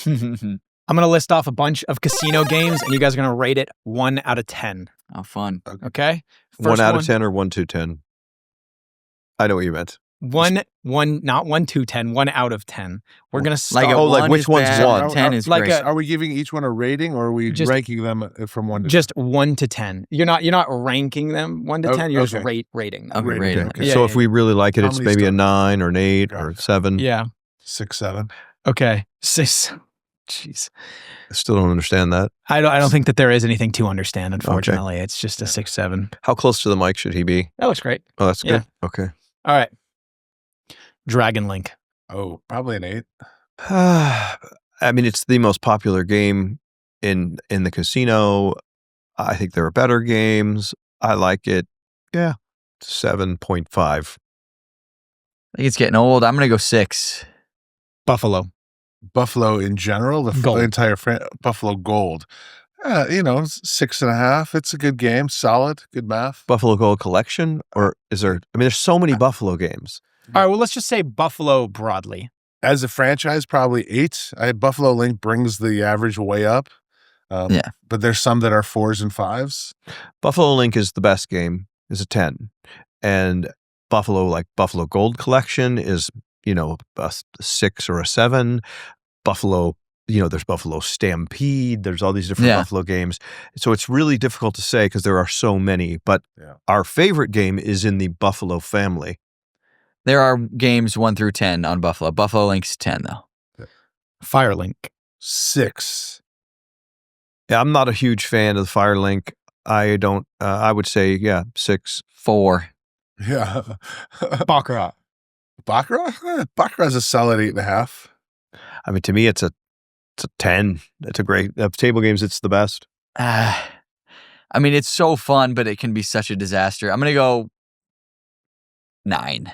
I'm going to list off a bunch of casino games, and you guys are going to rate it 1 out of 10. Oh, fun. Okay? 1 out of 10 or 1 to 10? I know what you meant. One, not 1 to 10, 1 out of 10. We're going to start. Like which one's bad, 1? 10 is like great. Are we giving each one a rating, or are we Just- ranking them from 1 to 10? Just 1 to 10. You're not ranking them 1 to 10. You're just rating them. Okay, rating. Yeah, So yeah, if we really like it, How it's many maybe a stars? 9 or an 8 or 7. Yeah. 6, 7. Okay. 6. Jeez. I still don't understand that. I don't think that there is anything to understand, unfortunately. It's just a 6, 7. How close to the mic should he be? That looks great. Oh, that's good. Yeah. Okay. All right. Dragon Link. Oh, probably an 8. I mean, it's the most popular game in the casino. I think there are better games. I like it. Yeah. 7.5. I think it's getting old. I'm going to go 6. Buffalo. Buffalo in general, the Gold. entire Buffalo Gold. 6.5. It's a good game. Solid. Good math. Buffalo Gold Collection? Or is there, I mean, there's so many Buffalo games. All right. Well, let's just say Buffalo broadly. As a franchise, probably 8. Buffalo Link brings the average way up. Yeah. But there's some that are 4s and 5s. Buffalo Link is the best game, is a 10. And Buffalo Gold Collection is, a 6 or a 7. Buffalo, there's Buffalo Stampede. There's all these different Buffalo games. So it's really difficult to say because there are so many. But our favorite game is in the Buffalo family. There are games 1 through 10 on Buffalo. Buffalo Link's 10, though. Firelink. 6. Yeah, I'm not a huge fan of the Firelink. I don't. I would say 6. 4. Yeah. Baccarat. Baccarat? Baccarat's a solid 8.5. I mean, to me, it's a 10. It's a great table games. It's the best. I mean, it's so fun, but it can be such a disaster. I'm gonna go 9.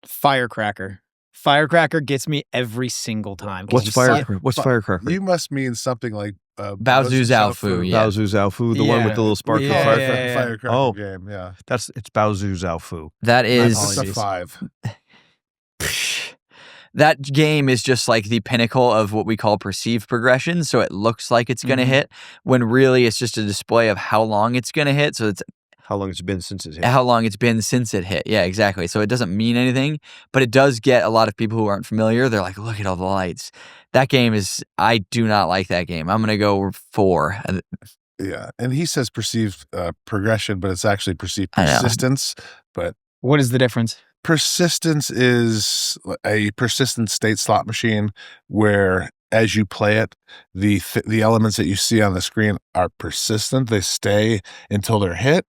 Firecracker. Firecracker gets me every single time. What's Firecracker? You must mean something like Baozu Zaofu, yeah. Baozu Zaofu, the one with the little sparkly Firecracker Oh. game, yeah. It's Baozu Zaofu. That is That's a 5. that game is just like the pinnacle of what we call perceived progression. So it looks like it's going to hit when really it's just a display of how long it's going to hit. So it's How long it's been since it hit. how long it's been since it hit. Yeah, exactly. So it doesn't mean anything, but it does get a lot of people who aren't familiar. They're like, look at all the lights. That game I do not like that game. I'm going to go 4. Yeah. And he says perceived progression, but it's actually perceived I know. persistence. But What is the difference? persistence is a persistent state slot machine where as you play it, the elements that you see on the screen are persistent. They stay until they're hit.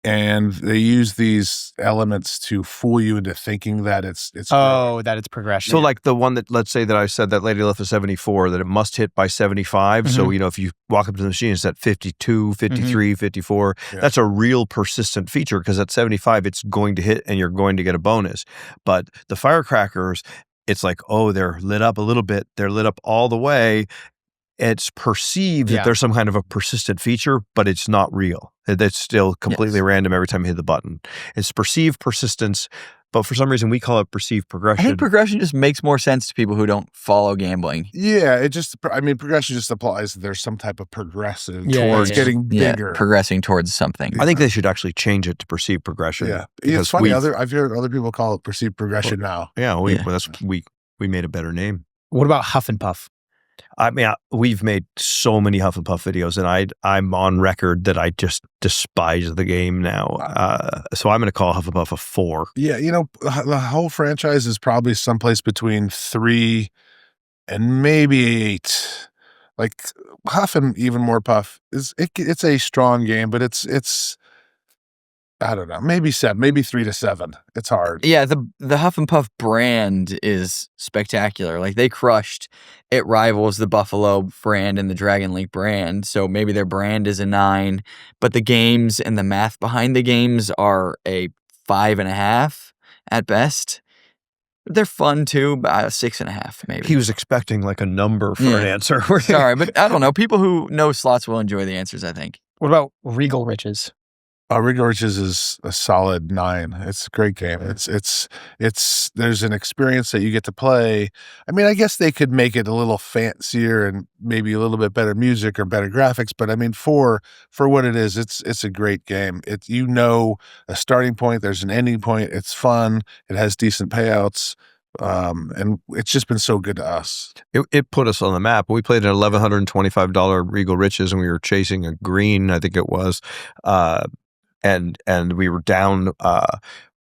And they use these elements to fool you into thinking that it's that it's progression. So like the one that, let's say that I said that Lady left a 74, that it must hit by 75. So, if you walk up to the machine, it's at 52, 53, 54. Yeah. That's a real persistent feature because at 75, it's going to hit and you're going to get a bonus. But the firecrackers, it's like, oh, they're lit up a little bit. They're lit up all the way. It's perceived that there's some kind of a persistent feature, but it's not real. It's still completely random every time you hit the button. It's perceived persistence, but for some reason we call it perceived progression. I think progression just makes more sense to people who don't follow gambling. Yeah, progression just applies that there's some type of progressive towards getting bigger. Progressing towards something. I think they should actually change it to perceived progression. Yeah. It's funny. I've heard other people call it perceived progression now. Yeah, we made a better name. What about Huff and Puff? I mean, we've made so many Huff and Puff videos, and I'm on record that I just despise the game now. So I'm going to call Huff and Puff a 4. Yeah, the whole franchise is probably someplace between 3 and maybe 8. Like Huff and even more Puff it's a strong game, but it's I don't know, maybe 7, maybe 3 to 7. It's hard. Yeah, the Huff and Puff brand is spectacular. Like they crushed. It rivals the Buffalo brand and the Dragon Link brand. So maybe their brand is a 9, but the games and the math behind the games are a 5.5 at best. They're fun too, but 6.5 maybe. He was expecting like a number for an answer. Sorry, but I don't know. People who know slots will enjoy the answers, I think. What about Regal Riches? Regal Riches is a solid 9. It's a great game. It's there's an experience that you get to play. I mean, I guess they could make it a little fancier and maybe a little bit better music or better graphics, but I mean, for what it is, it's a great game. A starting point, there's an ending point. It's fun. It has decent payouts. And it's just been so good to us. It put us on the map. We played an $1,125 Regal Riches, and we were chasing a green, I think it was. And we were down,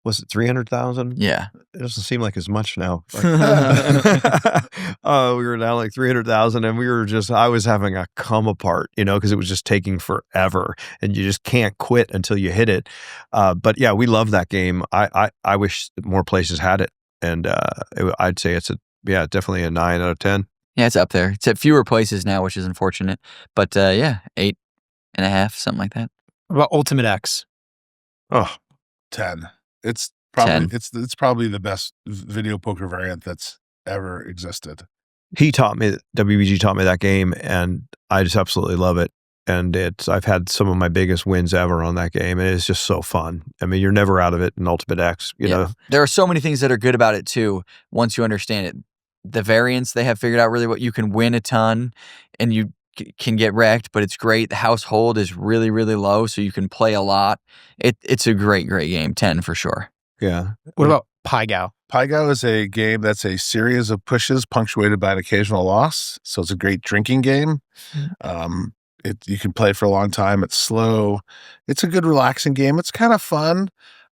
was it 300,000? Yeah. It doesn't seem like as much now. We were down like 300,000 and I was having a come apart, because it was just taking forever and you just can't quit until you hit it. But yeah, we love that game. I wish more places had it. And I'd say it's definitely a 9 out of 10. Yeah, it's up there. It's at fewer places now, which is unfortunate. But 8.5, something like that. What about Ultimate X? Oh, 10. It's probably 10. It's probably the best video poker variant that's ever existed. WBG taught me that game, and I just absolutely love it. And I've had some of my biggest wins ever on that game, and it's just so fun. I mean, you're never out of it in Ultimate X. You know, there are so many things that are good about it too. Once you understand it, the variants they have figured out really what you can win a ton, and you can get wrecked, but it's great. The household is really, really low, so you can play a lot. It's a great, great game. 10 for sure. Yeah. What about Pai Gow? Pai Gow is a game that's a series of pushes punctuated by an occasional loss. So it's a great drinking game. You can play for a long time. It's slow. It's a good relaxing game. It's kind of fun.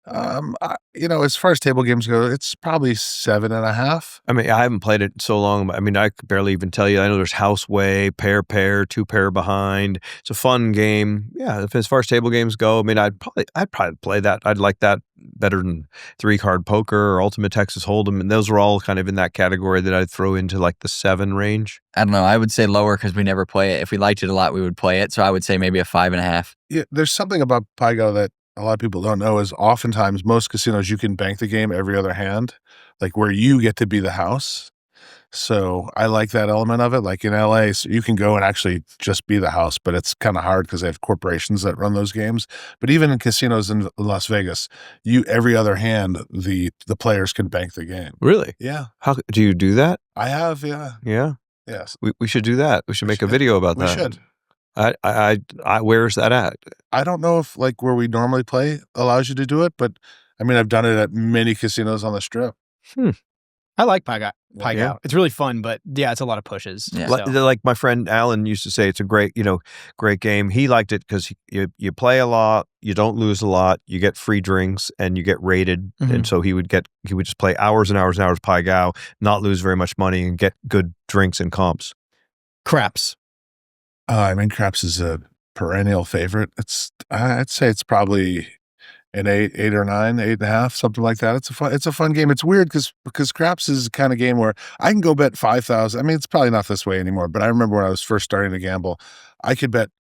As far as table games go, it's probably 7.5. I mean, I haven't played it so long. I mean, I could barely even tell you. I know there's Houseway, pair, 2 pair behind. It's a fun game. Yeah, as far as table games go, I mean, I'd probably play that. I'd like that better than 3-card poker or Ultimate Texas Hold'em, and those are all kind of in that category that I'd throw into like the 7 range. I don't know. I would say lower because we never play it. If we liked it a lot, we would play it. So I would say maybe a 5.5. Yeah, there's something about Pygo that a lot of people don't know is oftentimes most casinos you can bank the game every other hand, like where you get to be the house. So I like that element of it. Like in LA, so you can go and actually just be the house, but it's kind of hard because they have corporations that run those games. But even in casinos in Las Vegas, every other hand, the players can bank the game. Really? Yeah. How do you do that? I have, yeah. Yeah. Yes. We should do that. We should make a video about that. We should. Where's that at? I don't know if like where we normally play allows you to do it, but I mean, I've done it at many casinos on the Strip. I like Pygo. Yeah. It's really fun, but yeah, it's a lot of pushes. Yeah. So. Like my friend Alan used to say, it's a great game. He liked it because you play a lot, you don't lose a lot, you get free drinks, and you get rated. And so he would just play hours and hours and hours Pygo, not lose very much money, and get good drinks and comps. Craps. I mean, craps is a perennial favorite. I'd say it's probably an 8 or 9, 8.5, something like that. It's a fun game. It's weird because craps is the kind of game where I can go bet 5,000. I mean, it's probably not this way anymore, but I remember when I was first starting to gamble, I could bet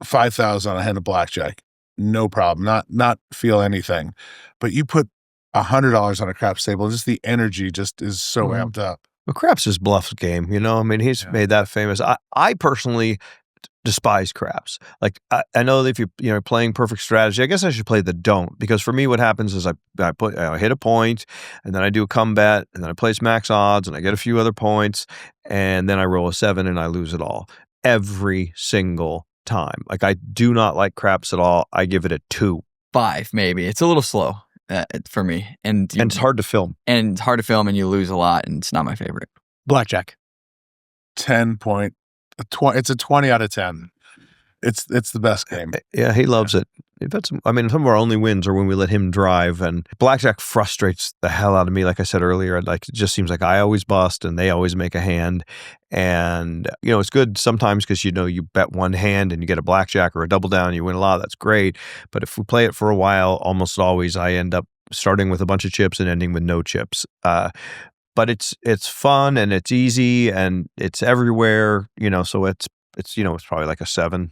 5,000 on a hand of blackjack, no problem, not feel anything. But you put $100 on a craps table, just the energy just is so amped up. Well, craps is Bluff's game, I mean, he's made that famous. I personally despise craps. Like I know that if you're playing perfect strategy, I guess I should play the don't, because for me what happens is I hit a point, and then I do a come bet, and then I place max odds, and I get a few other points, and then I roll a 7 and I lose it all every single time. Like I do not like craps at all. I give it a 2. 5 maybe. It's a little slow for me, and it's hard to film. And it's hard to film, and you lose a lot, and it's not my favorite. Blackjack. 10 point. It's a 20 out of 10. It's the best game. Yeah, he loves it. Some of our only wins are when we let him drive, and blackjack frustrates the hell out of me. Like I said earlier, it just seems like I always bust and they always make a hand. And it's good sometimes because you bet one hand and you get a blackjack or a double down, you win a lot. That's great. But if we play it for a while, almost always I end up starting with a bunch of chips and ending with no chips. But it's fun and it's easy and it's everywhere, so it's probably like a 7.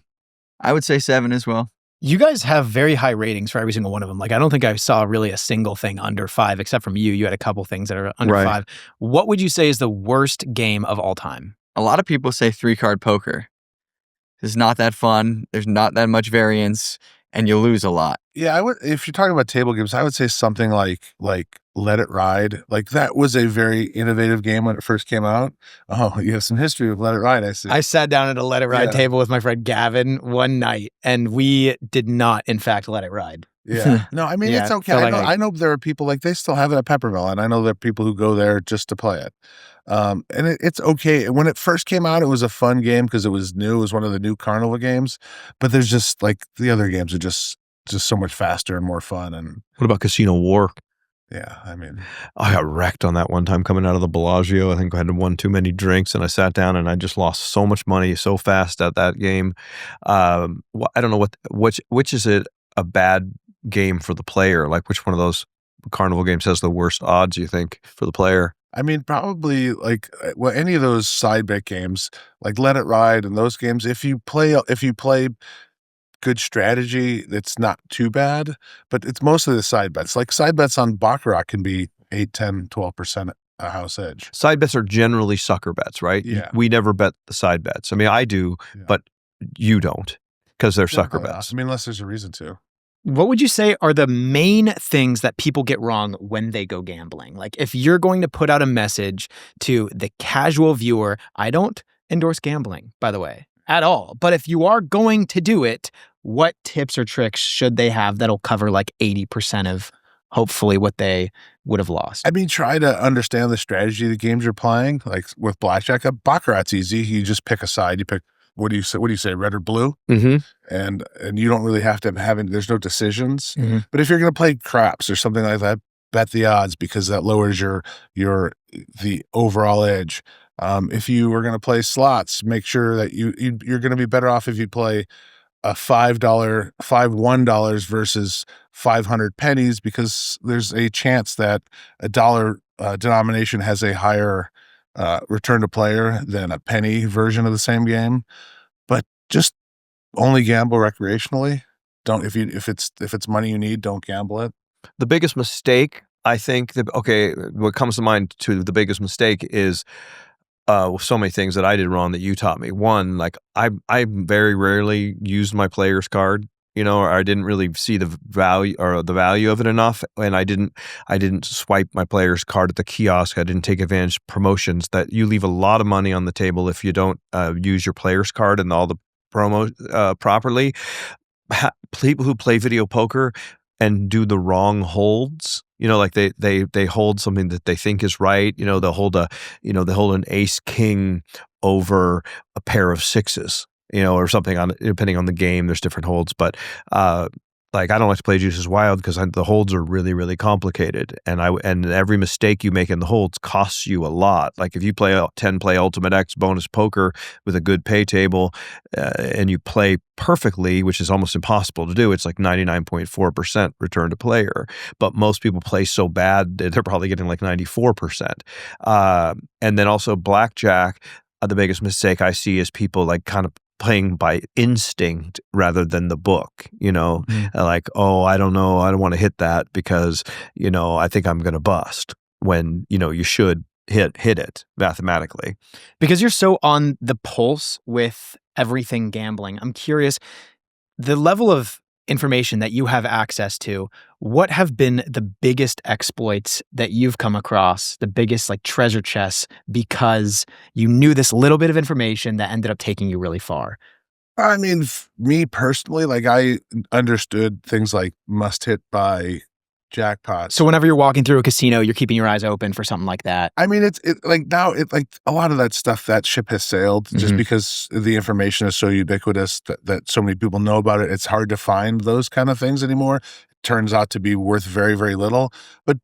I would say 7 as well. You guys have very high ratings for every single one of them. Like, I don't think I saw really a single thing under 5, except from you. You had a couple things that are under 5. What would you say is the worst game of all time? A lot of people say 3-card poker. It's not that fun. There's not that much variance, and you lose a lot. Yeah, I would. If you're talking about table games, I would say something like Let It Ride. Like that was a very innovative game when it first came out. Oh, you have some history with Let It Ride, I see. I sat down at a Let It Ride table with my friend Gavin one night, and we did not, in fact, let it ride. Yeah. No, I mean, it's okay. I know there are people they still have it at Peppermill, and I know there are people who go there just to play it. And it's okay. When it first came out, it was a fun game because it was new. It was one of the new carnival games. But there's just the other games are just so much faster and more fun. And what about Casino War? Yeah, I mean, I got wrecked on that one time coming out of the Bellagio. I think I had won too many drinks, and I sat down and I just lost so much money so fast at that game. I don't know which is it a bad game for the player? Like which one of those carnival games has the worst odds, you think, for the player? I mean, probably any of those side bet games, like Let It Ride and those games. If you play good strategy, it's not too bad, but it's mostly the side bets. Like side bets on baccarat can be 8, 10, 12% a house edge. Side bets are generally sucker bets, right? Yeah. We never bet the side bets. I mean, I do, but you don't because they're sucker bets. I mean, unless there's a reason to. What would you say are the main things that people get wrong when they go gambling? Like if you're going to put out a message to the casual viewer, I don't endorse gambling, by the way, at all. But if you are going to do it, what tips or tricks should they have that'll cover 80% of hopefully what they would have lost? I mean, try to understand the strategy of the games you're playing. Like with blackjack, baccarat's easy. You just pick a side. You pick what do you say, red or blue? Mm-hmm. And you don't really have to there's no decisions. Mm-hmm. But if you're going to play craps or something like that, bet the odds, because that lowers the overall edge. If you are going to play slots, make sure that you're going to be better off if you play a $1 versus 500 pennies, because there's a chance that a dollar denomination has a higher return to player than a penny version of the same game. But just only gamble recreationally. Don't if it's money you need, don't gamble it. The biggest mistake, I think, what comes to mind to the biggest mistake is so many things that I did wrong that you taught me. One, like I very rarely used my player's card, or I didn't really see the value of it enough, and I didn't swipe my player's card at the kiosk. I didn't take advantage of promotions that you leave a lot of money on the table if you don't use your player's card and all the promo properly. People who play video poker and do the wrong holds, like they hold something that they think is right. They'll hold an ace king over a pair of sixes, or something depending on the game. There's different holds, but like I don't like to play Juices Wild because the holds are really, really complicated, and every mistake you make in the holds costs you a lot. Like if you play 10-play Ultimate X bonus poker with a good pay table, and you play perfectly, which is almost impossible to do, it's like 99.4% return to player. But most people play so bad that they're probably getting like 94%. And then also blackjack. The biggest mistake I see is people like kind of playing by instinct rather than the book, like, oh, I don't know, I don't want to hit that because, I think I'm going to bust, when, you should hit it mathematically. Because you're so on the pulse with everything gambling, I'm curious, the level of information that you have access to, what have been the biggest exploits that you've come across, the biggest like treasure chests, because you knew this little bit of information that ended up taking you really far? I mean, me personally, like I understood things like must hit by jackpots. So whenever you're walking through a casino, you're keeping your eyes open for something like that. I mean, it's like now a lot of that stuff, that ship has sailed just because the information is so ubiquitous that so many people know about it. It's hard to find those kind of things anymore. It turns out to be worth very, very little. But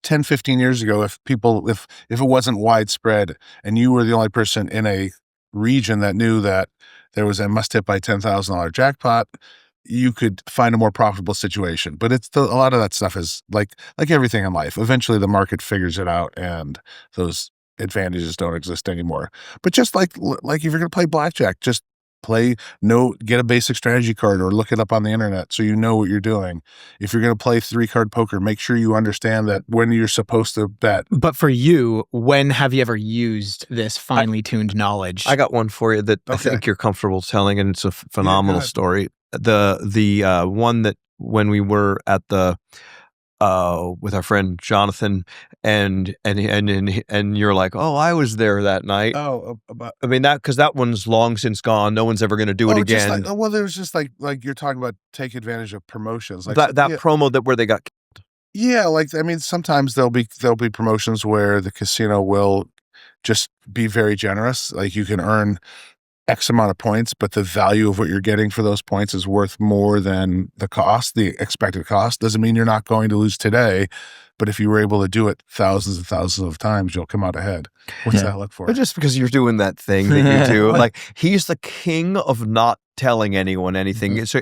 10, 15 years ago, if it wasn't widespread and you were the only person in a region that knew that there was a must hit by $10,000 jackpot, you could find a more profitable situation. But a lot of that stuff is like everything in life. Eventually the market figures it out and those advantages don't exist anymore. But just like if you're going to play blackjack, just get a basic strategy card or look it up on the internet so you know what you're doing. If you're going to play 3-card poker, make sure you understand that when you're supposed to bet. But for you, when have you ever used this finely tuned knowledge? I got one for you that I think you're comfortable telling, and it's a phenomenal story. The one that when we were at the with our friend Jonathan, and you're like, oh, I was there that night. I mean because that one's long since gone. No one's ever going to do it again. There's just like you're talking about take advantage of promotions, like that promo where they got. Yeah, like I mean, sometimes there'll be promotions where the casino will just be very generous. Like you can earn X amount of points, but the value of what you're getting for those points is worth more than the expected cost. Doesn't mean you're not going to lose today, but if you were able to do it thousands and thousands of times, you'll come out ahead. What's that look for? But just because you're doing that thing that you do, like he's the king of not telling anyone anything. This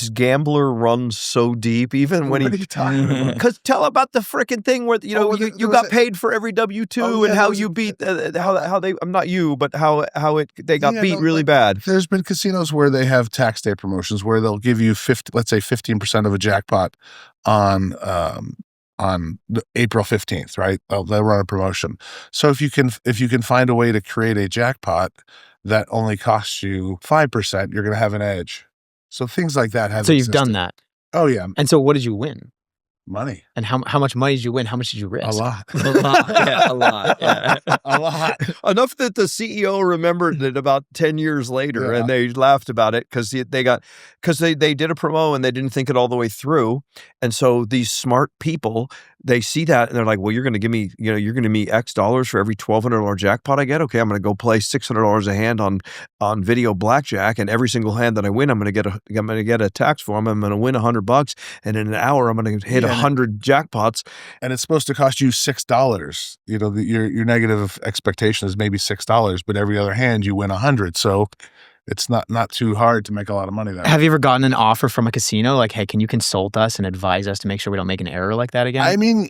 gambler runs so deep, even when what are you talking about? Because tell about the freaking thing where you got paid for every W-2 and how you beat how they not you but they got beat really bad. There's been casinos where they have tax day promotions where they'll give you 15% of a jackpot on April 15th, right? They'll run a promotion. So if you can find a way to create a jackpot that only costs you 5%, you're going to have an edge. So things like that have. So you've done that. Oh yeah. And so what did you win? Money. And how much money did you win? How much did you risk? A lot. A lot. Yeah, a lot. Yeah. A lot. Enough that the CEO remembered it about 10 years later, and they laughed about it because they did a promo and they didn't think it all the way through. And so these smart people they see that and they're like, well, you're going to give me, you're going to give me X dollars for every $1,200 jackpot I get. Okay, I'm going to go play $600 a hand on video blackjack, and every single hand that I win, I'm going to get a tax form. I'm going to win $100, and in an hour, I'm going to hit 100 jackpots. And it's supposed to cost you $6. Your negative expectation is maybe $6, but every other hand you win 100. So it's not too hard to make a lot of money there. Have you ever gotten an offer from a casino like, hey, can you consult us and advise us to make sure we don't make an error like that again? I mean,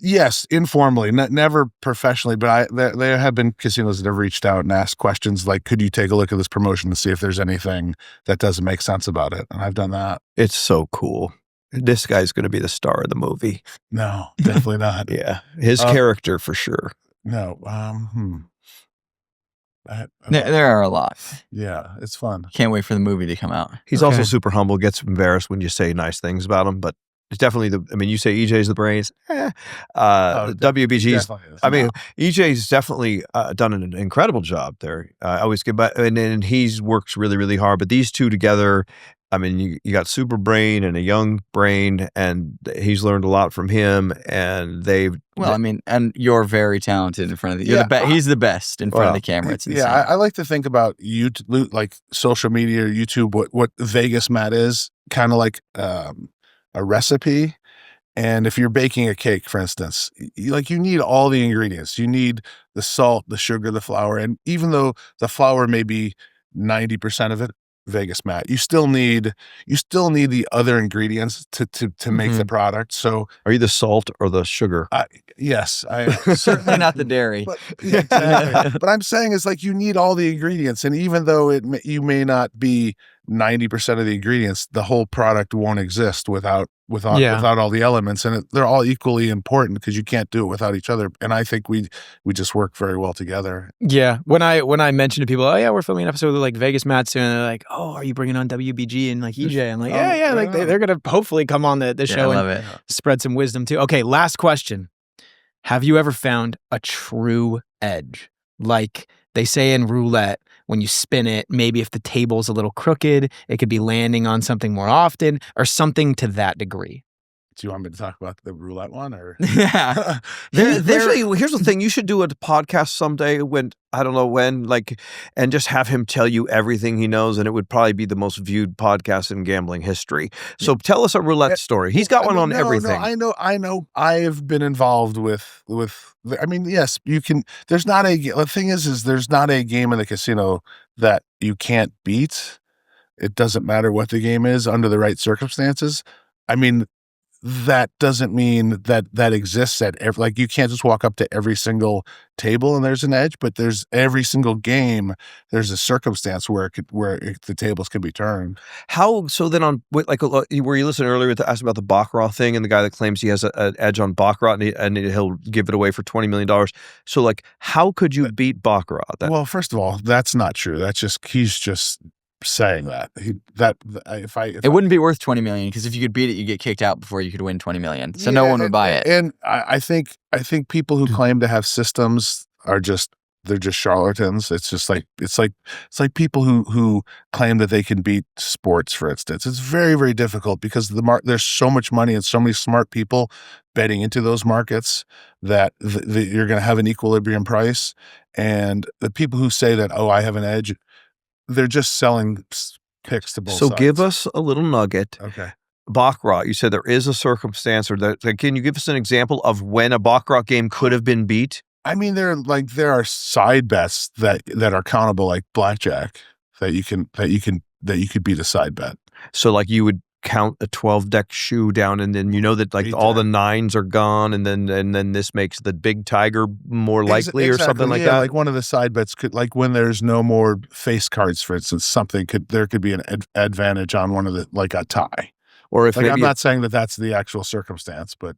yes, informally, never professionally, but there have been casinos that have reached out and asked questions like, could you take a look at this promotion to see if there's anything that doesn't make sense about it? And I've done that. It's so cool. This guy's going to be the star of the movie. No, definitely not. Yeah, his character for sure. No. There are a lot. Yeah, it's fun. Can't wait for the movie to come out. He's also super humble, gets embarrassed when you say nice things about him, but it's definitely you say EJ's the brains. WBG's, EJ's definitely done an incredible job there. I always get back, and he's works really, really hard, but these two together, you got super brain and a young brain, and he's learned a lot from him, and and you're very talented in front of he's the best in front of the camera. It's insane. I like to think about YouTube, like social media or YouTube, what VegasMatt is, kind of like a recipe. And if you're baking a cake, for instance, you need all the ingredients. You need the salt, the sugar, the flour, and even though the flour may be 90% of it, VegasMatt, you still need the other ingredients to make the product. So, are you the salt or the sugar? Yes, I certainly not the dairy. But, exactly. But I'm saying is you need all the ingredients, and even though you may not be 90% of the ingredients, the whole product won't exist without all the elements, and they're all equally important because you can't do it without each other. And I think we just work very well together. Yeah, when I mention to people, oh yeah, we're filming an episode with like VegasMatt soon, and they're like, oh, are you bringing on WBG and like EJ? I'm like, yeah, like they're gonna hopefully come on the show and spread some wisdom too. Okay, last question: have you ever found a true edge? Like they say in roulette, when you spin it, maybe if the table's a little crooked, it could be landing on something more often or something to that degree. Do you want me to talk about the roulette one or? Yeah. Here's the thing. You should do a podcast someday and just have him tell you everything he knows, and it would probably be the most viewed podcast in gambling history. So tell us a roulette story. He's got one on everything. No, I know. I've been involved with. Yes, you can. The thing is there's not a game in the casino that you can't beat. It doesn't matter what the game is under the right circumstances. That doesn't mean that exists at every, you can't just walk up to every single table and there's an edge, but there's every single game, there's a circumstance where the tables can be turned. So then where you listened earlier to ask about the baccarat thing and the guy that claims he has an edge on baccarat and he'll give it away for $20 million. So how could you beat baccarat? Well, first of all, that's not true. He's just saying that it wouldn't be worth $20 million because if you could beat it, you get kicked out before you could win $20 million. So no one would buy it. And I think people who claim to have systems they're just charlatans. It's like people who claim that they can beat sports, for instance. It's very, very difficult because there's so much money and so many smart people betting into those markets that you're going to have an equilibrium price. And the people who say that, I have an edge, they're just selling picks to both sides. So give us a little nugget. Okay. Baccarat, you said there is a circumstance, can you give us an example of when a baccarat game could have been beat? There are side bets that are countable, like blackjack, that you could beat a side bet. So you would count a 12-deck shoe down, and then that all the nines are gone, and then this makes the big tiger more likely, or something like that. Like one of the side bets could, when there's no more face cards, for instance, there could be an advantage on one of the, a tie. Or if I'm not saying that that's the actual circumstance, but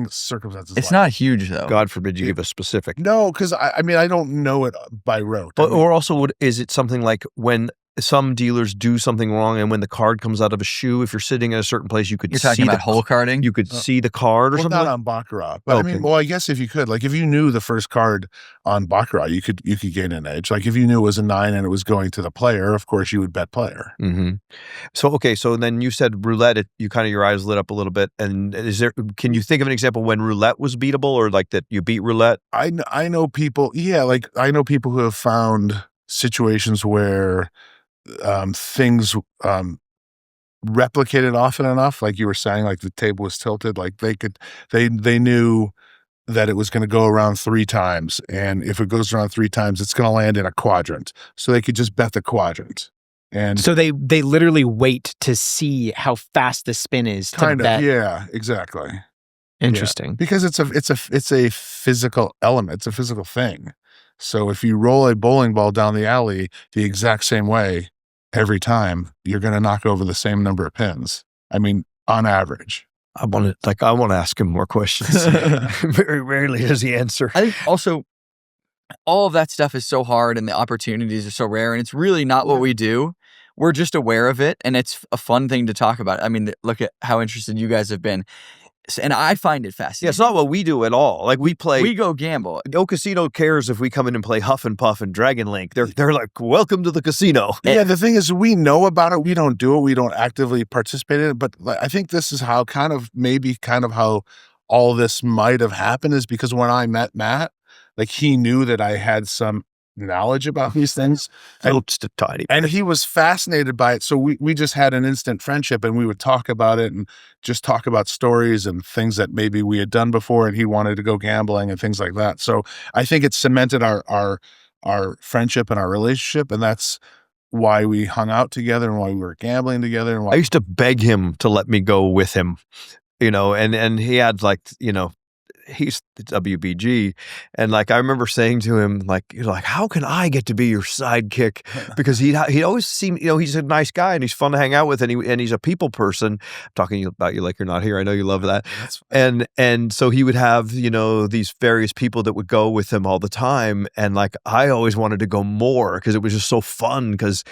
circumstances. It's not huge though. God forbid you give a specific. No, because I don't know it by rote. Or also, is it something like when some dealers do something wrong, and when the card comes out of a shoe, if you're sitting in a certain place, you could You're see talking about the hole carding? You could see the card or Well, something. not like- on baccarat, but I Okay. mean, well, I guess if you could, like, if you knew the first card on baccarat, you could gain an edge. Like, if you knew it was a 9 and it was going to the player, of course, you would bet player. Mm-hmm. So okay, so then you said roulette. You kind of your eyes lit up a little bit. And can you think of an example when roulette was beatable, or like that you beat roulette? I know people. Yeah, like I know people who have found situations where things replicated often enough, like you were saying, like the table was tilted, like they knew that it was going to go around 3 times, and if it goes around 3 times, it's going to land in a quadrant, so they could just bet the quadrant. And So they literally wait to see how fast the spin is to kind of, bet. yeah, exactly. Interesting. Because it's a physical element, it's a physical thing. So if you roll a bowling ball down the alley the exact same way every time, you're going to knock over the same number of pins. I mean, on average. I want to ask him more questions. Very rarely does he answer. I think also all of that stuff is so hard and the opportunities are so rare, and it's really not what we do. We're just aware of it, and it's a fun thing to talk about. I mean, look at how interested you guys have been. And I find it fascinating. Yeah, it's not what we do at all. Like we go gamble. No casino cares if we come in and play Huff and Puff and Dragon Link. They're like, welcome to the casino. Yeah, the thing is, we know about it. We don't do it. We don't actively participate in it. But I think this is how maybe how all this might have happened, is because when I met Matt, like he knew that I had some knowledge about these things. Just a tiny. And he was fascinated by it. So we just had an instant friendship, and we would talk about it and just talk about stories and things that maybe we had done before, and he wanted to go gambling and things like that. So I think it cemented our friendship and our relationship, and that's why we hung out together and why we were gambling together. And why I used to beg him to let me go with him, and he had he's the WBG. And like, I remember saying to him, like, how can I get to be your sidekick? Because he always seemed, he's a nice guy and he's fun to hang out with, and he's a people person. I'm talking about you like you're not here. I know you love that. And so he would have, these various people that would go with him all the time. And like, I always wanted to go more because it was just so fun. Because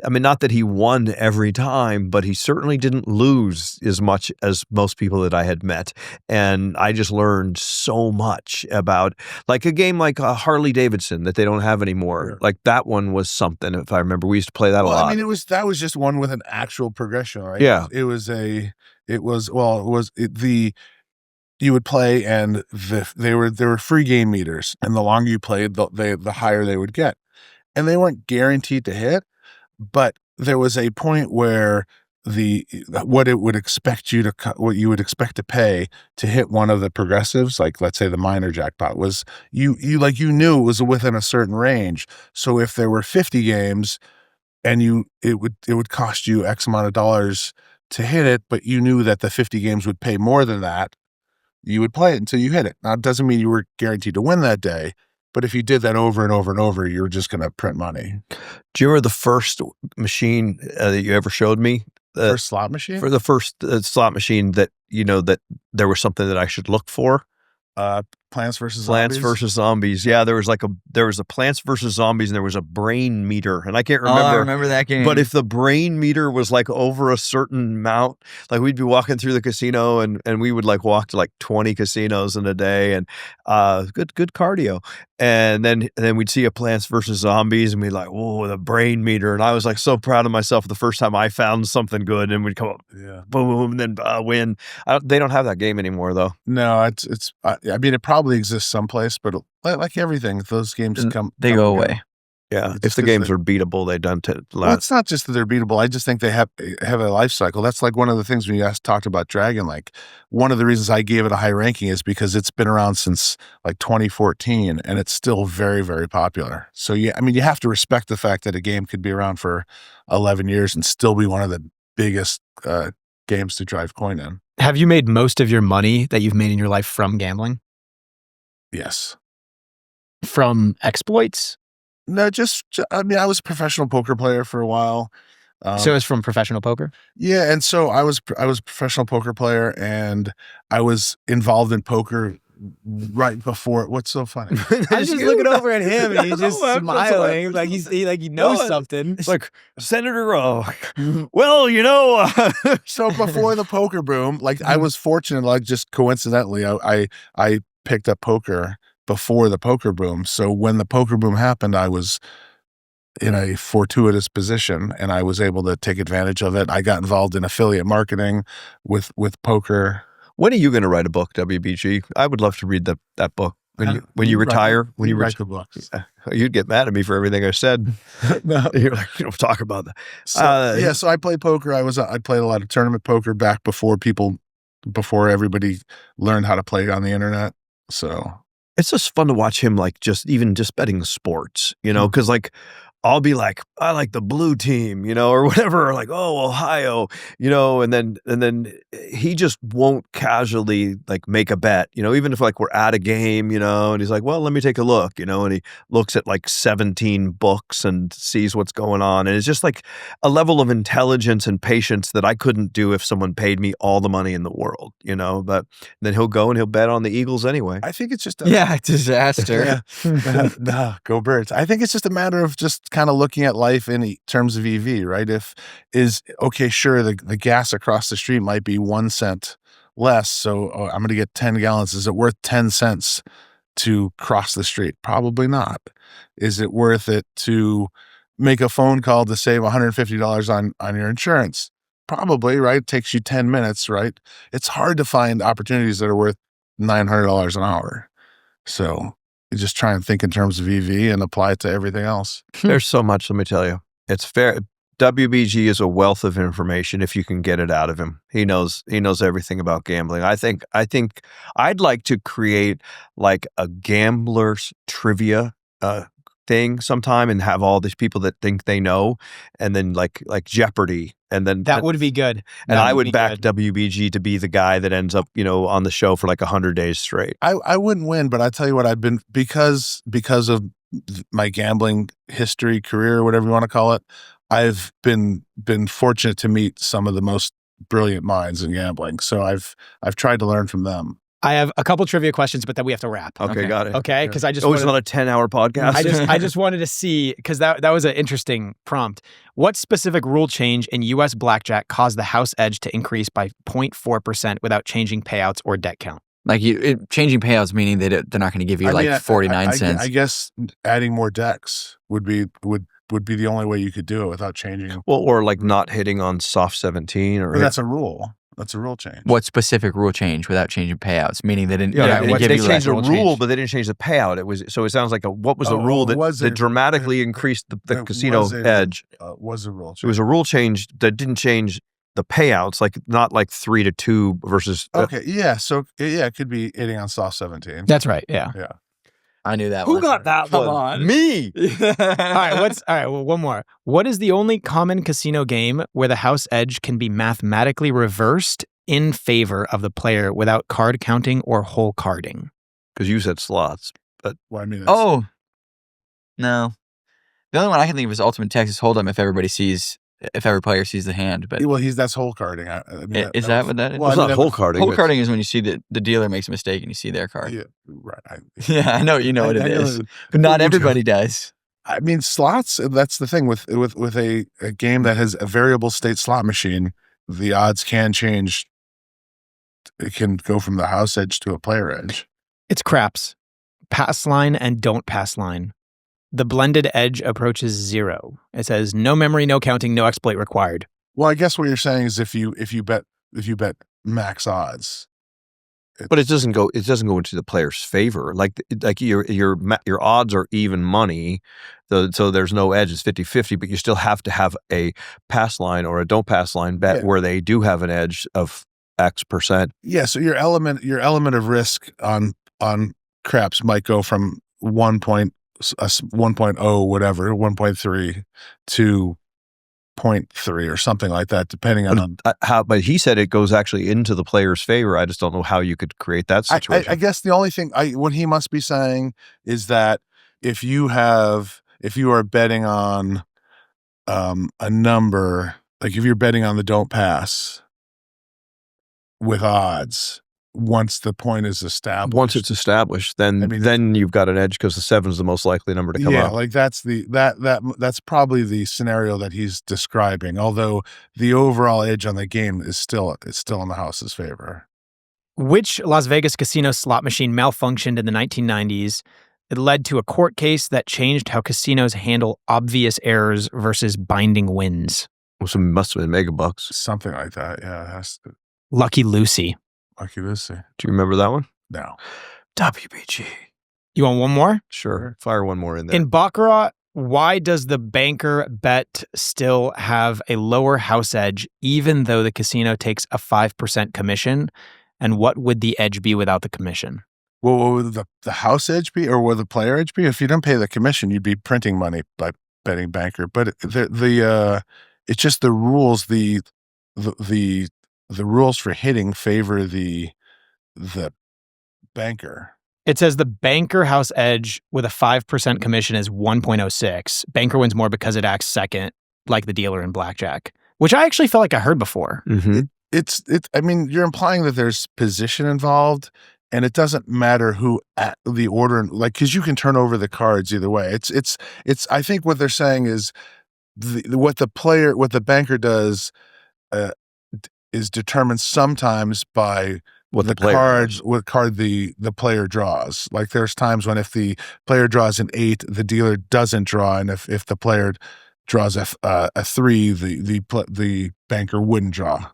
I mean, not that he won every time, but he certainly didn't lose as much as most people that I had met. And I just learned so much about like a game like Harley Davidson that they don't have anymore. Sure. Like that one was something. If I remember, we used to play that a lot. I mean, that was just one with an actual progression, right? Yeah. You would play, and they were free game meters, and the longer you played, the higher they would get, and they weren't guaranteed to hit, but there was a point where what you would expect to pay to hit one of the progressives, like let's say the minor jackpot, was you knew it was within a certain range. So if there were 50 games and it would cost you X amount of dollars to hit it, but you knew that the 50 games would pay more than that, you would play it until you hit it. Now, it doesn't mean you were guaranteed to win that day, but if you did that over and over and over, you were just going to print money. Do you remember the first machine that you ever showed me? First slot machine? For the first slot machine that, that there was something that I should look for? Plants vs. Zombies. Yeah, there was a Plants vs. Zombies, and there was a brain meter, and I can't remember. Oh, I remember that game. But if the brain meter was like over a certain amount, like we'd be walking through the casino, and we would like walk to like 20 casinos in a day, and good cardio. And then we'd see a Plants vs. Zombies, and we'd like, whoa, the brain meter. And I was like so proud of myself the first time I found something good, and we'd come up, boom, and then win. They don't have that game anymore, though. No, I mean, it probably exists someplace, but like everything, those games they go away. Yeah, if the games are beatable, they done to last. Well, it's not just that they're beatable. I just think they have a life cycle. That's like one of the things when you talked about Dragon. Like one of the reasons I gave it a high ranking is because it's been around since like 2014, and it's still very, very popular. So yeah, I mean, you have to respect the fact that a game could be around for 11 years and still be one of the biggest games to drive coin in. Have you made most of your money that you've made in your life from gambling? Yes. From exploits? No, I mean, I was a professional poker player for a while. So it's from professional poker? Yeah, and so I was a professional poker player, and I was involved in poker right before. What's so funny? I'm just looking over at him and he's just smiling like he knows something. It's like, Senator well, you know. So before the poker boom, like I was fortunate, like just coincidentally, I picked up poker before the poker boom. So when the poker boom happened, I was in a fortuitous position and I was able to take advantage of it. I got involved in affiliate marketing with poker. When are you going to write a book, WBG? I would love to read that book. When you retire, when you write the books. You'd get mad at me for everything I said. No. You're like, talk about that. So I played poker. I played a lot of tournament poker back before everybody learned how to play on the internet. So it's just fun to watch him, like just betting sports, because like I'll be like, I like the blue team, or whatever, or like, oh, Ohio, and then he just won't casually like make a bet, even if like we're at a game, and he's like, well, let me take a look, and he looks at like 17 books and sees what's going on. And it's just like a level of intelligence and patience that I couldn't do if someone paid me all the money in the world, but then he'll go and he'll bet on the Eagles anyway. I think it's just disaster. Nah, go Birds. I think it's just a matter of just kind of looking at life in terms of EV, right? Sure, the gas across the street might be 1 cent less, so I'm going to get 10 gallons. Is it worth 10 cents to cross the street? Probably not. Is it worth it to make a phone call to save $150 on your insurance? Probably, right? It takes you 10 minutes, right? It's hard to find opportunities that are worth $900 an hour. So you just try and think in terms of EV and apply it to everything else. There's so much, let me tell you. It's fair. WBG is a wealth of information if you can get it out of him. He knows everything about gambling. I think I'd like to create like a gambler's trivia thing sometime and have all these people that think they know, and then like Jeopardy, and then that would be good. And I would back WBG to be the guy that ends up, on the show for like 100 days straight. I wouldn't win, but I tell you what, I've been because of my gambling history, career, whatever you want to call it. I've been fortunate to meet some of the most brilliant minds in gambling. So I've tried to learn from them. I have a couple trivia questions, but then we have to wrap. Okay, got it. Okay, because I just it's not a 10-hour podcast. I just wanted to see, because that was an interesting prompt. What specific rule change in U.S. blackjack caused the house edge to increase by 0.4% without changing payouts or debt count? Like changing payouts, meaning they're not going to give you 49 cents. I guess adding more decks would be the only way you could do it without changing. Well, or like not hitting on soft 17, or that's a rule. That's a rule change. What specific rule change without changing payouts? Meaning they didn't. They changed the rule, but they didn't change the payout. It sounds like what was the rule that dramatically increased the casino edge? Was a rule change. It was a rule change that didn't change the payouts, like not like 3-2 versus. Okay, yeah. So it could be hitting on soft 17. That's right. Yeah. Yeah. I knew that. Who got that Come one? on. Me. All right. Well, one more. What is the only common casino game where the house edge can be mathematically reversed in favor of the player without card counting or whole carding? Because you said slots, but Well, I mean, Oh, no. The only one I can think of is Ultimate Texas Hold'em. If every player sees the hand, but well, that's whole carding. I mean, is that what that is? it's not whole carding. Whole carding is when you see that the dealer makes a mistake and you see their card. Yeah, right. Yeah, I know you know what it is, but not everybody does. I mean, slots. That's the thing with a game that has a variable state slot machine. The odds can change. It can go from the house edge to a player edge. It's craps. Pass line and don't pass line. The blended edge approaches 0. It says no memory, no counting, no exploit required. Well, I guess what you're saying is if you bet max odds, but it doesn't go into the player's favor. Like your odds are even money, so there's no edge. It's 50-50, but you still have to have a pass line or a don't pass line bet where they do have an edge of X percent. Yeah. So your element of risk on craps might go from 1.0 whatever 1.3 to 0.3 or something like that, depending on how. But he said it goes actually into the player's favor. I just don't know how you could create that situation. I guess the only thing what he must be saying is that if you are betting on a number, like if you're betting on the don't pass with odds, once the point is established. Once it's established, then you've got an edge because the 7 is the most likely number to come up. Like that's that's probably the scenario that he's describing. Although the overall edge on the game is still in the house's favor. Which Las Vegas casino slot machine malfunctioned in the 1990s? It led to a court case that changed how casinos handle obvious errors versus binding wins. Well, so it must have been Mega Bucks. Something like that. Yeah, Lucky Lucy. Lucky Lucy. Do you remember that one? No. WBG. You want one more? Sure. Fire one more in there. In baccarat, why does the banker bet still have a lower house edge even though the casino takes a 5% commission? And what would the edge be without the commission? Well, what would the house edge be, or would the player edge be? If you don't pay the commission, you'd be printing money by betting banker. But it's just the rules. The rules for hitting favor the banker. It says the banker house edge with a 5% commission is 1.06. Banker wins more because it acts second, like the dealer in blackjack, which I actually felt like I heard before. Mm-hmm. I mean, you're implying that there's position involved. And it doesn't matter who at the order, like, because you can turn over the cards either way. It's. I think what they're saying is what the banker does is determined sometimes by what card the player draws. Like there's times when if the player draws an 8, the dealer doesn't draw, and if the player draws a 3, the banker wouldn't draw.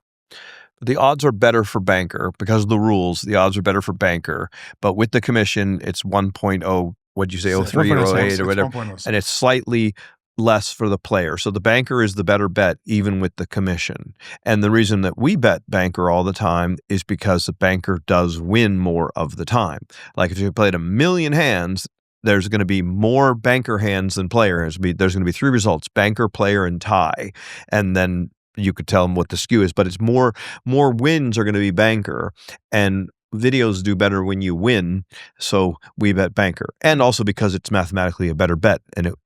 The odds are better for banker because of the rules. The odds are better for banker, but with the commission, it's 1.0. What'd you say? 03 or 08 or whatever, and it's slightly less for the player. So the banker is the better bet, even with the commission. And the reason that we bet banker all the time is because the banker does win more of the time. Like if you played 1 million hands, there's going to be more banker hands than player hands. There's going to be 3 results: banker, player, and tie, and then you could tell them what the skew is, but it's more wins are going to be banker, and videos do better when you win. So we bet banker, and also because it's mathematically a better bet,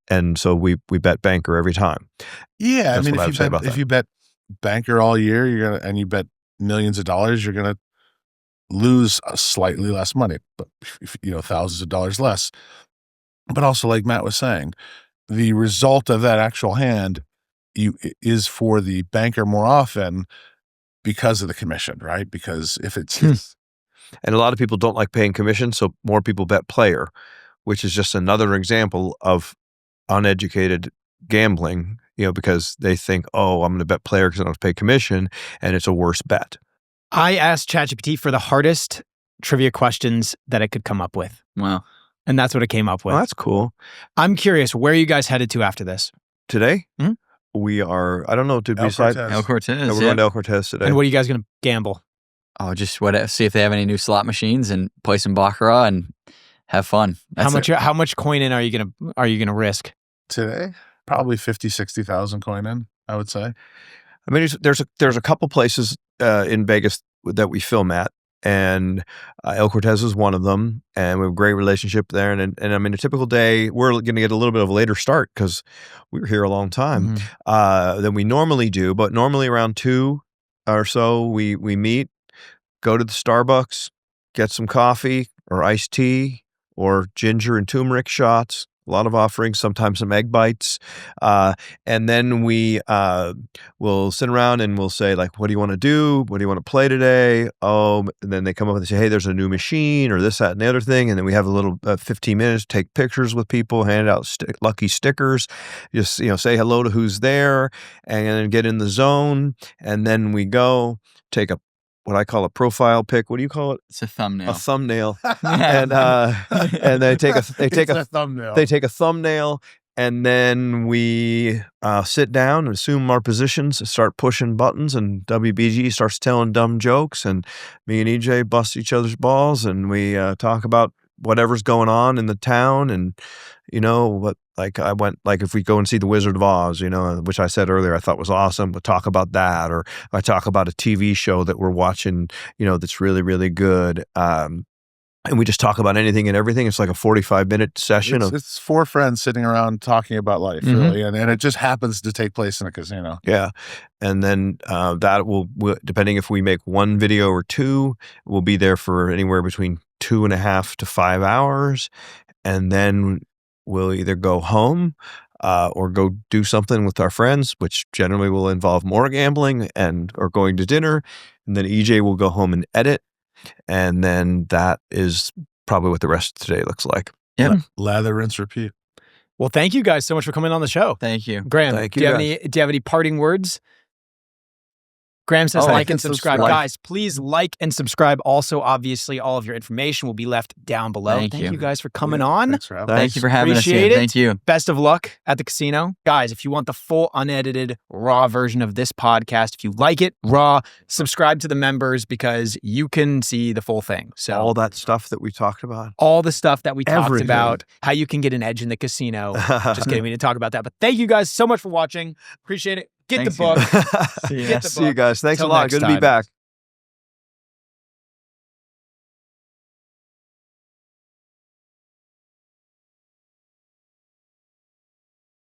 and so we bet banker every time. Yeah, That's I mean, if you bet banker all year, you bet millions of dollars, you're gonna lose slightly less money, but thousands of dollars less. But also, like Matt was saying, the result of that actual hand is for the banker more often because of the commission, right? Because if it's and a lot of people don't like paying commission, so more people bet player, which is just another example of uneducated gambling, because they think, oh, I'm going to bet player because I don't have to pay commission, and it's a worse bet. I asked ChatGPT for the hardest trivia questions that it could come up with. Wow. And that's what it came up with. Oh, that's cool. I'm curious, where are you guys headed to after this? Today? Mm-hmm. We are, I don't know, did we decide? El Cortez. We're going to El Cortez today. And what are you guys going to gamble? Oh, just see if they have any new slot machines and play some baccarat and have fun. How much coin in are you gonna risk today? Probably 50,000-60,000 coin in, I would say. I mean, there's a couple places in Vegas that we film at, and El Cortez is one of them, and we have a great relationship there. And I mean, a typical day, we're going to get a little bit of a later start because we were here a long time than we normally do. But normally around 2 or so, we meet, go to the Starbucks, get some coffee or iced tea or ginger and turmeric shots. A lot of offerings, sometimes some egg bites. And then we will sit around and we'll say, like, what do you want to do? What do you want to play today? Oh, and then they come up and say, hey, there's a new machine or this, that, and the other thing. And then we have a little 15 minutes, take pictures with people, hand out lucky stickers, just, say hello to who's there and then get in the zone. And then we go take what I call a profile pic. What do you call it? It's a thumbnail. A thumbnail. And they take a thumbnail. They take a thumbnail, and then we sit down and assume our positions, start pushing buttons, and WBG starts telling dumb jokes, and me and EJ bust each other's balls, and we talk about whatever's going on in the town, and if we go and see the Wizard of Oz, which I said earlier I thought was awesome, we'll talk about that, or I talk about a TV show that we're watching, that's really, really good. and we just talk about anything and everything. It's like a 45-minute session. It's 4 friends sitting around talking about life, really, and it just happens to take place in a casino. Yeah. And then that will, depending if we make 1 video or 2, we'll be there for anywhere between 2.5 to 5 hours. And then we'll either go home or go do something with our friends, which generally will involve more gambling or going to dinner. And then EJ will go home and edit. And then that is probably what the rest of today looks like. Yeah. Lather, rinse, repeat. Well, thank you guys so much for coming on the show. Thank you. Graham, Thank do you you have any parting words? Graham says like and subscribe. Guys, please like and subscribe. Also, obviously, all of your information will be left down below. Thank you. you guys for coming on. Thanks for having Thank you for having us Appreciate here. it. Thank you. Best of luck at the casino. Guys, if you want the full unedited raw version of this podcast, if you like it raw, subscribe to the members because you can see the full thing. So All that stuff that we talked about. all the stuff that we talked Everything. about, how you can get an edge in the casino. Just kidding, we didn't talk about that. But thank you guys so much for watching. Appreciate it. Get Thanks, the book. See ya. Get the See you book. guys. Thanks Till a lot. next Good to be time. back.